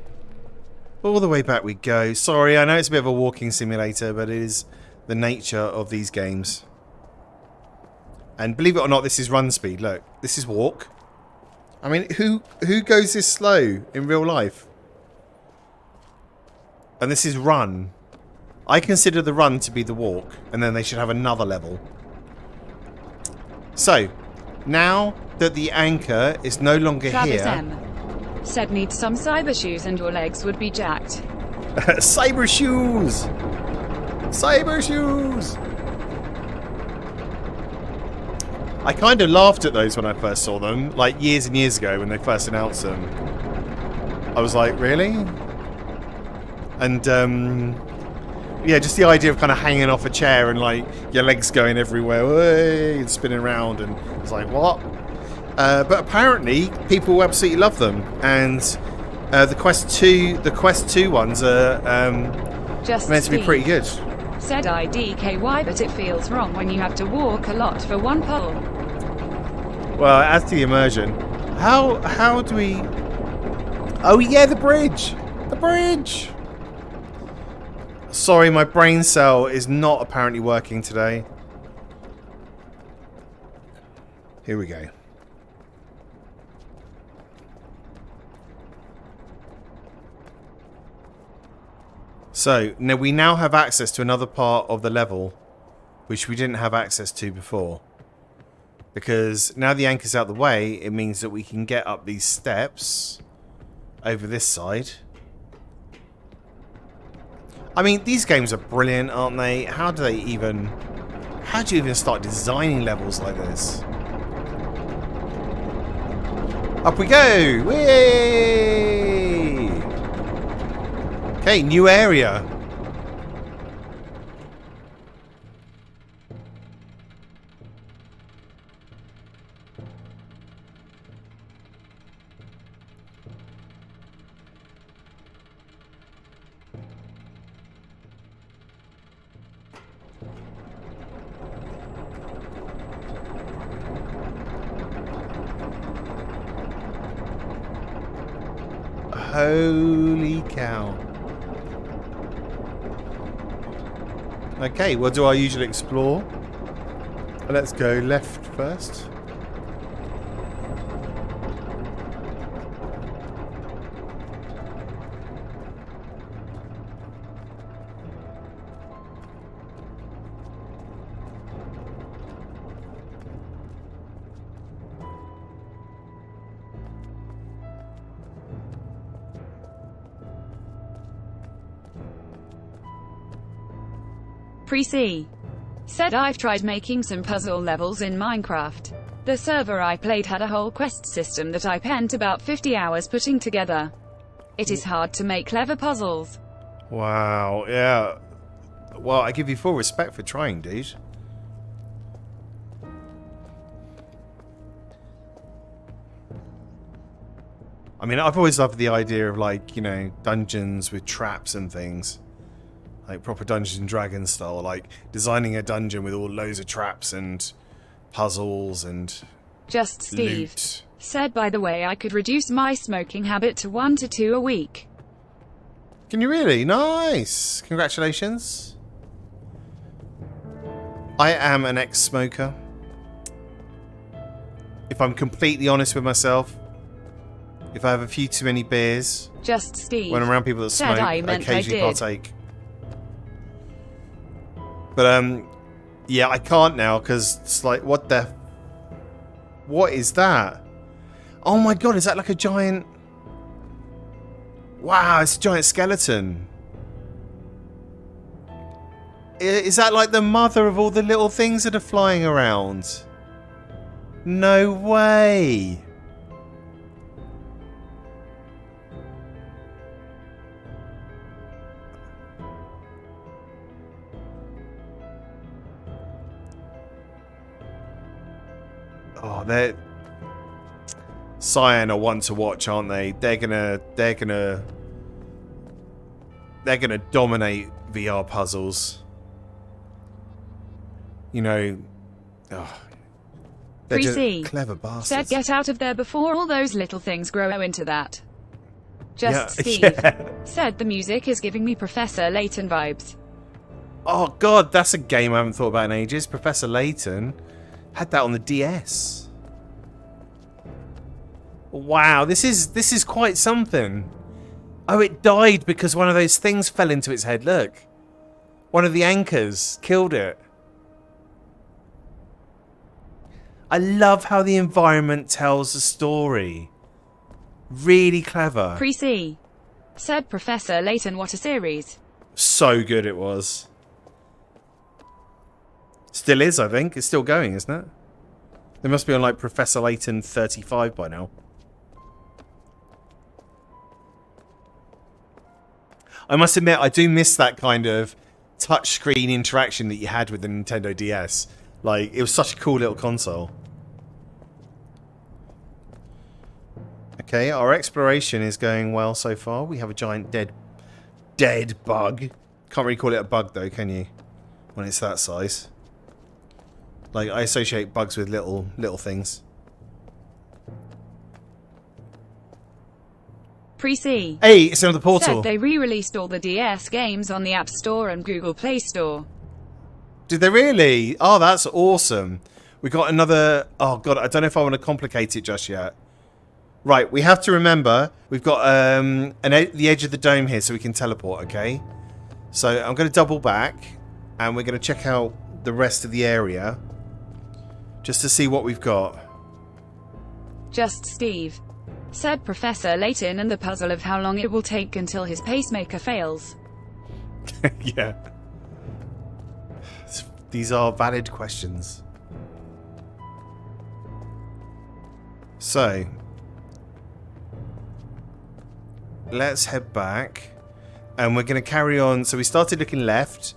All the way back we go. Sorry, I know it's a bit of a walking simulator, but it is the nature of these games. And believe it or not, this is run speed. Look, this is walk. I mean, who goes this slow in real life? And this is run. I consider the run to be the walk, and then they should have another level. So, now that the anchor is no longer Travis here... M. Said need some cyber shoes and your legs would be jacked. Cyber shoes! Cyber shoes! I kind of laughed at those when I first saw them, like years and years ago when they first announced them. I was like, really? And Yeah, just the idea of kind of hanging off a chair and like your legs going everywhere, way, and spinning around, and it's like what? But apparently people absolutely love them, and the Quest 2 ones are meant to be pretty good. Said IDKY, but it feels wrong when you have to walk a lot for one puzzle. Well, as to the immersion, how do we? Oh yeah, the bridge. The bridge. Sorry, my brain cell is not apparently working today. Here we go. So, now we now have access to another part of the level which we didn't have access to before. Because now the anchor's out the way, it means that we can get up these steps over this side. I mean, these games are brilliant, aren't they? How do you even start designing levels like this? Up we go! Whee! Okay, new area. Holy cow. Okay, what do I usually explore? Let's go left first. Pre-C said, I've tried making some puzzle levels in Minecraft. The server I played had a whole quest system that I spent about 50 hours putting together. It is hard to make clever puzzles. Wow, yeah. Well, I give you full respect for trying, dude. I mean, I've always loved the idea of, like, you know, dungeons with traps and things. Like proper Dungeons and Dragons style, like designing a dungeon with all loads of traps and puzzles and Just Steve loot. Said, by the way, I could reduce my smoking habit to 1 to 2 a week. Can you really? Nice! Congratulations. I am an ex-smoker. If I'm completely honest with myself, if I have a few too many beers, Just Steve when I'm around people that smoke, I occasionally partake. But, yeah, I can't now, because it's like, what is that? Oh my god, is that like a giant... Wow, it's a giant skeleton. Is that like the mother of all the little things that are flying around? No way. Oh, they're... Cyan are one to watch, aren't they? They're gonna dominate VR puzzles. You know, they're just clever bastards. Said, get out of there before all those little things grow into that. Just Steve said, the music is giving me Professor Layton vibes. Oh god, that's a game I haven't thought about in ages. Professor Layton had that on the DS. Wow, this is quite something. Oh, it died because one of those things fell into its head. Look, one of the anchors killed it. I love how the environment tells the story. Really clever. Pre-C said, Professor Layton, what a series. So good it was. Still is, I think. It's still going, isn't it? They must be on like Professor Layton 35 by now. I must admit, I do miss that kind of touchscreen interaction that you had with the Nintendo DS. Like, it was such a cool little console. Okay, our exploration is going well so far. We have a giant dead bug. Can't really call it a bug though, can you? When it's that size. Like, I associate bugs with little things. Pre-C. Hey, it's another portal. Said they re-released all the DS games on the App Store and Google Play Store. Did they really? Oh, that's awesome. We got another... Oh, God, I don't know if I want to complicate it just yet. Right, we have to remember, we've got the edge of the dome here so we can teleport, okay? So I'm going to double back, and we're going to check out the rest of the area, just to see what we've got. Just Steve. Said Professor Layton, and the puzzle of how long it will take until his pacemaker fails. Yeah. These are valid questions. So, let's head back. And we're going to carry on. So we started looking left.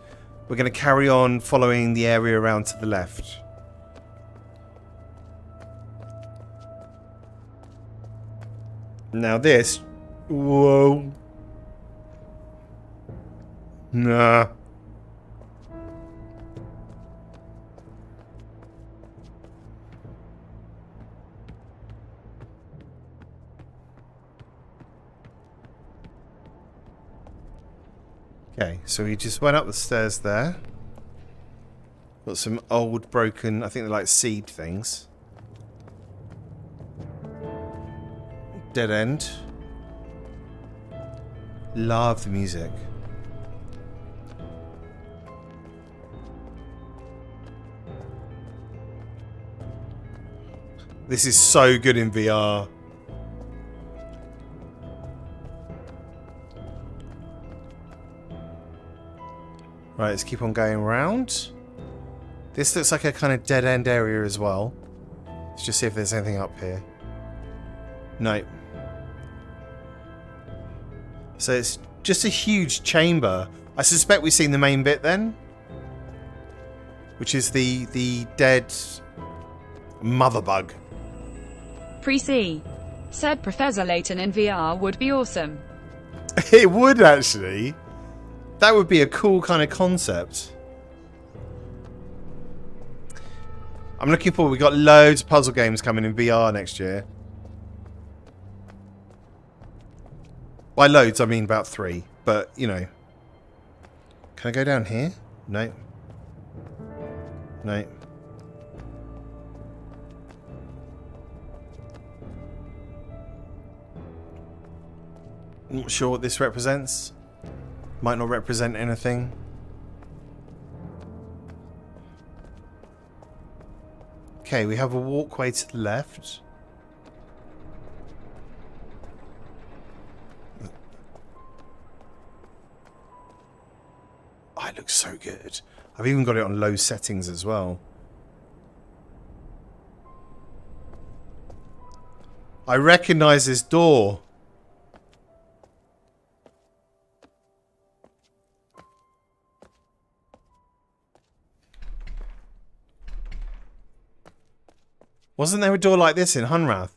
We're going to carry on following the area around to the left. Now this... Whoa. Nah. Okay, so we just went up the stairs there. Got some old broken, I think they're like seed things. Dead end. Love the music. This is so good in VR. Right, let's keep on going around. This looks like a kind of dead end area as well. Let's just see if there's anything up here. No. So it's just a huge chamber. I suspect we've seen the main bit then. Which is the dead mother bug. Pre-C. Said Professor Layton in VR would be awesome. It would actually. That would be a cool kind of concept. I'm looking forward. We've got loads of puzzle games coming in VR next year. By loads, I mean about 3. But, you know. Can I go down here? No. No. Not sure what this represents. Might not represent anything. Okay, we have a walkway to the left. Oh, it looks so good. I've even got it on low settings as well. I recognise this door. Wasn't there a door like this in Hunrath?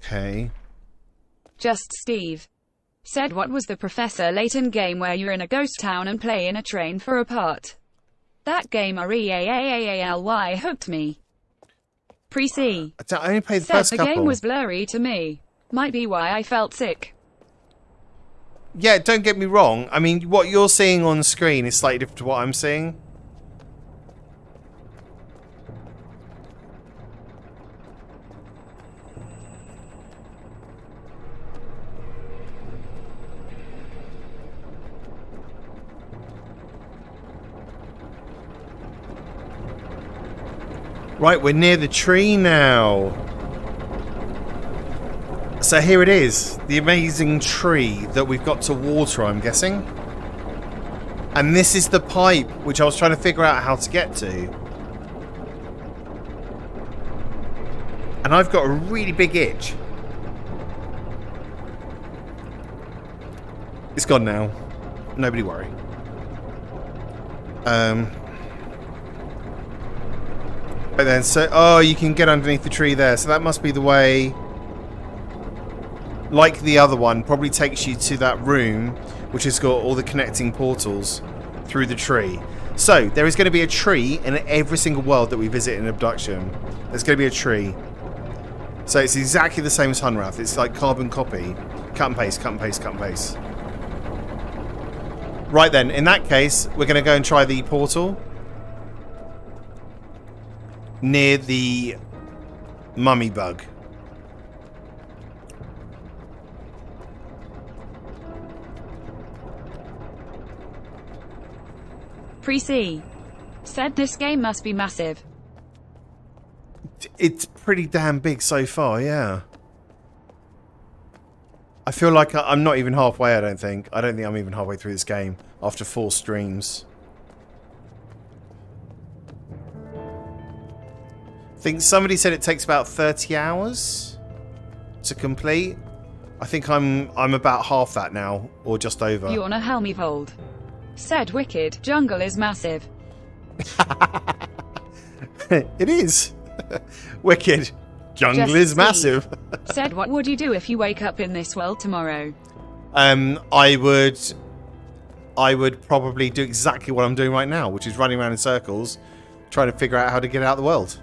Okay. Just Steve. Said what was the Professor Layton game where you're in a ghost town and play in a train for a part? That game REAAAALY hooked me. Pre-C. I only played the Said first the couple. game was blurry to me. Might be why I felt sick. Yeah, don't get me wrong. I mean, what you're seeing on screen is slightly different to what I'm seeing. Right, we're near the tree now. So here it is. The amazing tree that we've got to water, I'm guessing. And this is the pipe, which I was trying to figure out how to get to. And I've got a really big itch. It's gone now. Nobody worry. But then, so... Oh, you can get underneath the tree there. So that must be the way... Like the other one, probably takes you to that room, which has got all the connecting portals through the tree. So, there is going to be a tree in every single world that we visit in Obduction. There's going to be a tree. So it's exactly the same as Hunrath. It's like carbon copy. Cut and paste, cut and paste, cut and paste. Right then, in that case, we're going to go and try the portal. Near the mummy bug. Pre-C said this game must be massive. It's pretty damn big so far, yeah. I feel like I'm not even halfway, I don't think. I don't think I'm even halfway through this game after 4 streams. I think somebody said it takes about 30 hours to complete. I think I'm about half that now, or just over. Bjorn Helmivold said Wicked Jungle is massive. It is. Wicked Jungle Just is massive. said what would you do if you wake up in this world tomorrow? I would probably do exactly what I'm doing right now, which is running around in circles, trying to figure out how to get out of the world.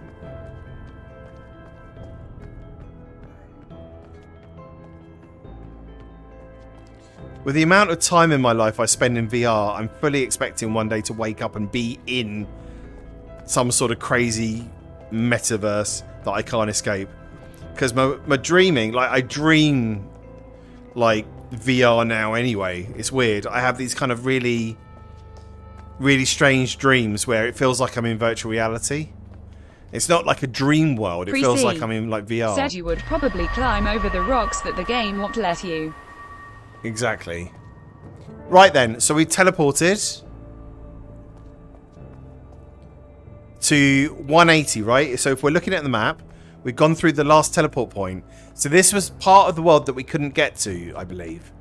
With the amount of time in my life I spend in VR, I'm fully expecting one day to wake up and be in some sort of crazy metaverse that I can't escape. Because my dreaming, like I dream like VR now anyway. It's weird. I have these kind of really, really strange dreams where it feels like I'm in virtual reality. It's not like a dream world. It feels like I'm in like VR. Said you would probably climb over the rocks that the game won't let you. Exactly. Right then, so we teleported to 180, right? So if we're looking at the map, we've gone through the last teleport point. So this was part of the world that we couldn't get to, I believe.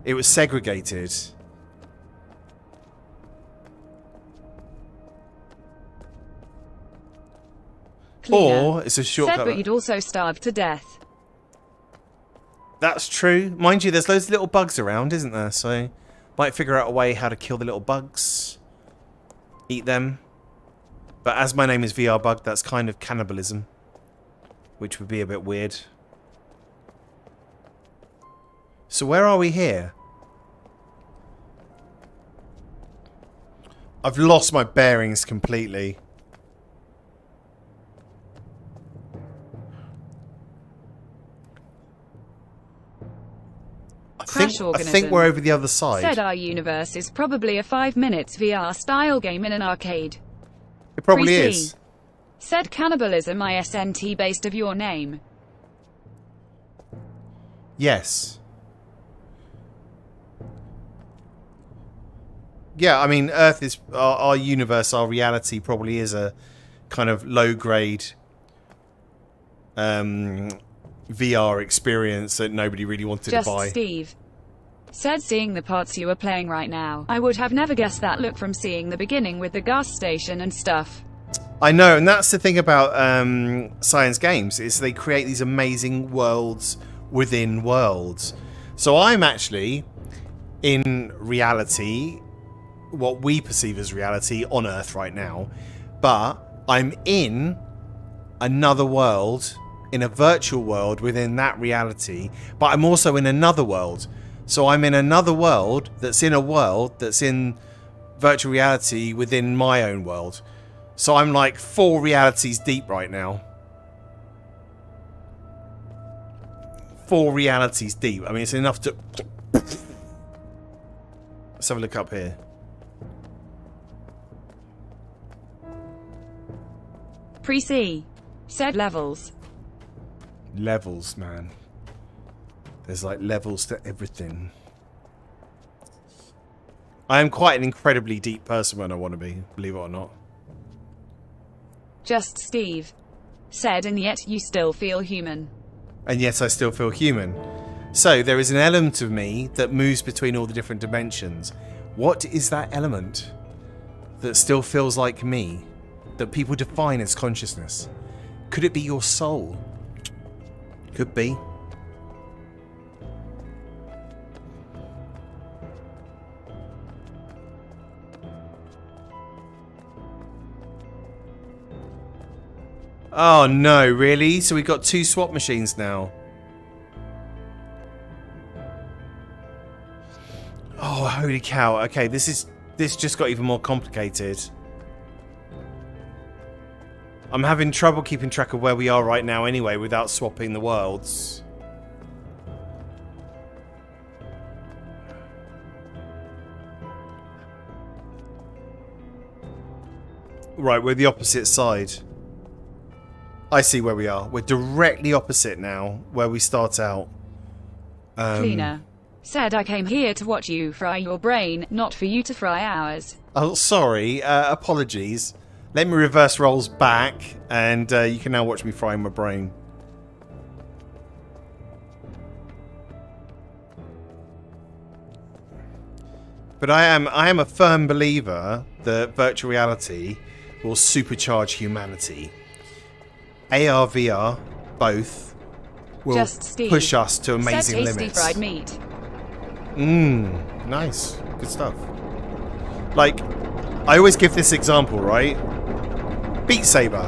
It was segregated. Clear. Or it's a shortcut. Said but you'd also starve to death. That's true. Mind you, there's loads of little bugs around, isn't there? So might figure out a way how to kill the little bugs. Eat them. But as my name is VR Bug, that's kind of cannibalism. Which would be a bit weird. So where are we here? I've lost my bearings completely. I think we're over the other side. Said our universe is probably a 5 minutes VR style game in an arcade. It probably is. Said cannibalism ISNT based of your name. Yes. Yeah, I mean, Earth is our universe, our reality probably is a kind of low grade VR experience that nobody really wanted to buy. Steve said seeing the parts you were playing right now, I would have never guessed that look from seeing the beginning with the gas station and stuff. I know, and that's the thing about Cyan's games, is they create these amazing worlds within worlds. So I'm actually in reality, what we perceive as reality on Earth right now, but I'm in another world, in a virtual world within that reality, but I'm also in another world. So I'm in another world that's in a world that's in virtual reality within my own world. So I'm like 4 realities deep right now. 4 realities deep. I mean, it's enough to... Let's have a look up here. Pre-C said levels. Levels, man. There's like levels to everything. I am quite an incredibly deep person when I want to be, believe it or not. Just Steve said, and yet you still feel human. And yet I still feel human. So there is an element of me that moves between all the different dimensions. What is that element that still feels like me, that people define as consciousness? Could it be your soul? Could be. Oh no, really? So we got 2 swap machines now. Oh, holy cow. Okay, this just got even more complicated. I'm having trouble keeping track of where we are right now anyway without swapping the worlds. Right, we're the opposite side. I see where we are. We're directly opposite now, where we start out. Cleaner said, I came here to watch you fry your brain, not for you to fry ours. Oh, sorry. Apologies. Let me reverse roles back, and you can now watch me fry my brain. But I am a firm believer that virtual reality will supercharge humanity. AR, VR, both will push us to amazing limits. Tasty fried meat. Nice. Good stuff. Like, I always give this example, right? Beat Saber.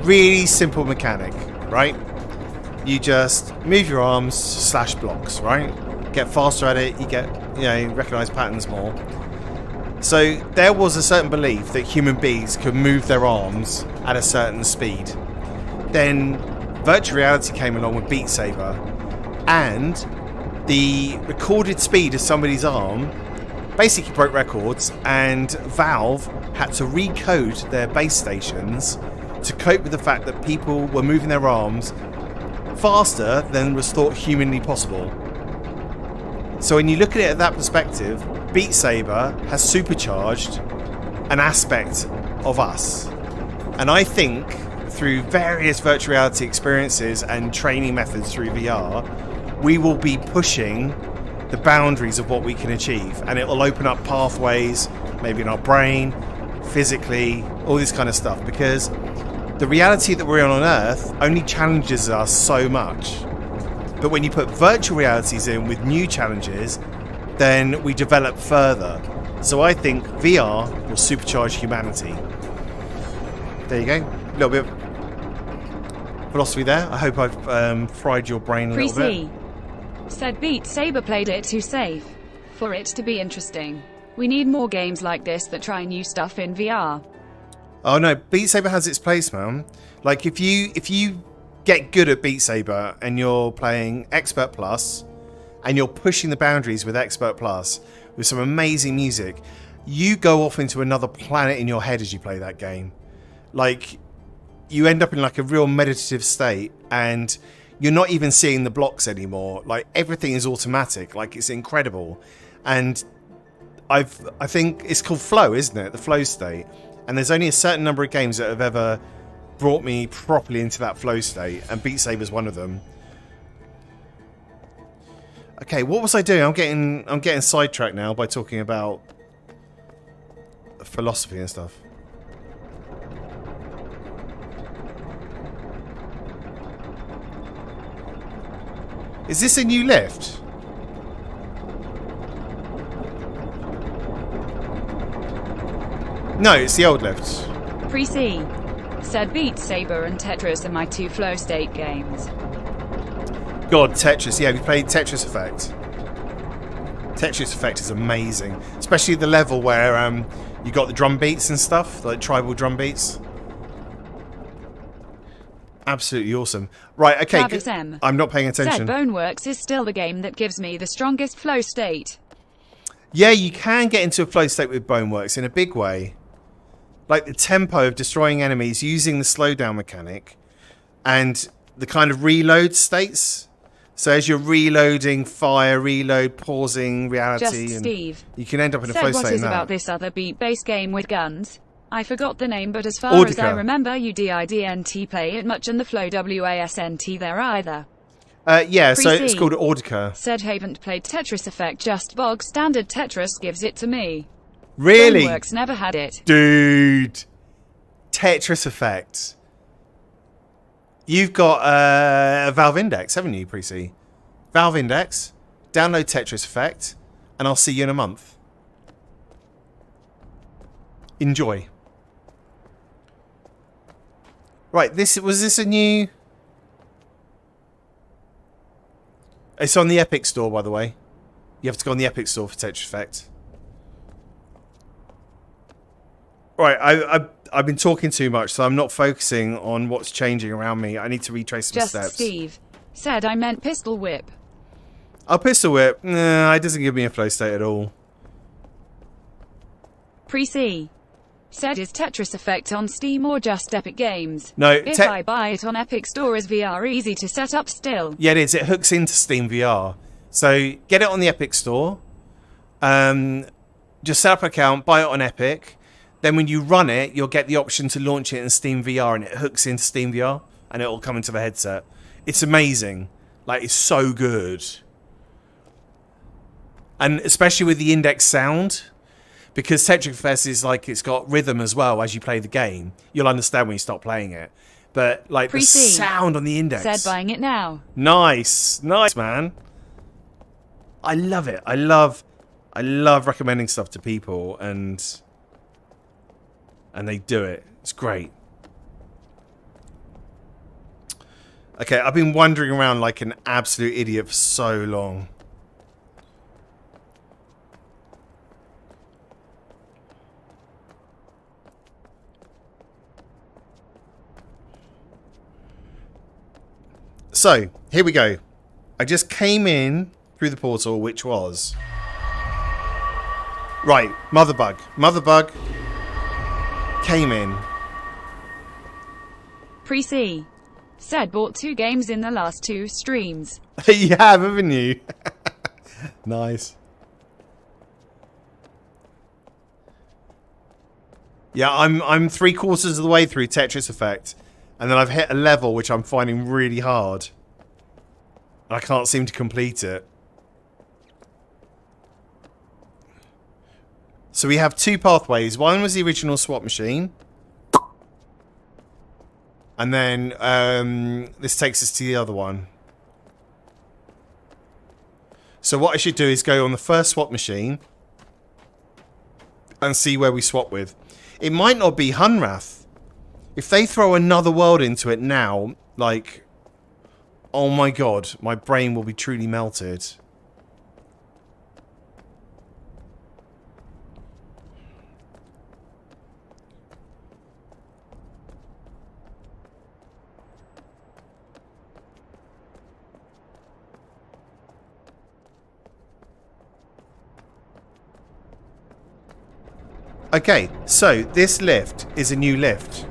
Really simple mechanic, right? You just move your arms, slash blocks, right? Get faster at it, you recognize patterns more. So there was a certain belief that human beings could move their arms at a certain speed. Then virtual reality came along with Beat Saber, and the recorded speed of somebody's arm basically broke records, and Valve had to recode their base stations to cope with the fact that people were moving their arms faster than was thought humanly possible. So when you look at it at that perspective, Beat Saber has supercharged an aspect of us. And I think through various virtual reality experiences and training methods through VR, we will be pushing the boundaries of what we can achieve. And it will open up pathways, maybe in our brain, physically, all this kind of stuff. Because the reality that we're on Earth only challenges us so much. But when you put virtual realities in with new challenges, then we develop further. So I think VR will supercharge humanity. There you go. A little bit of philosophy there. I hope I've fried your brain a little bit. Said Beat Saber played it too safe for it to be interesting. We need more games like this that try new stuff in VR. Oh no, Beat Saber has its place, man. Like if you get good at Beat Saber and you're playing Expert Plus and you're pushing the boundaries with Expert Plus with some amazing music, you go off into another planet in your head as you play that game. Like, you end up in like a real meditative state, and you're not even seeing the blocks anymore. Like, everything is automatic. Like, it's incredible. And I think it's called flow, isn't it? The flow state. And there's only a certain number of games that have ever brought me properly into that flow state, and Beat Saber's one of them. Okay, what was I doing? I'm getting sidetracked now by talking about philosophy and stuff. Is this a new lift? No, it's the old lift. Pre-C said Beat Saber and Tetris are my 2 flow state games. God, Tetris. Yeah, we played Tetris Effect. Tetris Effect is amazing. Especially the level where you got the drum beats and stuff, like tribal drum beats. Absolutely awesome. Right, okay. Travis M. I'm not paying attention. Said Boneworks is still the game that gives me the strongest flow state. Yeah, you can get into a flow state with Boneworks in a big way. Like the tempo of destroying enemies using the slowdown mechanic and the kind of reload states So as you're reloading, fire, reload, pausing, reality, Just and Steve. you can end up in a Said, flow what state is now. about this other beat-based game with guns? I forgot the name, but as far as I Audica. remember, you didn't play it much, and the flow wasn't there either. Yeah, so it's Pre-C. called Audica. Said haven't played Tetris Effect, just bog standard Tetris gives it to me. Really? Works never had it. Dude. Tetris Effect. You've got a Valve Index, haven't you, Pre-C? Valve Index, download Tetris Effect, and I'll see you in a month. Enjoy. Right, was this a new... It's on the Epic Store, by the way. You have to go on the Epic Store for Tetris Effect. Right, I've been talking too much, so I'm not focusing on what's changing around me. I need to retrace some Just steps. Steve. Said I meant pistol whip. Oh, pistol whip. Nah, it doesn't give me a flow state at all. Pre-C. Said is Tetris Effect on Steam or just Epic Games? No, If I buy it on Epic Store, is VR easy to set up still? Yeah, it is. It hooks into Steam VR. So get it on the Epic Store. Just set up an account, buy it on Epic. Then when you run it, you'll get the option to launch it in Steam VR, and it hooks into Steam VR, and it will come into the headset. It's amazing. Like, it's so good. And especially with the index sound, because Tetris Fest is like, it's got rhythm as well as you play the game. You'll understand when you stop playing it. But like the Pre-C. sound on the index. Said buying it now. Nice, man. I love it. I love recommending stuff to people, and they do it. It's great. Okay, I've been wandering around like an absolute idiot for so long. So, here we go. I just came in through the portal, which was... Right, Mother Bug. Mother Bug came in. Pre-C. Said bought 2 games in the last 2 streams. You have, haven't you? Nice. Yeah, I'm 3/4 of the way through Tetris Effect, and then I've hit a level which I'm finding really hard. I can't seem to complete it. So we have 2 pathways. One was the original swap machine. And then this takes us to the other one. So what I should do is go on the first swap machine and see where we swap with. It might not be Hunrath. If they throw another world into it now, like, oh my god, my brain will be truly melted. Okay, so this lift is a new lift.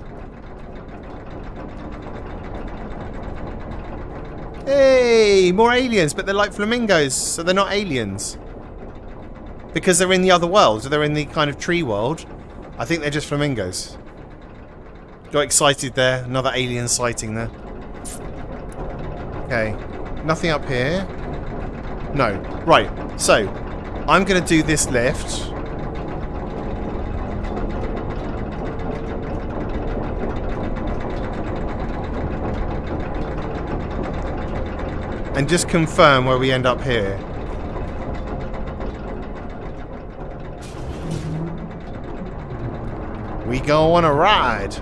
Hey, more aliens, but they're like flamingos, so they're not aliens. Because they're in the other world, so they're in the kind of tree world. I think they're just flamingos. Got excited there, another alien sighting there. Okay, nothing up here. No, right, so I'm going to do this lift. And just confirm where we end up here. We go on a ride.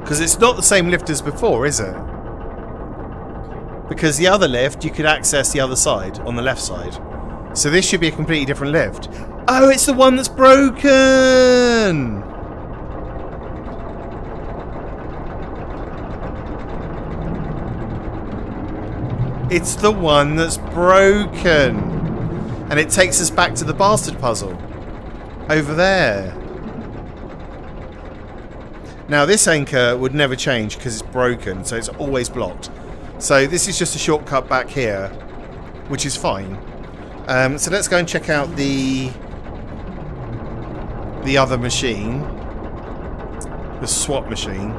Because it's not the same lift as before, is it? Because the other lift, you could access the other side, on the left side. So this should be a completely different lift. Oh, it's the one that's broken! It's the one that's broken. And it takes us back to the bastard puzzle. Over there. Now this anchor would never change because it's broken, so it's always blocked. So this is just a shortcut back here, which is fine. So let's go and check out the other machine, the swap machine.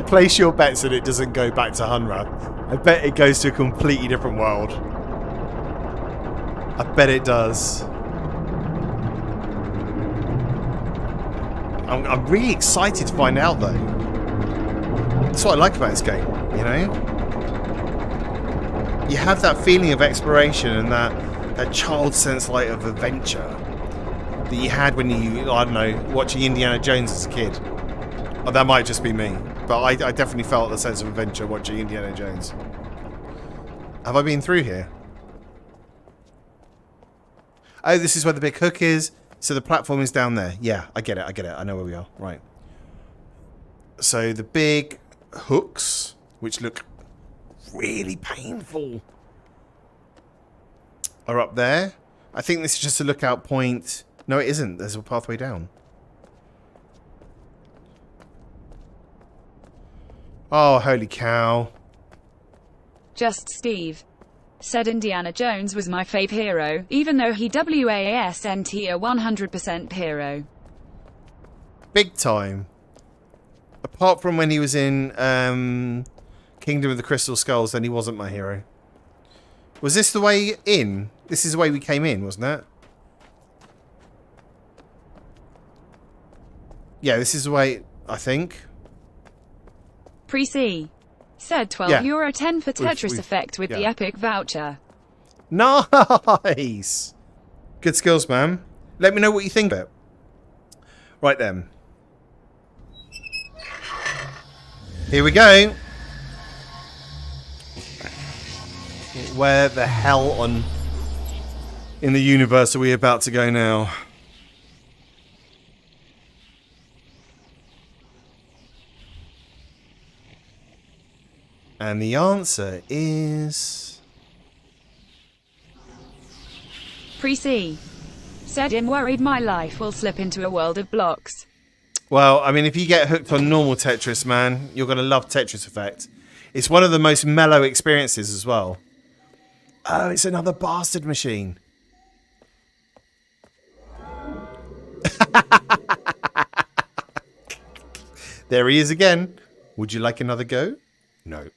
Place your bets that it doesn't go back to Hunrath. I bet it goes to a completely different world. I bet it does. I'm really excited to find out, though. That's what I like about this game, you know? You have that feeling of exploration and that child sense like of adventure that you had when you, I don't know, watching Indiana Jones as a kid. Oh, that might just be me. But I definitely felt the sense of adventure watching Indiana Jones. Have I been through here? Oh, this is where the big hook is. So the platform is down there. Yeah, I get it. I know where we are. Right. So the big hooks, which look really painful, are up there. I think this is just a lookout point. No, it isn't. There's a pathway down. Oh, holy cow. Just Steve. Said Indiana Jones was my fave hero, even though he wasn't a 100% hero. Big time. Apart from when he was in Kingdom of the Crystal Skulls, then he wasn't my hero. Was this the way in? This is the way we came in, wasn't it? Yeah, this is the way, I think. Pre-C. Said €12 10 for Tetris we've Effect with the Epic voucher. Nice! Good skills, man. Let me know what you think of it. Right then. Here we go. Where the hell in the universe are we about to go now? And the answer is... Pre-C. Said I'm worried my life will slip into a world of blocks. Well, I mean, if you get hooked on normal Tetris, man, you're going to love Tetris Effect. It's one of the most mellow experiences as well. Oh, it's another bastard machine. There he is again. Would you like another go? No.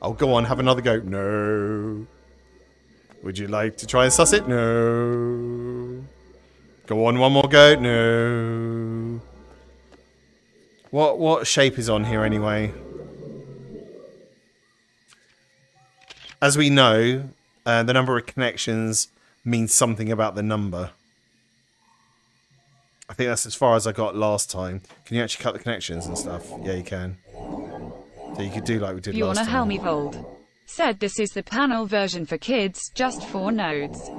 Oh, go on, have another go. No. Would you like to try and suss it? No. Go on, one more go. No. What shape is on here anyway? As we know, the number of connections means something about the number. I think that's as far as I got last time. Can you actually cut the connections and stuff? Yeah, you can. So you could do like we did last time. Bjorn Helmivold said this is the panel version for kids, just 4 nodes.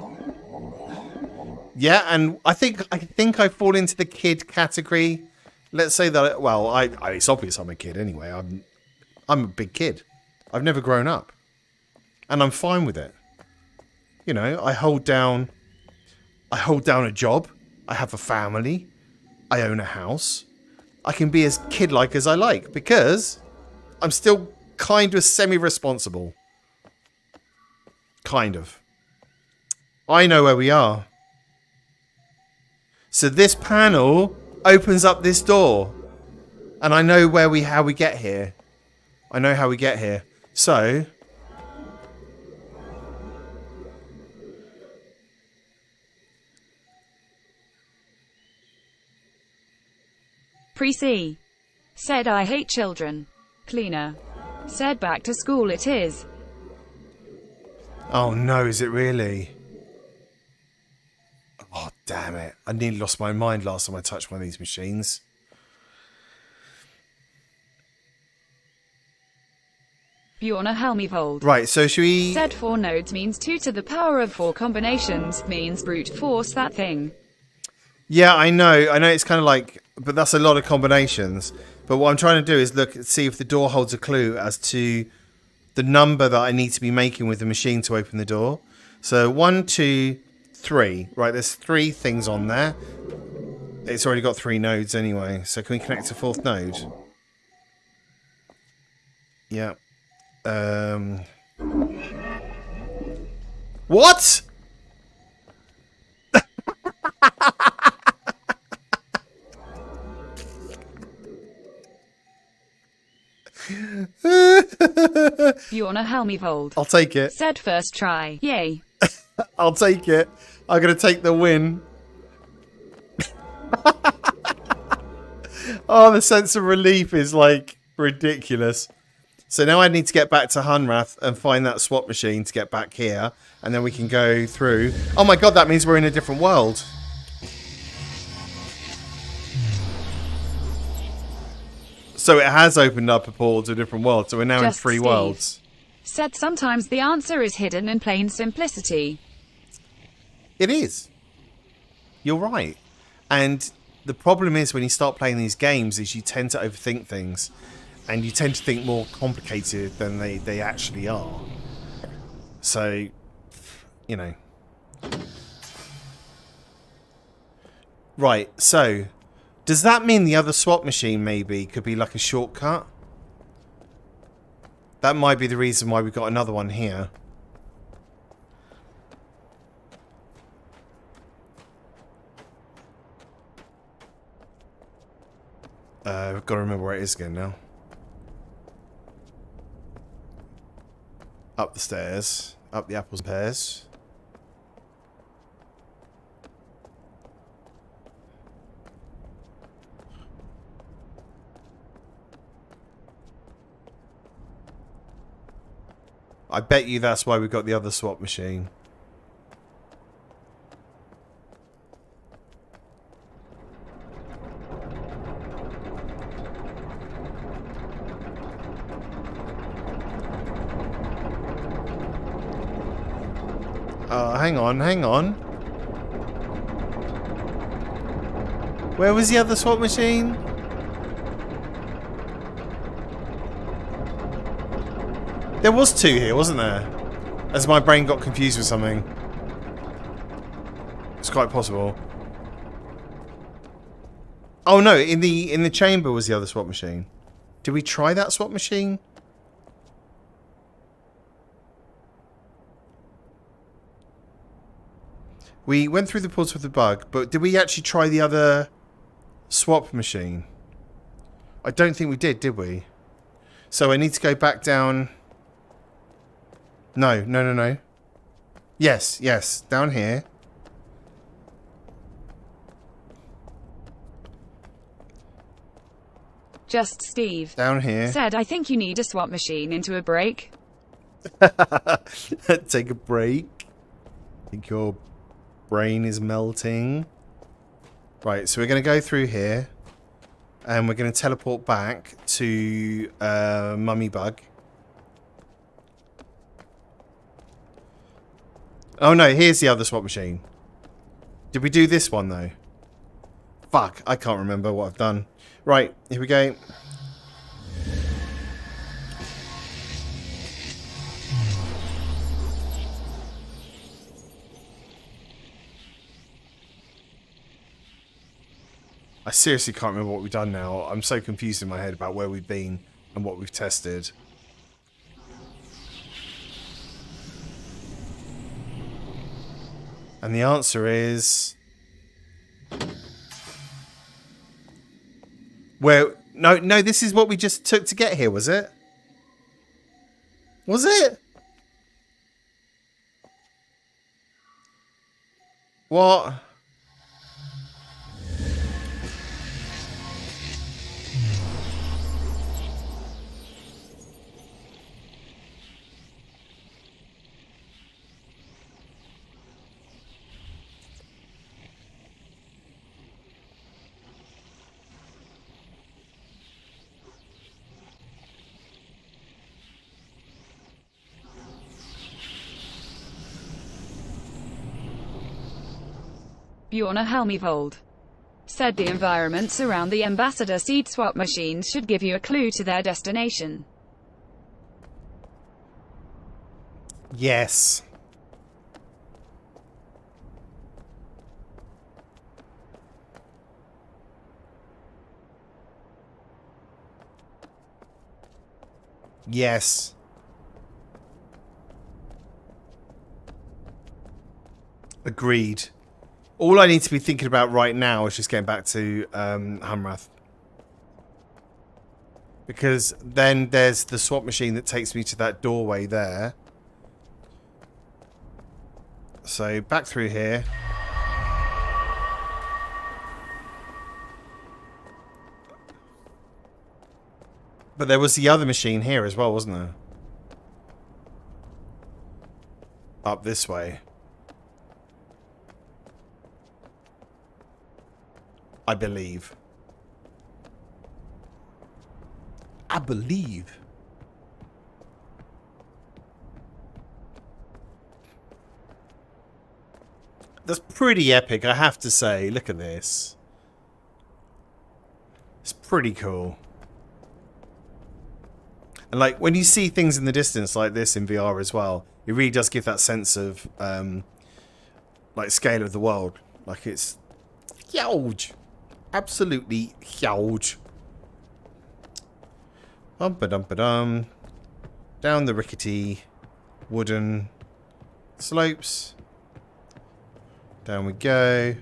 Yeah, and I think I fall into the kid category. Let's say that. Well, it's obvious I'm a kid anyway. I'm a big kid. I've never grown up, and I'm fine with it. You know, I hold down a job. I have a family. I own a house. I can be as kid-like as I like because I'm still kind of semi-responsible. Kind of. I know where we are. So this panel opens up this door. And I know how we get here. I know how we get here. So... Pre-C. Said I hate children. Cleaner. Said back to school it is. Oh no, is it really? Oh damn it. I nearly lost my mind last time I touched one of these machines. Bjorn Helmivold. Right, so should we... Said 4 nodes means 2 to the power of 4 combinations, means brute force that thing. Yeah, I know it's kind of like... But that's a lot of combinations. But what I'm trying to do is see if the door holds a clue as to the number that I need to be making with the machine to open the door. So 1, 2, 3. Right, there's 3 things on there. It's already got 3 nodes anyway. So can we connect a 4th node? Yeah. What? Bjorn Helmivold. I'll take it. Said first try. Yay. I'll take it. I'm going to take the win. Oh, the sense of relief is like ridiculous. So now I need to get back to Hunrath and find that swap machine to get back here. And then we can go through. Oh my god, that means we're in a different world. So it has opened up a portal to a different world. So we're now in 3 worlds. Said sometimes the answer is hidden in plain simplicity. It is. You're right. And the problem is when you start playing these games is you tend to overthink things. And you tend to think more complicated than they actually are. So, you know. Right, so does that mean the other swap machine maybe could be like a shortcut? That might be the reason why we've got another one here. I've got to remember where it is again now. Up the stairs. Up the apples and pears. I bet you that's why we got the other swap machine. Hang on, hang on. Where was the other swap machine? There was 2 here, wasn't there? As my brain got confused with something. It's quite possible. Oh no, in the chamber was the other swap machine. Did we try that swap machine? We went through the portal with the bug, but did we actually try the other swap machine? I don't think we did we? So I need to go back down. No, no, no, no. Yes, yes, down here. Just Steve. Down here. Said I think you need a swap machine into a break. Take a break. I think your brain is melting. Right, so we're going to go through here. And we're going to teleport back to Mummy Bug. Oh no, here's the other swap machine. Did we do this one though? Fuck, I can't remember what I've done. Right, here we go. I seriously can't remember what we've done now. I'm so confused in my head about where we've been and what we've tested. And the answer is... Where... No, this is what we just took to get here, was it? Was it? What? Bjorn Helmivold. Said the environments around the ambassador seed swap machines should give you a clue to their destination. Yes. Yes. Agreed. All I need to be thinking about right now is just getting back to Hamrath. Because then there's the swap machine that takes me to that doorway there. So back through here. But there was the other machine here as well, wasn't there? Up this way. I believe. I believe. That's pretty epic, I have to say. Look at this. It's pretty cool. And like when you see things in the distance like this in VR as well, it really does give that sense of like scale of the world. Like it's huge. Absolutely huge. Dum-ba-dum-ba-dum. Down the rickety wooden slopes. Down we go.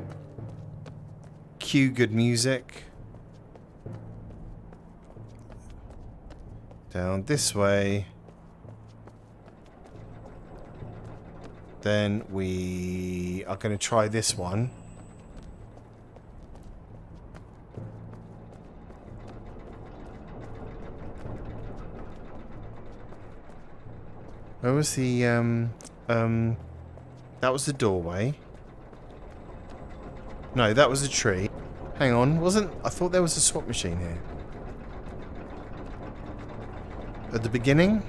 Cue good music. Down this way. Then we are going to try this one. Where was the that was the doorway. No, that was a tree. Hang on, I thought there was a swap machine here. At the beginning?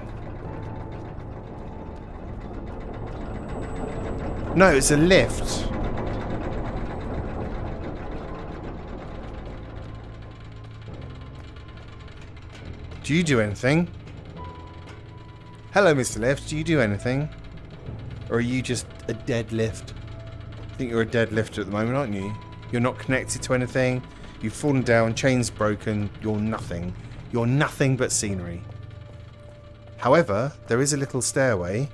No, it's a lift. Do you do anything? Hello, Mr. Lift. Do you do anything? Or are you just a dead lift? I think you're a dead lifter at the moment, aren't you? You're not connected to anything. You've fallen down, chains broken. You're nothing. You're nothing but scenery. However, there is a little stairway.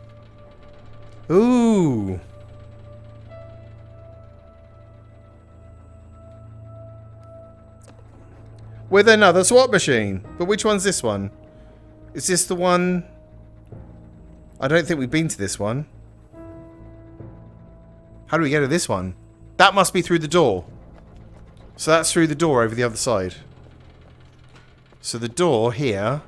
Ooh! With another swap machine. But which one's this one? Is this the one... I don't think we've been to this one. How do we get to this one? That must be through the door. So that's through the door over the other side. So the door here...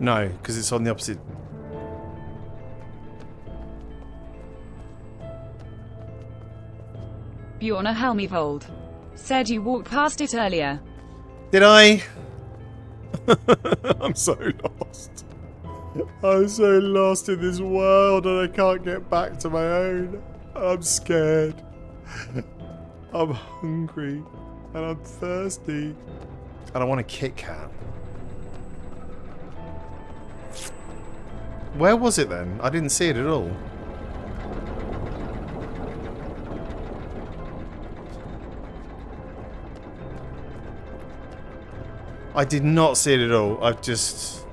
No, because it's on the opposite... Bjorna Helmivold said you walked past it earlier. Did I? I'm so lost. I'm so lost in this world and I can't get back to my own. I'm scared. I'm hungry. And I'm thirsty. And I want a Kit Kat. Where was it then? I didn't see it at all. I did not see it at all. I've just...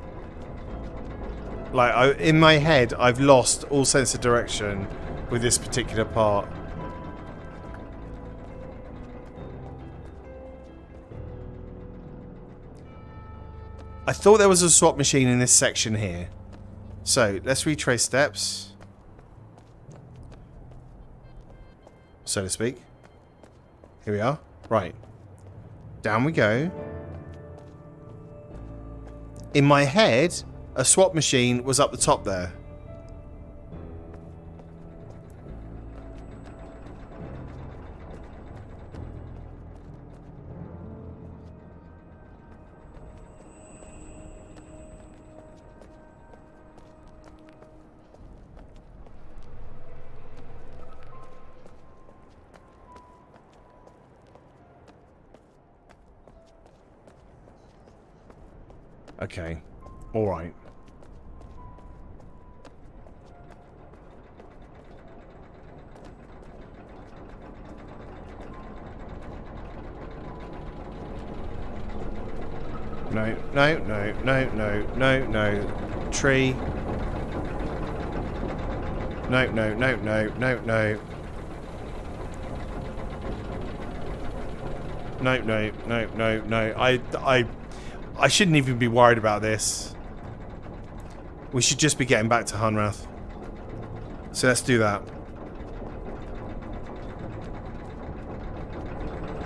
Like, in my head, I've lost all sense of direction with this particular part. I thought there was a swap machine in this section here. So, let's retrace steps. So to speak. Here we are. Right. Down we go. In my head, a swap machine was up the top there. Okay. Alright. No, no, no, no, no, no, no. Tree. No, no, no, no, no, no. No, no, no, no, no. I shouldn't even be worried about this. We should just be getting back to Hunrath. So let's do that.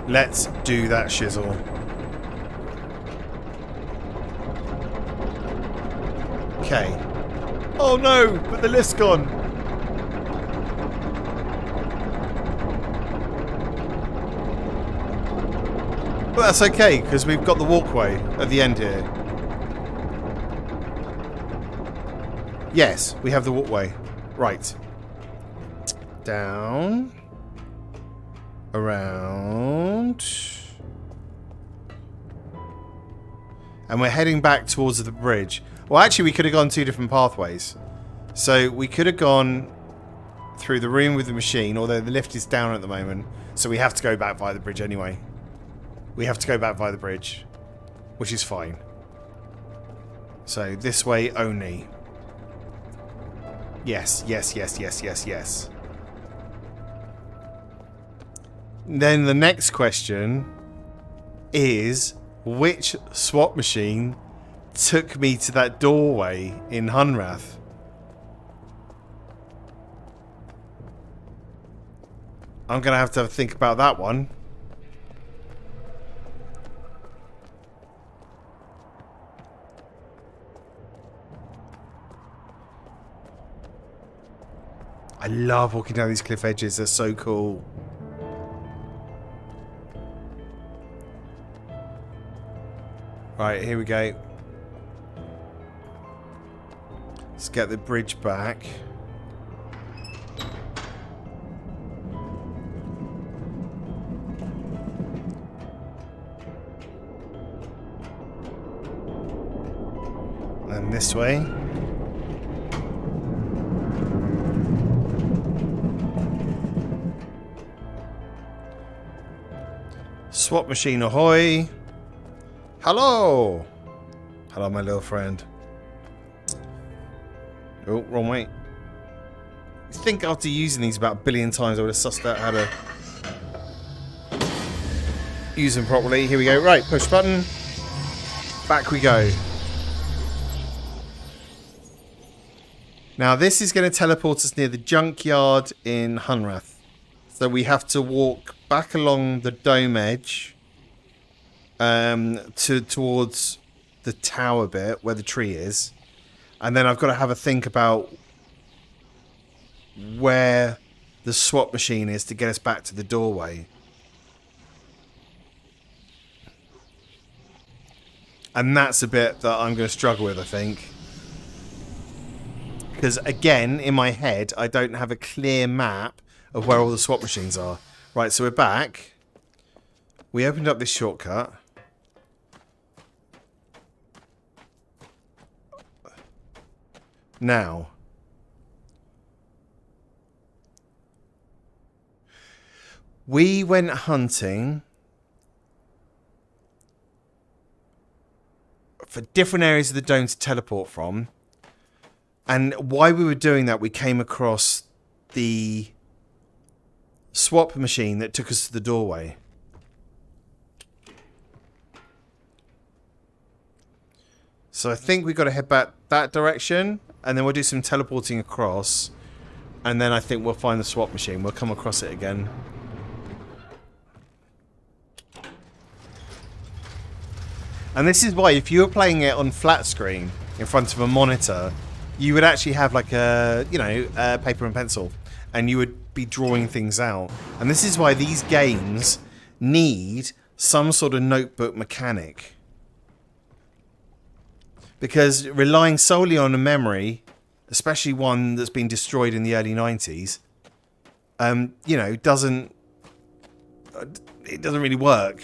Let's do that shizzle. Okay. Oh no, but the lift's gone. But that's okay, because we've got the walkway at the end here. Yes, we have the walkway. Right. Down. Around. And we're heading back towards the bridge. Well, actually, we could have gone two different pathways. So we could have gone through the room with the machine, although the lift is down at the moment. So we have to go back via the bridge anyway. We have to go back via the bridge, which is fine. So this way only. Yes, yes, yes, yes, yes, yes. Then the next question is, which swap machine took me to that doorway in Hunrath? I'm going to have to think about that one. I love walking down these cliff edges. They're so cool. Right, here we go. Let's get the bridge back. And this way. Swap machine ahoy. Hello. Hello, my little friend. Oh, wrong way. I think after using these about a billion times, I would have sussed out how to use them properly. Here we go. Right, push button. Back we go. Now, this is going to teleport us near the junkyard in Hunrath. So we have to walk back along the dome edge towards the tower bit where the tree is. And then I've got to have a think about where the swap machine is to get us back to the doorway. And that's a bit that I'm going to struggle with, I think. Because, again, in my head, I don't have a clear map of where all the swap machines are. Right, so we're back. We opened up this shortcut. Now. We went hunting for different areas of the dome to teleport from. And while we were doing that, we came across the swap machine that took us to the doorway. So I think we've got to head back that direction, and then we'll do some teleporting across, and then I think we'll find the swap machine. We'll come across it again. And this is why, if you were playing it on flat screen in front of a monitor, you would actually have like a, paper and pencil, and you would be drawing things out. And this is why these games need some sort of notebook mechanic. Because relying solely on a memory, especially one that's been destroyed in the early 90s, doesn't really work.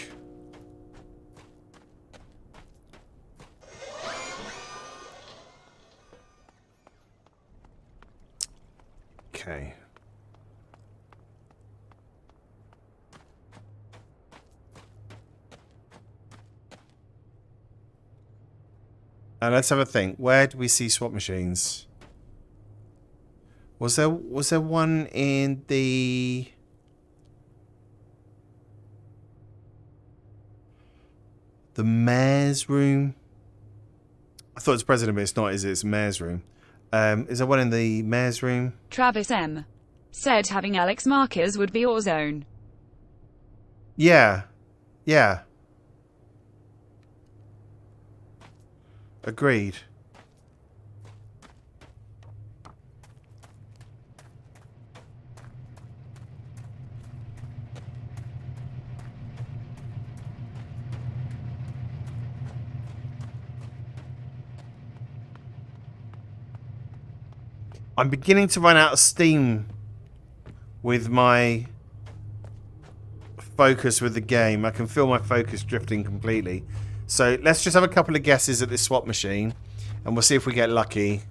And let's have a think. Where do we see swap machines? Was there one in the mayor's room? I thought it was president, but it's not, is it? It's mayor's room. Is there one in the mayor's room? Travis M. said having Alex markers would be your zone. Yeah. Yeah. Agreed. I'm beginning to run out of steam with my focus with the game. I can feel my focus drifting completely. So let's just have a couple of guesses at this swap machine and we'll see if we get lucky.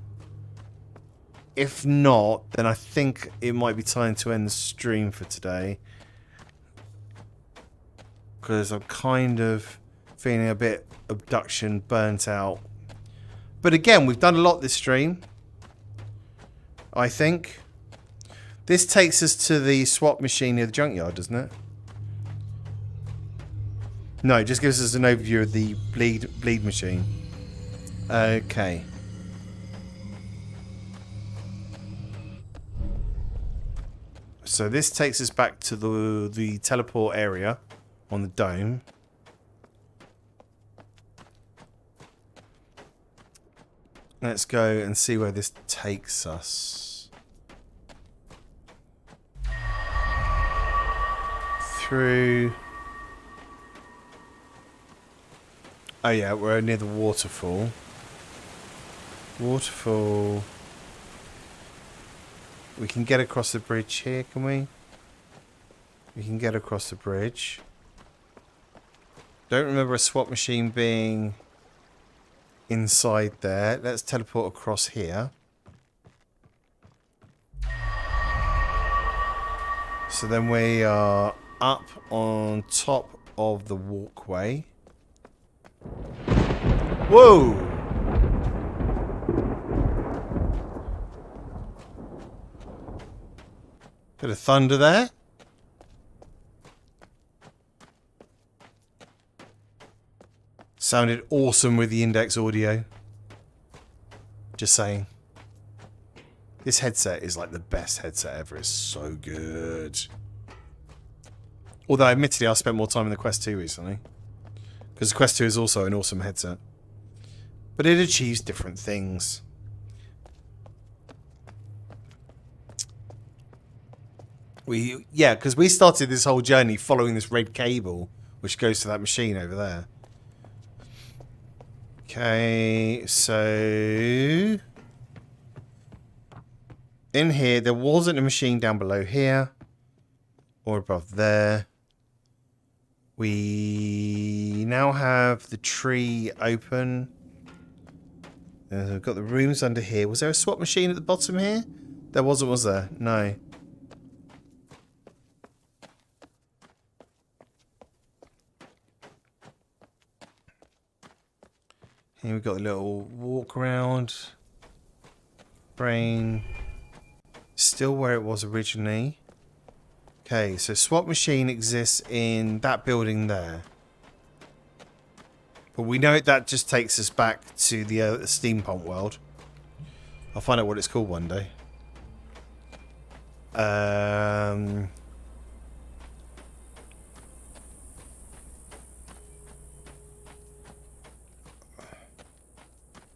If not, then I think it might be time to end the stream for today. Because I'm kind of feeling a bit abduction burnt out. But again, we've done a lot this stream, I think. This takes us to the swap machine near the junkyard, doesn't it? No, it just gives us an overview of the bleed machine. Okay. So this takes us back to the teleport area on the dome. Let's go and see where this takes us. Through... Oh yeah, we're near the waterfall. Waterfall. We can get across the bridge here, can we? We can get across the bridge. Don't remember a swap machine being inside there. Let's teleport across here. So then we are up on top of the walkway. Whoa! Bit of thunder there. Sounded awesome with the index audio. Just saying. This headset is like the best headset ever. It's so good. Although admittedly I spent more time in the Quest 2 recently. Because the Quest 2 is also an awesome headset. But it achieves different things. Because we started this whole journey following this red cable, which goes to that machine over there. Okay, so... in here, there wasn't a machine down below here. Or above there. We now have the tree open. We've got the rooms under here. Was there a swap machine at the bottom here? There wasn't, was there? No. Here we've got a little walk around. Brain. Still where it was originally. Okay, so swap machine exists in that building there. But we know that just takes us back to the steampunk world. I'll find out what it's called one day.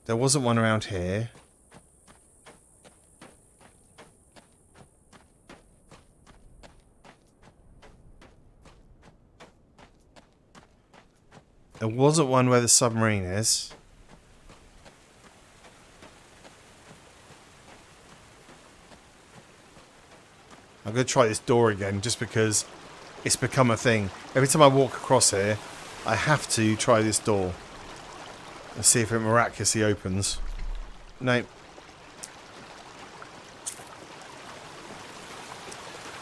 There wasn't one around here. There wasn't one where the submarine is. I'm going to try this door again just because it's become a thing. Every time I walk across here, I have to try this door. And see if it miraculously opens. Nope.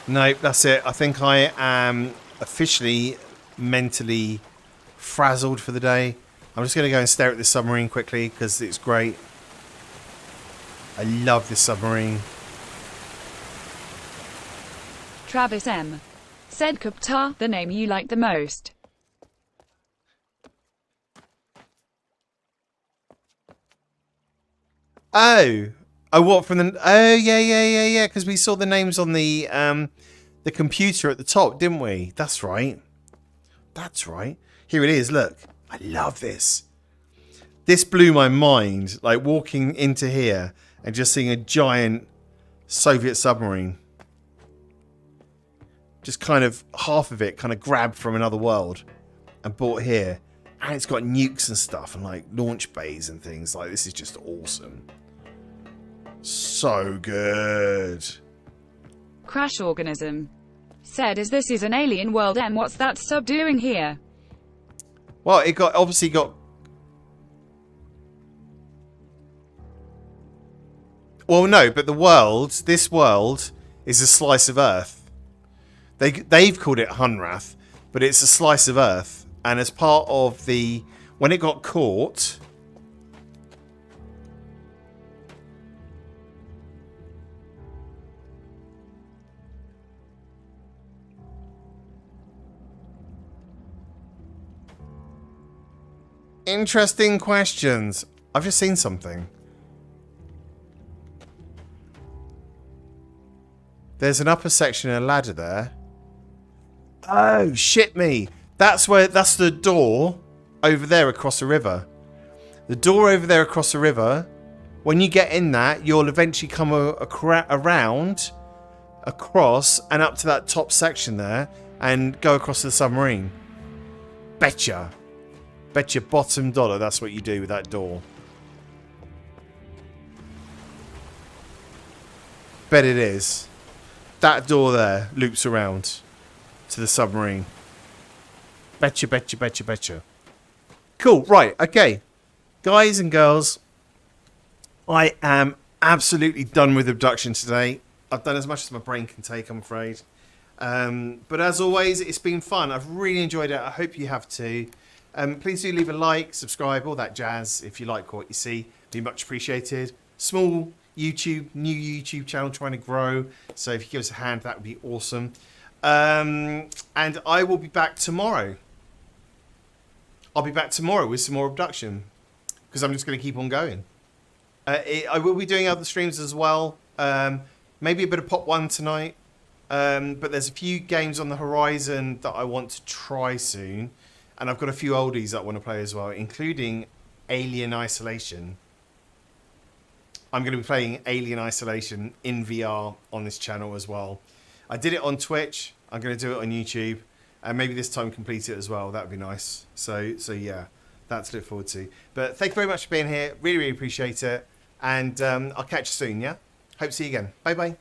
Nope, that's it. I think I am officially mentally frazzled for the day. I'm just going to go and stare at this submarine quickly because it's great. I love this submarine. Travis M. said Kupta, the name you like the most. Oh, what from the? Oh, yeah. Because we saw the names on the computer at the top, didn't we? That's right. That's right. Here it is. Look, I love this. This blew my mind. Like walking into here and just seeing a giant Soviet submarine. Just kind of half of it kind of grabbed from another world and brought here. And it's got nukes and stuff and like launch bays and things. Like this is just awesome. So good. Crash Organism said, "Is this an alien world? And what's that sub doing here?" Well, it obviously got. Well, no, but this world is a slice of Earth. They've called it Hunrath, but it's a slice of Earth, and as part of when it got caught. Interesting questions. I've just seen something. There's an upper section and a ladder there. Oh, shit me. That's the door over there across the river. The door over there across the river, when you get in that, you'll eventually come around, across, and up to that top section there, and go across to the submarine. Betcha. Bet your bottom dollar that's what you do with that door. Bet it is. That door there loops around to the submarine. Betcha. Cool, right, okay. Guys and girls, I am absolutely done with Obduction today. I've done as much as my brain can take, I'm afraid. But as always, it's been fun. I've really enjoyed it. I hope you have too. Please do leave a like, subscribe, all that jazz if you like what you see. Be much appreciated. Small new YouTube channel trying to grow. So if you give us a hand, that would be awesome. And I will be back tomorrow. I'll be back tomorrow with some more Obduction because I'm just going to keep on going. I will be doing other streams as well. Maybe a bit of Pop 1 tonight. But there's a few games on the horizon that I want to try soon. And I've got a few oldies that I want to play as well, including Alien Isolation. I'm going to be playing Alien Isolation in VR on this channel as well. I did it on Twitch. I'm going to do it on YouTube. And maybe this time complete it as well. That would be nice. So yeah, that's to look forward to. But thank you very much for being here. Really appreciate it. And I'll catch you soon, yeah? Hope to see you again. Bye-bye.